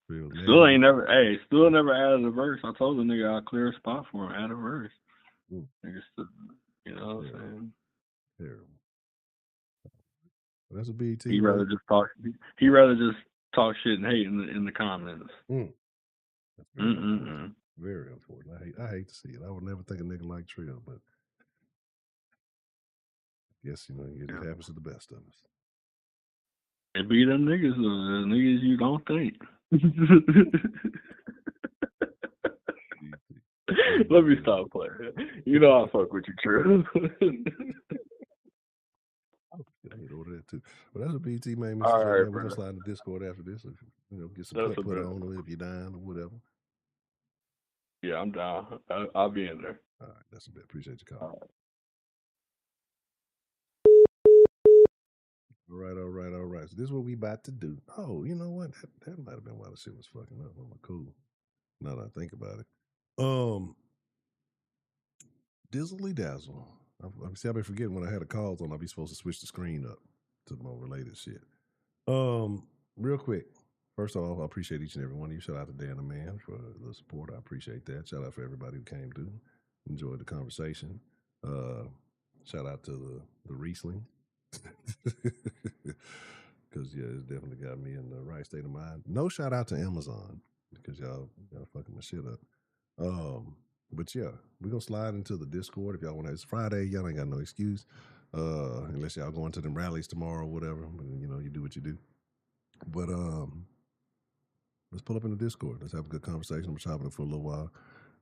Still never added a verse. I told the nigga I'll clear a spot for him, add a verse. Nigga still, you know what I'm saying? Terrible. That's a BT. He rather just talk shit and hate in the comments. That's very unfortunate. Very unfortunate. I hate to see it. I would never think a nigga like Trill, but I guess it happens to the best of us. It be them niggas, the niggas you don't think. Let me stop playing. You know I fuck with you, Trill. I hate order that too. But that's a BT, man. All right, we're gonna slide in the Discord after this. Get some put on, or if you're down or whatever. Yeah, I'm down. I'll be in there. All right, that's a bit. Appreciate your call. All right. So this is what we about to do. Oh, you know what? That might have been why the shit was fucking up. I'm cool. Now that I think about it. Dizzly Dazzle. I've been forgetting when I had the calls on, I'll be supposed to switch the screen up to more related shit. Real quick. First off, I appreciate each and every one of you. Shout out to Dan the Man for the support. I appreciate that. Shout out for everybody who came through. Enjoyed the conversation. Shout out to the Riesling. Because it's definitely got me in the right state of mind. No shout out to Amazon because y'all fucking my shit up. But yeah, we're gonna slide into the Discord if y'all want to. It's Friday, y'all ain't got no excuse. Unless y'all going to them rallies tomorrow or whatever. But you do what you do. But let's pull up in the Discord. Let's have a good conversation. I'm chopping it for a little while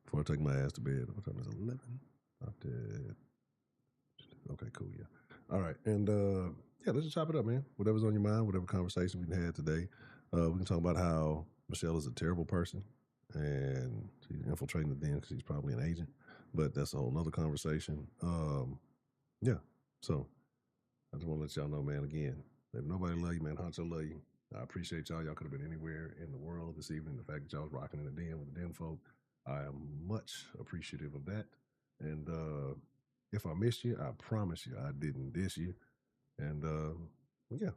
before I take my ass to bed. What time is it? 11? Not dead. Okay, cool, yeah. All right, and let's just chop it up, man. Whatever's on your mind, whatever conversation we had today. We can talk about how Michelle is a terrible person and she's infiltrating the den because she's probably an agent, but that's a whole nother conversation. So I just want to let y'all know, man, again, if nobody love you, man, Honcho love you. I appreciate y'all. Y'all could have been anywhere in the world this evening. The fact that y'all was rocking in the den with the den folk, I am much appreciative of that. And if I missed you, I promise you I didn't diss you. And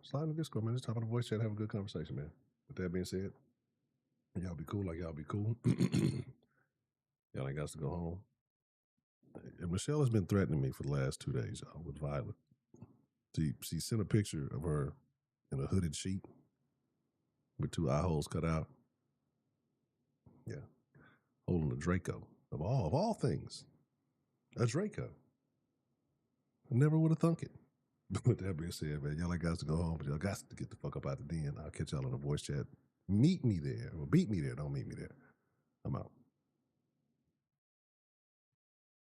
slide in the Discord, man. Just top of the voice chat, have a good conversation, man. With that being said, y'all be cool like y'all be cool. Y'all ain't got to go home. And Michelle has been threatening me for the last 2 days, y'all, with violence. She sent a picture of her in a hooded sheet with 2 eye holes cut out. Yeah. Holding a Draco. Of all things. A Draco. I never would have thunk it. But with that being said, man, y'all ain't got to go home, but y'all got to get the fuck up out the den. I'll catch y'all in the voice chat. Meet me there. Or beat me there. Don't meet me there. I'm out.